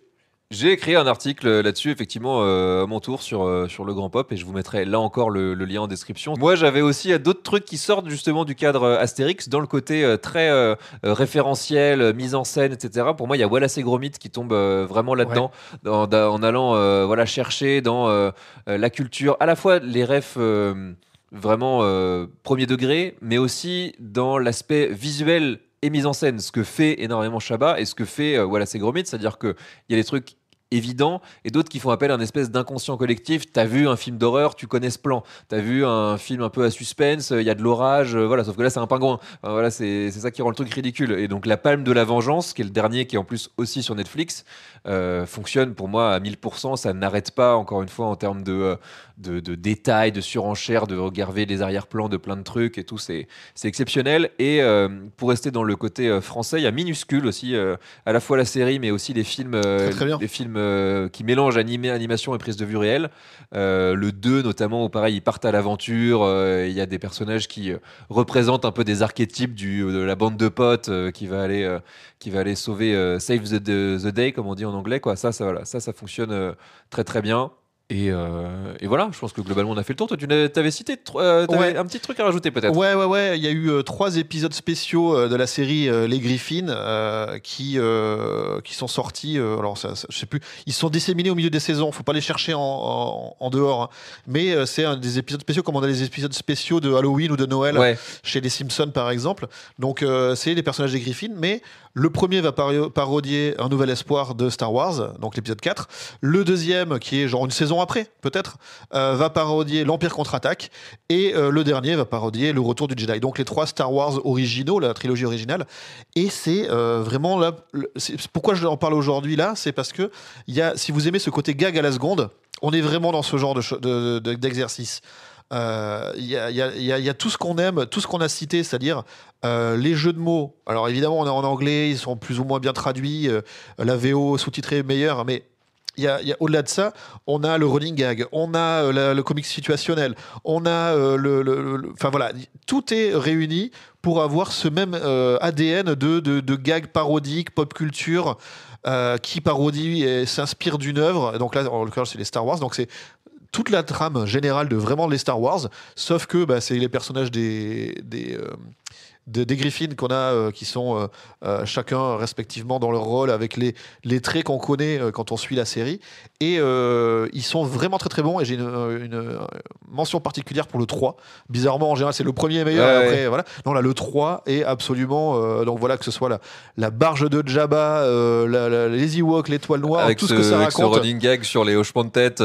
J'ai écrit un article là-dessus, effectivement, à mon tour sur le Grand Pop, et je vous mettrai là encore le lien en description. Moi, j'avais aussi d'autres trucs qui sortent justement du cadre Astérix, dans le côté très référentiel, mise en scène, etc. Pour moi, il y a Wallace et Gromit qui tombe vraiment là-dedans, en allant chercher dans la culture, à la fois les refs vraiment premier degré, mais aussi dans l'aspect visuel et mise en scène, ce que fait énormément Chabat et ce que fait Wallace et Gromit, c'est-à-dire qu'il y a des trucs évidents et d'autres qui font appel à une espèce d'inconscient collectif. T'as vu un film d'horreur, tu connais ce plan. T'as vu un film un peu à suspense, il y a de l'orage, voilà, sauf que là c'est un pingouin. Enfin, voilà, c'est ça qui rend le truc ridicule. Et donc La Palme de la Vengeance, qui est le dernier, qui est en plus aussi sur Netflix, fonctionne pour moi à 1000%. Ça n'arrête pas, encore une fois, en termes de détails, de surenchère, de regarder les arrière-plans de plein de trucs et tout, c'est exceptionnel. Et pour rester dans le côté français, il y a Minuscule aussi, à la fois la série mais aussi les films, les films qui mélangent animation et prise de vue réelle. Le 2 notamment, où pareil, ils partent à l'aventure, il y a des personnages qui représentent un peu des archétypes de la bande de potes qui va aller sauver Save the Day, comme on dit en anglais, quoi. Ça fonctionne très très bien. Et voilà, je pense que globalement on a fait le tour. Toi, tu avais cité t'avais un petit truc à rajouter peut-être. Ouais. Il y a eu 3 épisodes spéciaux de la série Les Griffins qui sont sortis. Alors, je sais plus. Ils sont disséminés au milieu des saisons. Faut pas les chercher en dehors. Hein. Mais c'est un des épisodes spéciaux, comme on a les épisodes spéciaux de Halloween ou de Noël chez les Simpsons par exemple. Donc, c'est les personnages des Griffins. Mais le premier va parodier Un Nouvel Espoir de Star Wars, donc l'épisode 4. Le deuxième, qui est genre une saison après, peut-être, va parodier l'Empire contre-attaque. Et le dernier va parodier Le Retour du Jedi. Donc les 3 Star Wars originaux, la trilogie originale. Et c'est vraiment là. Pourquoi je en parle aujourd'hui là, c'est parce que si vous aimez ce côté gag à la seconde, on est vraiment dans ce genre d'exercice. Il y a tout ce qu'on aime, tout ce qu'on a cité, c'est-à-dire les jeux de mots. Alors évidemment, on est en anglais, ils sont plus ou moins bien traduits. La VO sous-titrée est meilleure, mais au-delà de ça, on a le running gag, on a le comic situationnel, on a enfin voilà, tout est réuni pour avoir ce même ADN de gag parodique, pop culture, qui parodie et s'inspire d'une œuvre. Donc là, en l'occurrence, c'est les Star Wars. Donc c'est toute la trame générale de vraiment les Star Wars, sauf que c'est les personnages des Griffins qu'on a, qui sont chacun respectivement dans leur rôle, avec les traits qu'on connaît quand on suit la série. Et ils sont vraiment très très bons. Et j'ai une mention particulière pour le 3. Bizarrement, en général, c'est le premier meilleur. Et après, voilà. Non, là, le 3 est absolument. Donc voilà, que ce soit la barge de Jabba, les Ewoks, l'étoile noire, avec tout ce que ça raconte. Avec ce running gag sur les hochements de tête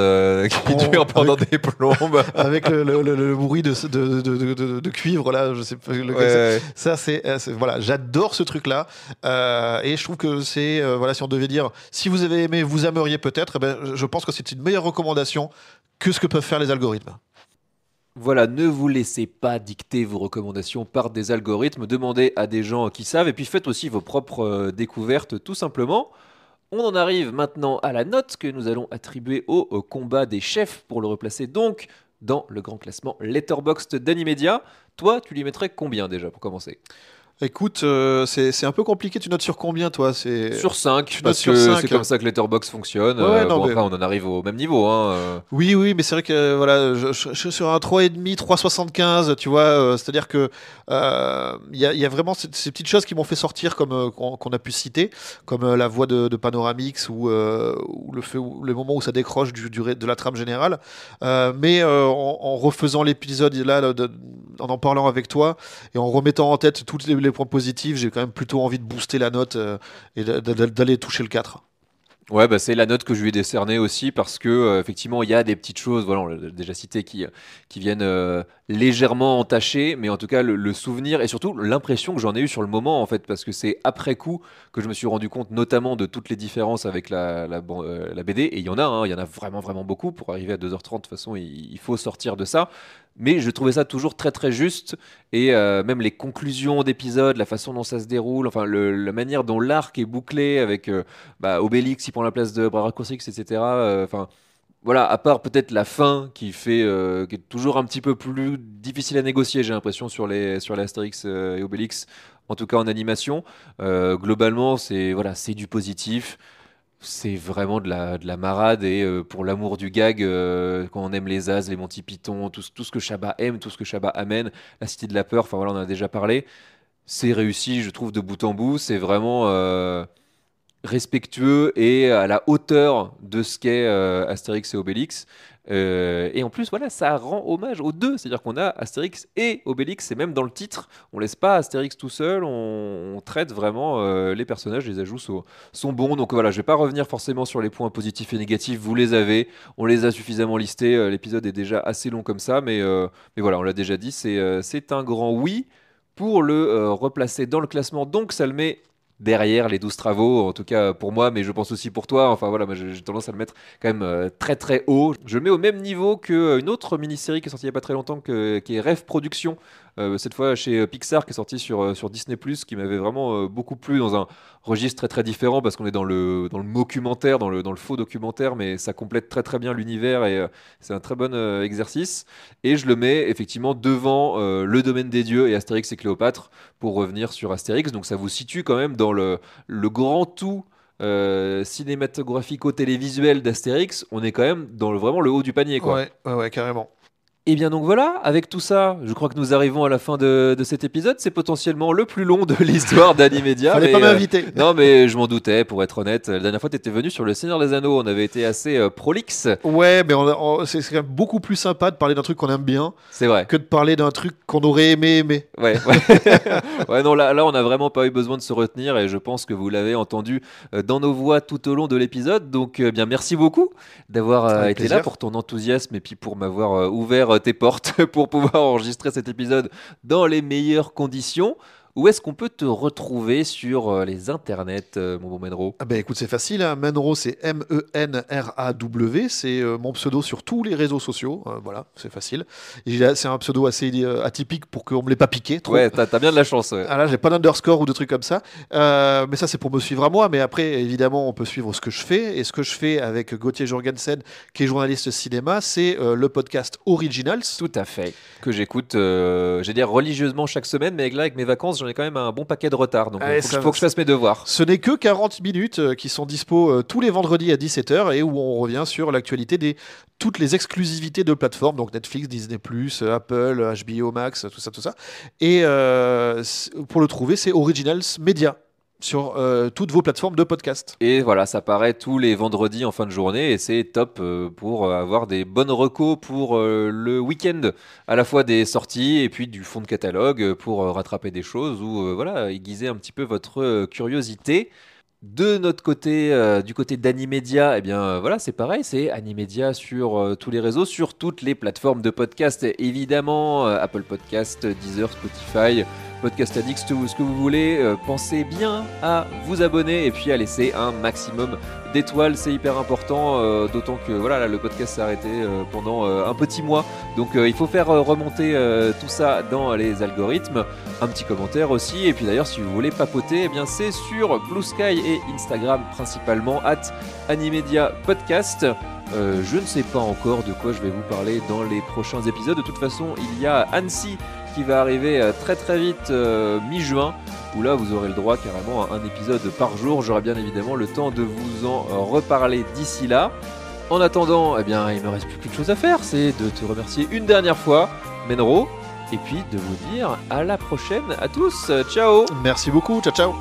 qui dure pendant des plombes. Avec le bruit de cuivre, là, je sais pas. Ça, voilà, j'adore ce truc-là. Et je trouve que c'est. Voilà, si on devait dire, si vous avez aimé, vous aimeriez peut-être, je pense que c'est une meilleure recommandation que ce que peuvent faire les algorithmes. Voilà, ne vous laissez pas dicter vos recommandations par des algorithmes. Demandez à des gens qui savent. Et puis faites aussi vos propres découvertes, tout simplement. On en arrive maintenant à la note que nous allons attribuer au combat des chefs pour le replacer donc dans le grand classement Letterboxd d'Animedia. Toi, tu lui mettrais combien déjà pour commencer ? Écoute, c'est un peu compliqué. Tu notes sur combien, toi ? Sur 5, parce que c'est comme ça que Letterboxd fonctionne. Après, on en arrive au même niveau. Hein. Oui, mais c'est vrai que voilà, je suis sur un 3,5, 3,75, tu vois. C'est-à-dire que y a vraiment ces petites choses qui m'ont fait sortir, comme qu'on a pu citer, comme la voix de Panoramix ou le moment où ça décroche de la trame générale. Mais en refaisant l'épisode là, en parlant avec toi et en remettant en tête toutes les points positifs, j'ai quand même plutôt envie de booster la note et d'aller toucher le 4. Ouais, c'est la note que je lui ai décernée aussi parce que effectivement il y a des petites choses, voilà, on l'a déjà cité, qui viennent légèrement entacher, mais en tout cas le souvenir et surtout l'impression que j'en ai eu sur le moment en fait, parce que c'est après coup que je me suis rendu compte notamment de toutes les différences avec la BD, et il y en a vraiment vraiment beaucoup. Pour arriver à 2h30 de toute façon il faut sortir de ça. Mais je trouvais ça toujours très très juste, et même les conclusions d'épisodes, la façon dont ça se déroule, enfin la manière dont l'arc est bouclé avec Obélix qui prend la place de Brachiosaurus, etc. Enfin voilà, à part peut-être la fin qui est toujours un petit peu plus difficile à négocier, j'ai l'impression, sur les Astérix et Obélix, en tout cas en animation. Globalement, c'est du positif. C'est vraiment de la marade, et pour l'amour du gag, quand on aime les As, les Monty Python, tout ce que Chabat aime, tout ce que Chabat amène, la Cité de la Peur, enfin voilà, on en a déjà parlé. C'est réussi, je trouve, de bout en bout. C'est vraiment respectueux et à la hauteur de ce qu'est Astérix et Obélix. Et en plus, voilà, ça rend hommage aux deux. C'est-à-dire qu'on a Astérix et Obélix, et même dans le titre, on laisse pas Astérix tout seul, on traite vraiment les personnages, les ajouts sont bons. Donc voilà, je vais pas revenir forcément sur les points positifs et négatifs, vous les avez, on les a suffisamment listés, l'épisode est déjà assez long comme ça, mais voilà, on l'a déjà dit, c'est un grand oui pour le replacer dans le classement. Donc ça le met derrière les 12 travaux, en tout cas pour moi, mais je pense aussi pour toi. Enfin voilà, moi j'ai tendance à le mettre quand même très très haut. Je le mets au même niveau qu'une autre mini-série qui est sortie il n'y a pas très longtemps, qui est Rêve Productions, cette fois chez Pixar, qui est sortie sur Disney+, qui m'avait vraiment beaucoup plu, dans un registre très très différent, parce qu'on est dans le mockumentaire, dans le faux documentaire, mais ça complète très très bien l'univers, et c'est un très bon exercice. Et je le mets effectivement devant Le Domaine des Dieux et Astérix et Cléopâtre, pour revenir sur Astérix. Donc ça vous situe quand même dans le grand tout cinématographico-télévisuel d'Astérix, on est quand même dans vraiment le haut du panier, quoi. Ouais, carrément. Et bien donc voilà, avec tout ça, je crois que nous arrivons à la fin de cet épisode. C'est potentiellement le plus long de l'histoire d'Animedia. Fallait pas m'inviter. Non mais je m'en doutais, pour être honnête. La dernière fois tu étais venu sur le Seigneur des Anneaux, on avait été assez prolixe. Ouais, mais c'est quand même beaucoup plus sympa de parler d'un truc qu'on aime bien. C'est vrai. Que de parler d'un truc qu'on aurait aimé. Ouais. Ouais, non, là on n'a vraiment pas eu besoin de se retenir et je pense que vous l'avez entendu dans nos voix tout au long de l'épisode. Donc bien merci beaucoup d'avoir été là, pour ton enthousiasme et puis pour m'avoir ouvert tes portes pour pouvoir enregistrer cet épisode dans les meilleures conditions. Où est-ce qu'on peut te retrouver sur les internets, mon bon Menro ? Écoute, c'est facile, hein. Menro, c'est M-E-N-R-A-W, c'est mon pseudo sur tous les réseaux sociaux, voilà, c'est facile. C'est un pseudo assez atypique pour qu'on me l'ait pas piqué trop. Ouais, t'as bien de la chance. Ouais. Ah là, j'ai pas d'underscore ou de trucs comme ça, mais ça c'est pour me suivre à moi, mais après, évidemment, on peut suivre ce que je fais, et ce que je fais avec Gauthier Jorgensen, qui est journaliste cinéma, c'est le podcast Originals. Tout à fait, que j'écoute, j'allais dire religieusement chaque semaine, mais là, avec mes vacances, j'en ai quand même un bon paquet de retard, donc il faut que je fasse mes devoirs. Ce n'est que 40 minutes qui sont dispo tous les vendredis à 17h et où on revient sur l'actualité de toutes les exclusivités de plateformes, donc Netflix, Disney+, Apple, HBO Max, tout ça. Et pour le trouver, c'est Originals Media sur toutes vos plateformes de podcast. Et voilà, ça paraît tous les vendredis en fin de journée et c'est top pour avoir des bonnes recos pour le week-end, à la fois des sorties et puis du fond de catalogue pour rattraper des choses ou voilà, aiguiser un petit peu votre curiosité. De notre côté, du côté d'Animedia, eh bien voilà, c'est pareil, c'est Animedia sur tous les réseaux, sur toutes les plateformes de podcast, évidemment, Apple Podcast, Deezer, Spotify, Podcast Addict, tout ce que vous voulez. Pensez bien à vous abonner et puis à laisser un maximum d'étoiles, c'est hyper important, d'autant que voilà, là, le podcast s'est arrêté pendant un petit mois, donc il faut faire remonter tout ça dans les algorithmes. Un petit commentaire aussi, et puis d'ailleurs si vous voulez papoter, eh bien c'est sur Blue Sky et Instagram principalement @Animedia Podcast. Je ne sais pas encore de quoi je vais vous parler dans les prochains épisodes. De toute façon, il y a Annecy qui va arriver très très vite mi-juin, où là vous aurez le droit carrément à un épisode par jour. J'aurai bien évidemment le temps de vous en reparler d'ici là. En attendant, eh bien, il me reste plus qu'une chose à faire, c'est de te remercier une dernière fois, Menro, et puis de vous dire à la prochaine à tous. Ciao. Merci beaucoup, ciao.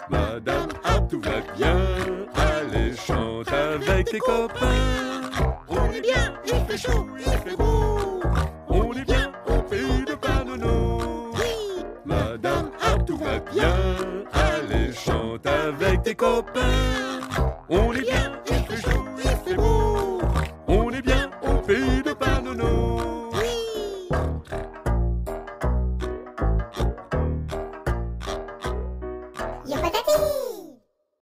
Madame, tout va bien, allez chante avec tes copains. On est bien, il fait chaud, il fait beau. On est bien au pays de Panonneau. Oui. Madame, tout va bien, allez chante avec tes copains. On est bien.